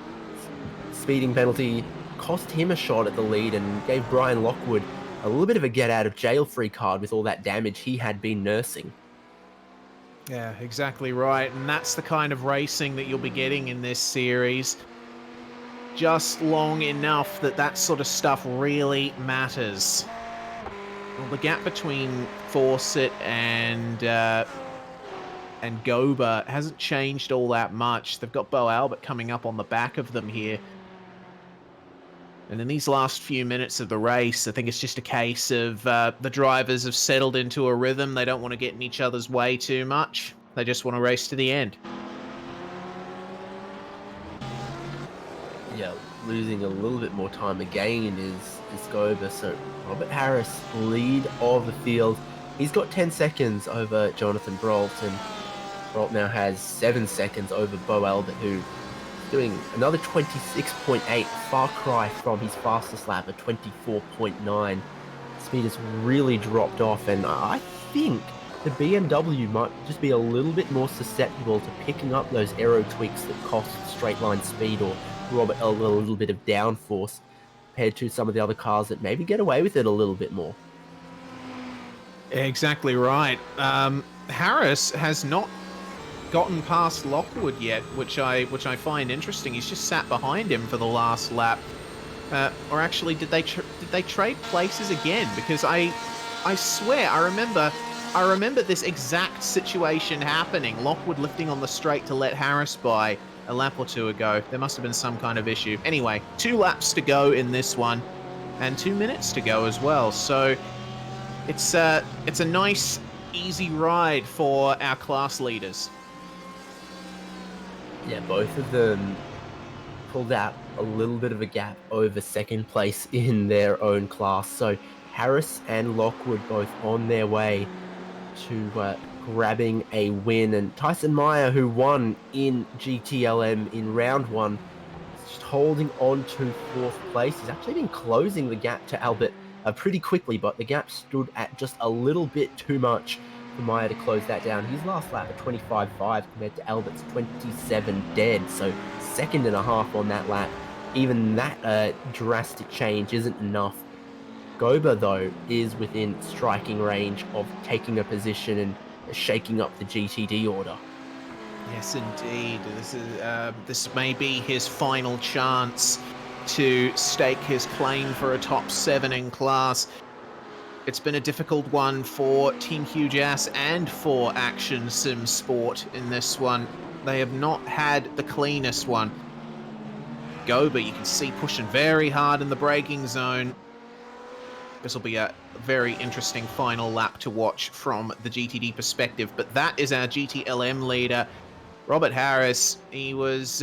speeding penalty cost him a shot at the lead and gave Brian Lockwood a little bit of a get out of jail free card with all that damage he had been nursing. Yeah, exactly right. And that's the kind of racing that you'll be getting in this series. Just long enough that that sort of stuff really matters. Well, the gap between Fawcett and Goba hasn't changed all that much. They've got Bo Albert coming up on the back of them here. And in these last few minutes of the race, I think it's just a case of the drivers have settled into a rhythm. They don't want to get in each other's way too much. They just want to race to the end. Yeah, losing a little bit more time again is Goba. So Robert Harris, lead of the field. He's got 10 seconds over Jonathan Brault, and Brault now has 7 seconds over Bo Albert, who doing another 26.8, far cry from his fastest lap at 24.9. Speed has really dropped off, and I think the BMW might just be a little bit more susceptible to picking up those aero tweaks that cost straight line speed or Robert a little bit of downforce compared to some of the other cars that maybe get away with it a little bit more. Exactly right. Harris has not gotten past Lockwood yet, which I find interesting. He's just sat behind him for the last lap. Or actually, did they trade places again? Because I swear I remember this exact situation happening. Lockwood lifting on the straight to let Harris by a lap or two ago. There must have been some kind of issue. Anyway, 2 laps to go in this one, and 2 minutes to go as well. So it's a nice, easy ride for our class leaders. Yeah, both of them pulled out a little bit of a gap over second place in their own class. So Harris and Lockwood both on their way to grabbing a win. And Tyson Meyer, who won in GTLM in round 1, is just holding on to 4th place. He's actually been closing the gap to Albert pretty quickly, but the gap stood at just a little bit too much for Meyer to close that down. His last lap at 25.5 compared to Albert's 27 dead, so 1.5 seconds on that lap. Even that drastic change isn't enough. Goba, though, is within striking range of taking a position and shaking up the GTD order. Yes, indeed. This may be his final chance to stake his claim for a top 7 in class. It's been a difficult one for Team Huge Ass and for Action Sim Sport in this one. They have not had the cleanest one. Goba, you can see, pushing very hard in the braking zone. This will be a very interesting final lap to watch from the GTD perspective. But that is our GTLM leader, Robert Harris. He was...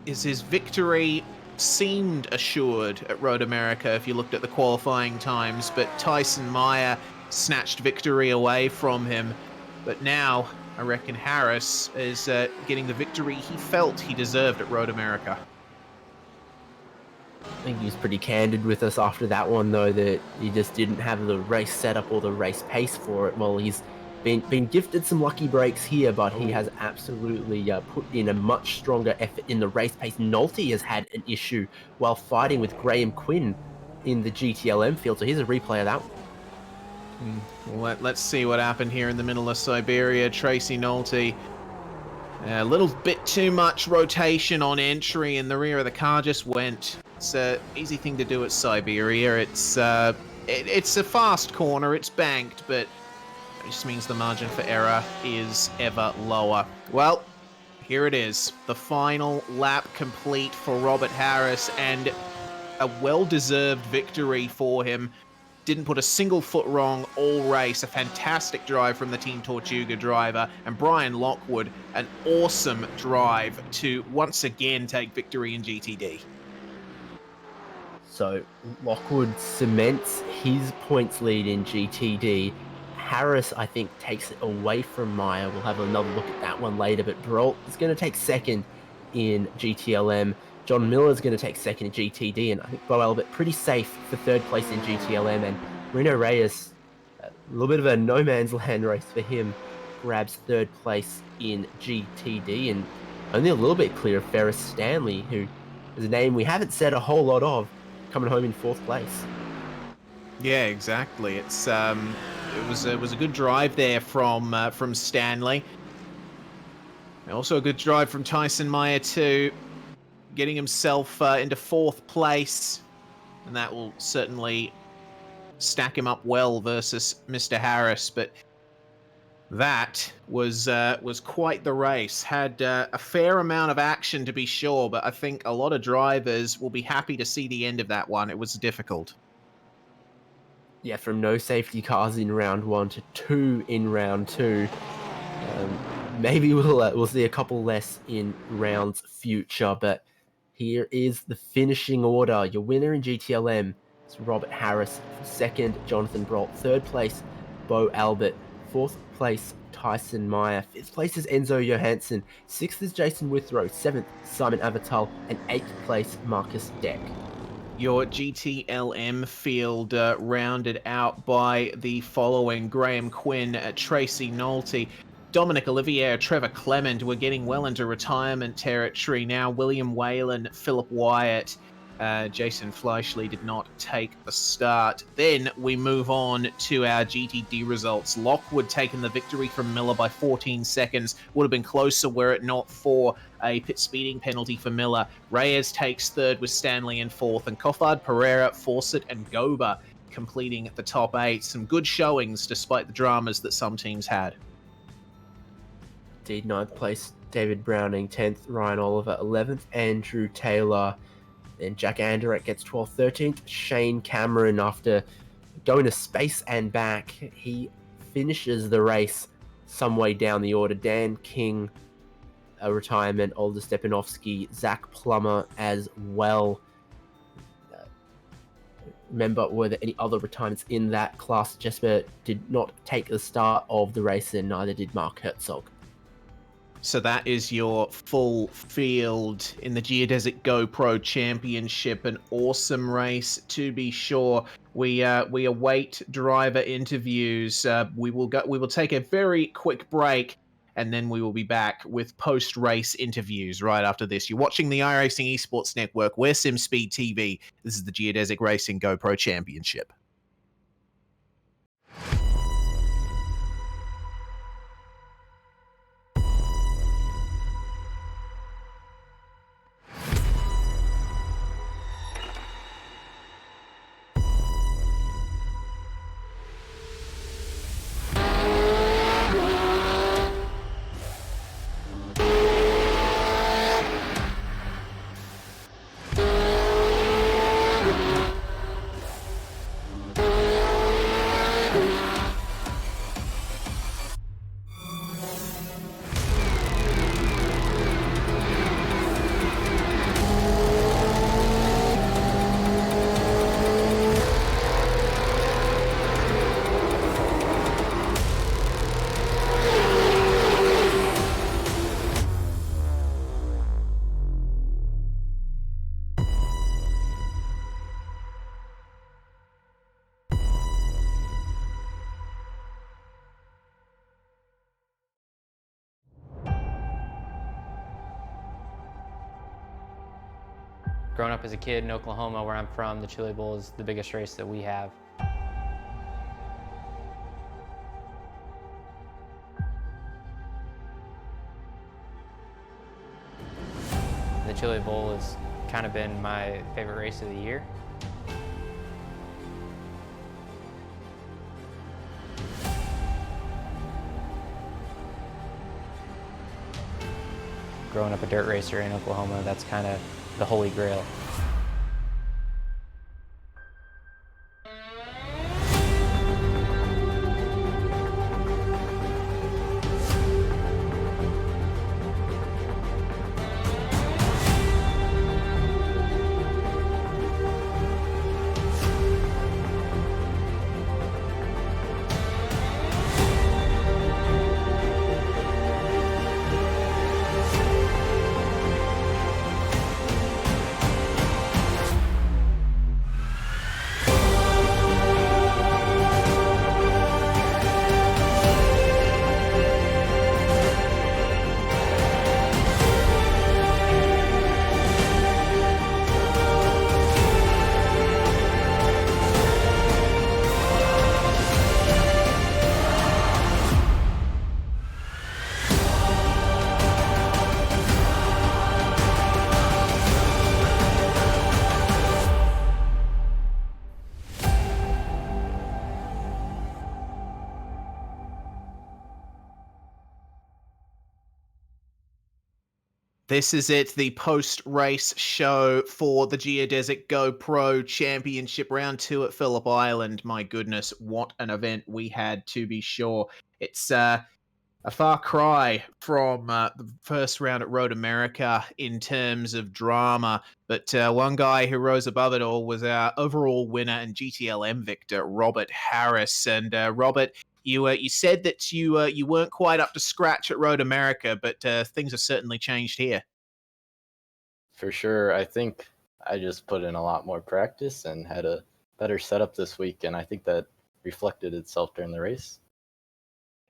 his victory seemed assured at Road America if you looked at the qualifying times, but Tyson Meyer snatched victory away from him. But now, I reckon Harris is getting the victory he felt he deserved at Road America. I think he was pretty candid with us after that one, though, that he just didn't have the race setup or the race pace for it. Well, he's been gifted some lucky breaks here, but he has absolutely put in a much stronger effort in the race pace. Nolte has had an issue while fighting with Graham Quinn in the GTLM field, so here's a replay of that one. Well, let's see what happened here in the middle of Siberia. Tracy Nolte, a little bit too much rotation on entry, and the rear of the car just went. It's an easy thing to do at Siberia. It's a fast corner, it's banked, but it just means the margin for error is ever lower. Well, here it is. The final lap complete for Robert Harris, and a well-deserved victory for him. Didn't put a single foot wrong all race. A fantastic drive from the Team Tortuga driver. And Brian Lockwood, an awesome drive to once again take victory in GTD. So Lockwood cements his points lead in GTD. Harris, I think, takes it away from Meyer. We'll have another look at that one later, but Brault is going to take second in GTLM. John Miller is going to take second in GTD, and I think Bo Albert pretty safe for 3rd place in GTLM, and Reno Reyes, a little bit of a no man's land race for him. grabs third place in GTD, and only a little bit clear of Ferris Stanley, who is a name we haven't said a whole lot of, coming home in fourth place. Yeah, exactly. It was a good drive there from Stanley. Also a good drive from Tyson Meyer too, getting himself into fourth place, and that will certainly stack him up well versus Mr. Harris. But that was quite the race. Had a fair amount of action, to be sure, but I think a lot of drivers will be happy to see the end of that one. It was difficult. Yeah, from no safety cars in round 1 to 2 in round 2. Maybe we'll see a couple less in rounds future, but here is the finishing order. Your winner in GTLM is Robert Harris. Second, Jonathan Brault. Third place, Bo Albert. Fourth place, Tyson Meyer. Fifth place is Enzo Johansson. Sixth is Jason Withrow. Seventh, Simon Avatal. And eighth place, Marcus Deck. Your GTLM field rounded out by the following: Graham Quinn, Tracy Nolte, Dominic Olivier, Trevor Clement. We're getting well into retirement territory now. William Whalen, Phillip Wyatt, Jason Fleischle did not take the start. Then we move on to our GTD results. Lockwood taking the victory from Miller by 14 seconds. Would have been closer were it not for a pit speeding penalty for Miller. Reyes takes third with Stanley in fourth, and Coffard, Pereira, Fawcett, and Goba completing the top 8. Some good showings despite the dramas that some teams had. Indeed, 9th place, David Browning. 10th, Ryan Oliver. 11th, Andrew Taylor. Then Jack Anderett gets 12th. 13th, Shane Cameron. After going to space and back, he finishes the race some way down the order. Dan King, a retirement. Older Stepanovsky, Zach Plummer as well. Remember, were there any other retirements in that class? Jesper did not take the start of the race, and neither did Mark Herzog. So that is your full field in the Geodesic GoPro Championship. An awesome race, to be sure. We await driver interviews. We will take a very quick break, and then we will be back with post-race interviews right after this. You're watching the iRacing Esports Network. We're SimSpeed TV. This is the Geodesic Racing GoPro Championship. Growing up as a kid in Oklahoma, where I'm from, the Chili Bowl is the biggest race that we have. The Chili Bowl has kind of been my favorite race of the year. Growing up a dirt racer in Oklahoma, that's kind of the holy grail. This is it, the post-race show for the Geodesic GoPro Championship Round 2 at Phillip Island. My goodness, what an event we had, to be sure. It's a far cry from the first round at Road America in terms of drama, but one guy who rose above it all was our overall winner and GTLM victor, Robert Harris. And Robert, you said that you weren't quite up to scratch at Road America, but things have certainly changed here. For sure, I think I just put in a lot more practice and had a better setup this week, and I think that reflected itself during the race.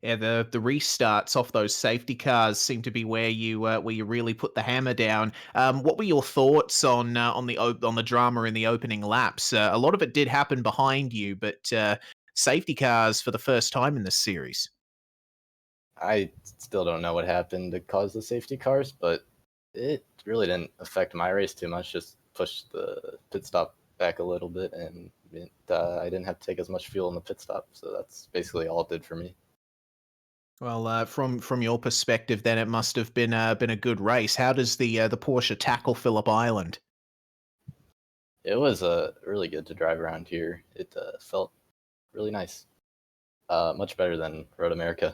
Yeah, the restarts off those safety cars seem to be where you really put the hammer down. What were your thoughts on the drama in the opening laps? A lot of it did happen behind you, but safety cars for the first time in this series. I still don't know what happened to cause the safety cars, but it really didn't affect my race too much. Just pushed the pit stop back a little bit, and I didn't have to take as much fuel in the pit stop. So that's basically all it did for me. Well, from your perspective, then it must have been a good race. How does the Porsche tackle Phillip Island? It was really good to drive around here. It felt really nice. Much better than Road America.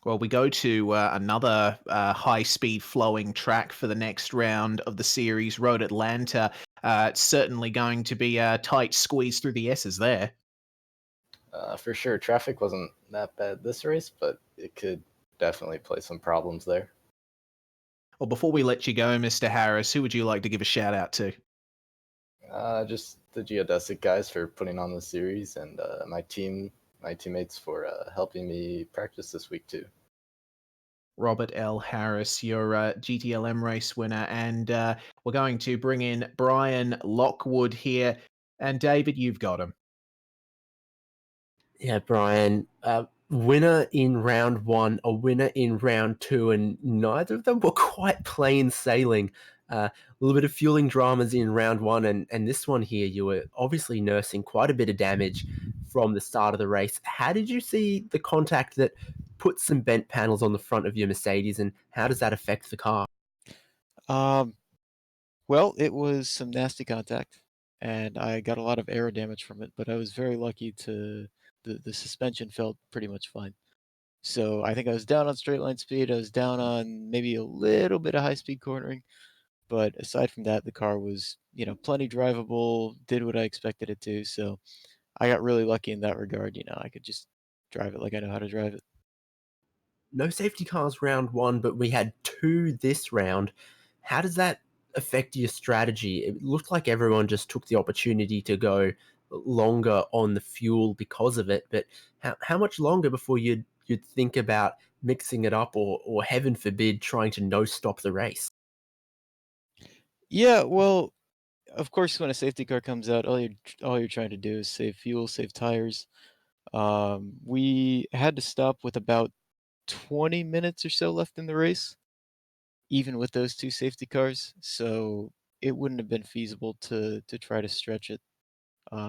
Well, we go to another high-speed flowing track for the next round of the series, Road Atlanta. It's certainly going to be a tight squeeze through the S's there. For sure, traffic wasn't that bad this race, but it could definitely play some problems there. Well, before we let you go, Mr. Harris, who would you like to give a shout-out to? Just the Geodesic guys for putting on the series, and my teammates for helping me practice this week too. Robert L. Harris, your GTLM race winner, and we're going to bring in Brian Lockwood here. And David, you've got him. Yeah, Brian, winner in round 1, a winner in round 2, and neither of them were quite plain sailing. A little bit of fueling dramas in round 1, and this one here, you were obviously nursing quite a bit of damage from the start of the race. How did you see the contact that put some bent panels on the front of your Mercedes, and how does that affect the car? Well, it was some nasty contact, and I got a lot of aero damage from it, but I was very lucky to the suspension felt pretty much fine. So I think I was down on straight line speed. I was down on maybe a little bit of high speed cornering, but aside from that, the car was, plenty drivable, did what I expected it to. So I got really lucky in that regard. I could just drive it like I know how to drive it. No safety cars round 1, but we had 2 this round. How does that affect your strategy? It looked like everyone just took the opportunity to go longer on the fuel because of it, but how much longer before you'd think about mixing it up or heaven forbid trying to no stop the race? Yeah, well, of course, when a safety car comes out, all you're trying to do is save fuel, save tires. We had to stop with about 20 minutes or so left in the race, even with those two safety cars. So it wouldn't have been feasible to try to stretch it.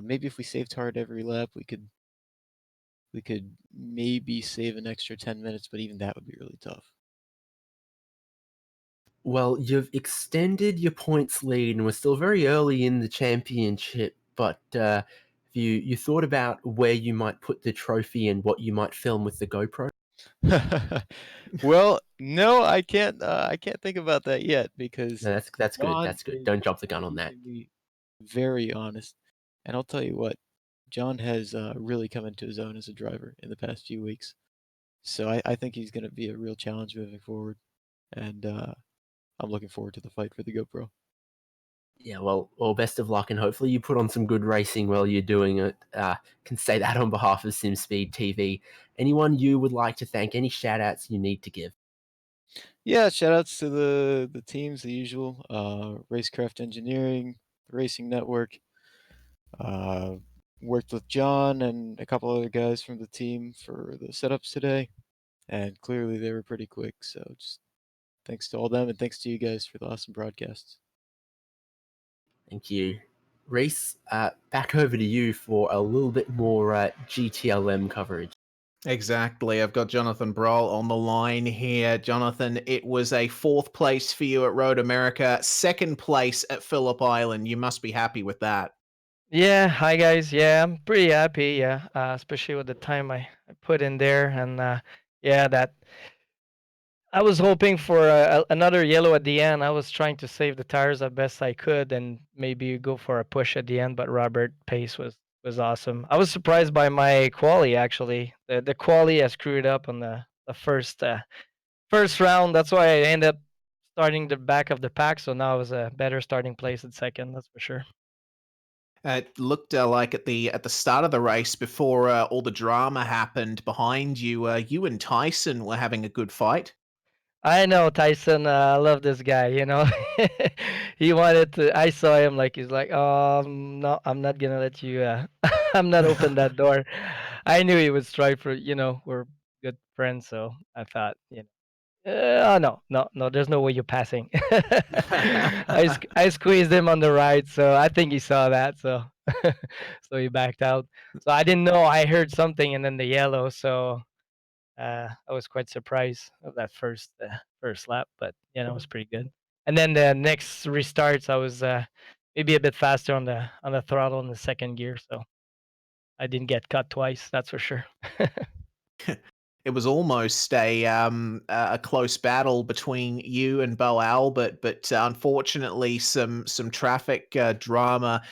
Maybe if we saved hard every lap, we could maybe save an extra 10 minutes, but even that would be really tough. Well, you've extended your points lead, and we're still very early in the championship. But have you thought about where you might put the trophy and what you might film with the GoPro? Well, no, I can't. I can't think about that yet because No, that's good. John That's good. is Don't jump the gun on that. keeping me very honest, and I'll tell you what, John has really come into his own as a driver in the past few weeks. So I think he's going to be a real challenge moving forward, and I'm looking forward to the fight for the GoPro. Yeah, well, best of luck, and hopefully you put on some good racing while you're doing it. Can say that on behalf of SimSpeed TV. Anyone you would like to thank? Any shout outs you need to give? Yeah, shout outs to the teams, the usual, Racecraft Engineering, the Racing Network. Uh, Worked with John and a couple other guys from the team for the setups today, and clearly they were pretty quick. So just thanks to all them, and thanks to you guys for the awesome broadcasts. Thank you. Reese, back over to you for a little bit more GTLM coverage. Exactly. I've got Jonathan Broll on the line here. Jonathan, it was a 4th place for you at Road America, 2nd place at Phillip Island. You must be happy with that. Yeah, hi guys. Yeah, I'm pretty happy. Yeah, especially with the time I put in there, and yeah, that I was hoping for another yellow at the end. I was trying to save the tires as best I could, and maybe go for a push at the end. But Robert pace was awesome. I was surprised by my quali actually. The quali I screwed up on the first round. That's why I ended up starting the back of the pack. So now it was a better starting place at second. That's for sure. It looked like at the start of the race, before all the drama happened behind you, you and Tyson were having a good fight. I know Tyson. I love this guy. You know, he wanted to. I saw him like he's like, no, I'm not gonna let you. I'm not open that door. I knew he would strike for. You know, we're good friends, so I thought, oh no, no, no. There's no way you're passing. I squeezed him on the right, so I think he saw that. So so he backed out. So I didn't know. I heard something, and then the yellow. So I was quite surprised of that first lap, but it was pretty good. And then the next restarts, I was maybe a bit faster on the throttle in the second gear, so I didn't get cut twice. That's for sure. It was almost a close battle between you and Bo Albert, but unfortunately, some traffic drama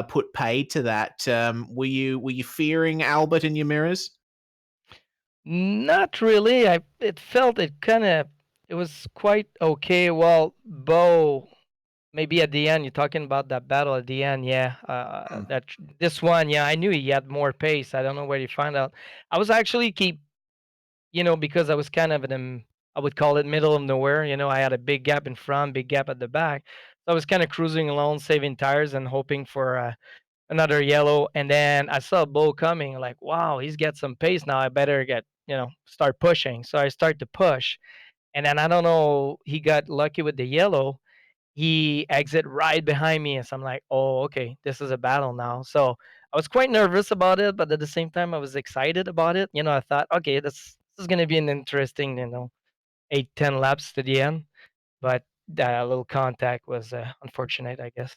put paid to that. Were you fearing Albert in your mirrors? Not really. I it felt it kind of it was quite okay. Well, Bo, maybe at the end, you're talking about that battle at the end, yeah. Hmm. This one, yeah, I knew he had more pace. I don't know where he found out. I was actually keep because I was kind of in I would call it middle of nowhere. I had a big gap in front, big gap at the back. So I was kind of cruising along, saving tires and hoping for another yellow. And then I saw Bo coming, like, wow, he's got some pace now. I better start pushing. So I start to push. And then I don't know, he got lucky with the yellow. He exit right behind me. And so I'm like, oh, okay, this is a battle now. So I was quite nervous about it, but at the same time, I was excited about it. I thought, okay, this is going to be an interesting, 8, 10 laps to the end. But that little contact was unfortunate, I guess.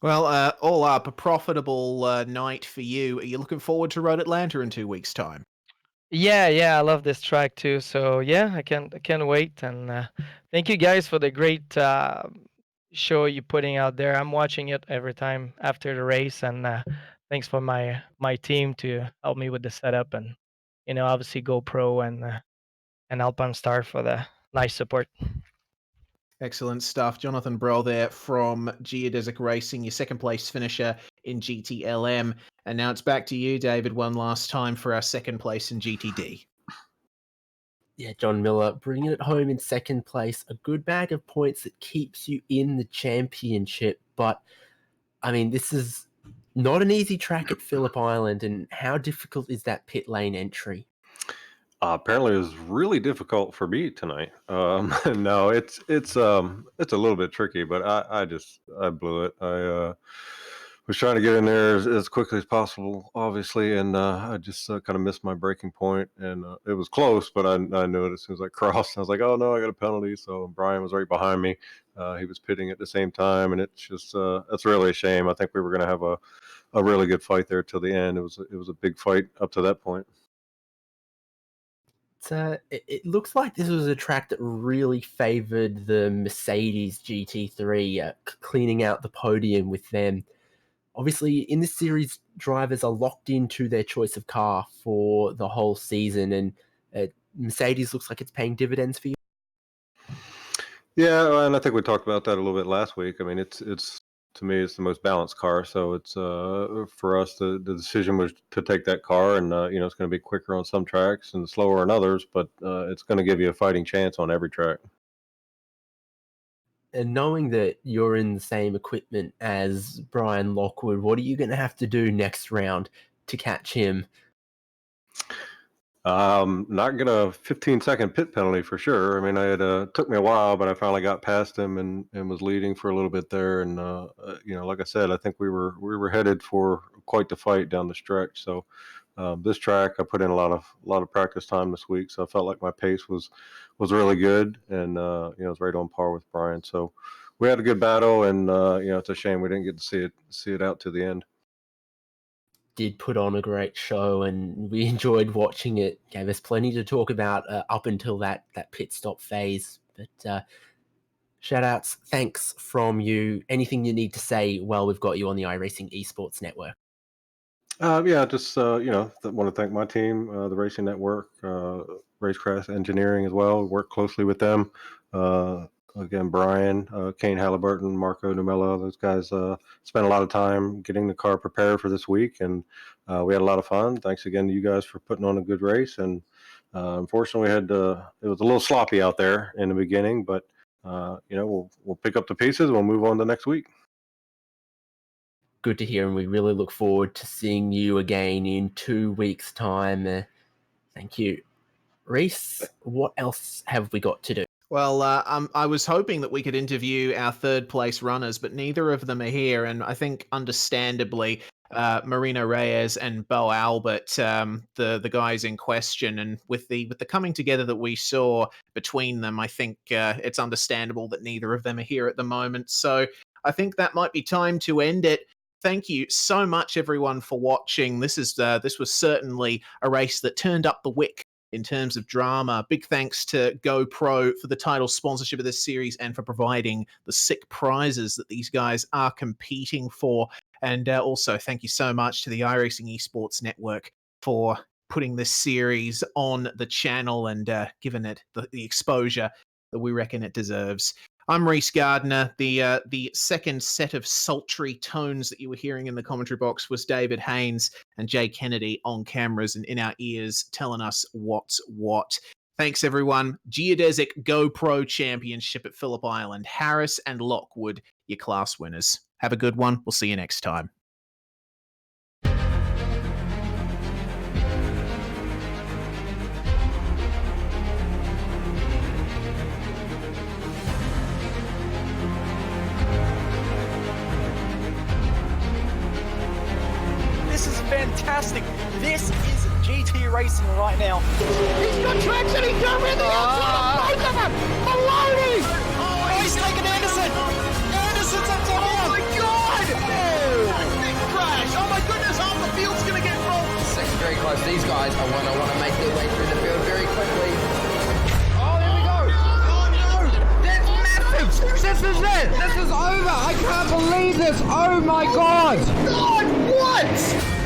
Well, all up, a profitable night for you. Are you looking forward to Road Atlanta in 2 weeks' time? Yeah, yeah, I love this track too. So yeah, I can't wait. And thank you guys for the great show you're putting out there. I'm watching it every time after the race, and thanks for my team to help me with the setup, and obviously GoPro and Alpine Star for the nice support. Excellent stuff. Jonathan Broll there from Geodesic Racing, your second place finisher in GTLM. And now it's back to you, David, one last time for our second place in GTD. Yeah, John Miller bringing it home in second place. A good bag of points that keeps you in the championship. But, I mean, this is not an easy track at Phillip Island. And how difficult is that pit lane entry? Apparently, it was really difficult for me tonight. No, it's a little bit tricky, but I blew it. I was trying to get in there as quickly as possible, obviously, and I just kind of missed my breaking point, and it was close, but I knew it as soon as I crossed. I was like, oh no, I got a penalty. So Brian was right behind me. He was pitting at the same time, and it's just that's really a shame. I think we were going to have a really good fight there till the end. It was a big fight up to that point. It looks like this was a track that really favored the Mercedes GT3, cleaning out the podium with them. Obviously, in this series, drivers are locked into their choice of car for the whole season, and Mercedes looks like it's paying dividends for you. Yeah, and I think we talked about that a little bit last week. I mean, it's to me, it's the most balanced car. So it's for us, the decision was to take that car, and it's going to be quicker on some tracks and slower on others, but it's going to give you a fighting chance on every track. And knowing that you're in the same equipment as Brian Lockwood, what are you going to have to do next round to catch him? Not get a 15-second pit penalty for sure. I mean, I had took me a while, but I finally got past him and was leading for a little bit there. And like I said, I think we were headed for quite the fight down the stretch. So This track, I put in a lot of practice time this week, so I felt like my pace was really good, and it was right on par with Brian. So we had a good battle, and it's a shame we didn't get to see it out to the end. Did put on a great show, and we enjoyed watching it. Gave us plenty to talk about up until that pit stop phase. But shout outs, thanks from you. Anything you need to say while we've got you on the iRacing Esports Network? Just want to thank my team, the Racing Network, Racecraft Engineering as well. Work closely with them. Again, Brian, Kane Halliburton, Marco Numella, those guys spent a lot of time getting the car prepared for this week, and we had a lot of fun. Thanks again to you guys for putting on a good race. And unfortunately, it was a little sloppy out there in the beginning, but we'll pick up the pieces and we'll move on to next week. Good to hear, and we really look forward to seeing you again in 2 weeks' time. Thank you. Reese, what else have we got to do? Well, I was hoping that we could interview our third place runners, but neither of them are here. And I think, understandably, Marino Reyes and Bo Albert, the guys in question, and with the coming together that we saw between them, I think it's understandable that neither of them are here at the moment. So I think that might be time to end it. Thank you so much, everyone, for watching. This was certainly a race that turned up the wick in terms of drama. Big thanks to GoPro for the title sponsorship of this series and for providing the sick prizes that these guys are competing for. And also, thank you so much to the iRacing Esports Network for putting this series on the channel and giving it the exposure that we reckon it deserves. I'm Reese Gardner. The second set of sultry tones that you were hearing in the commentary box was David Haynes and Jay Kennedy on cameras and in our ears telling us what's what. Thanks, everyone. Geodesic GoPro Championship at Phillip Island. Harris and Lockwood, your class winners. Have a good one. We'll see you next time. This is fantastic. This is GT racing right now. He's got traction. He's got everything outside of both of them. Maloney. Oh, he's taking Anderson. Anderson's up to him. Oh my God. Oh, big crash. Oh my goodness. Half the field's going to get rolled. Second very close. These guys are want to make their way through the field very quickly. Oh, there we go. Oh no. That's massive. This is it. This is over. I can't believe this. Oh my God. God, what?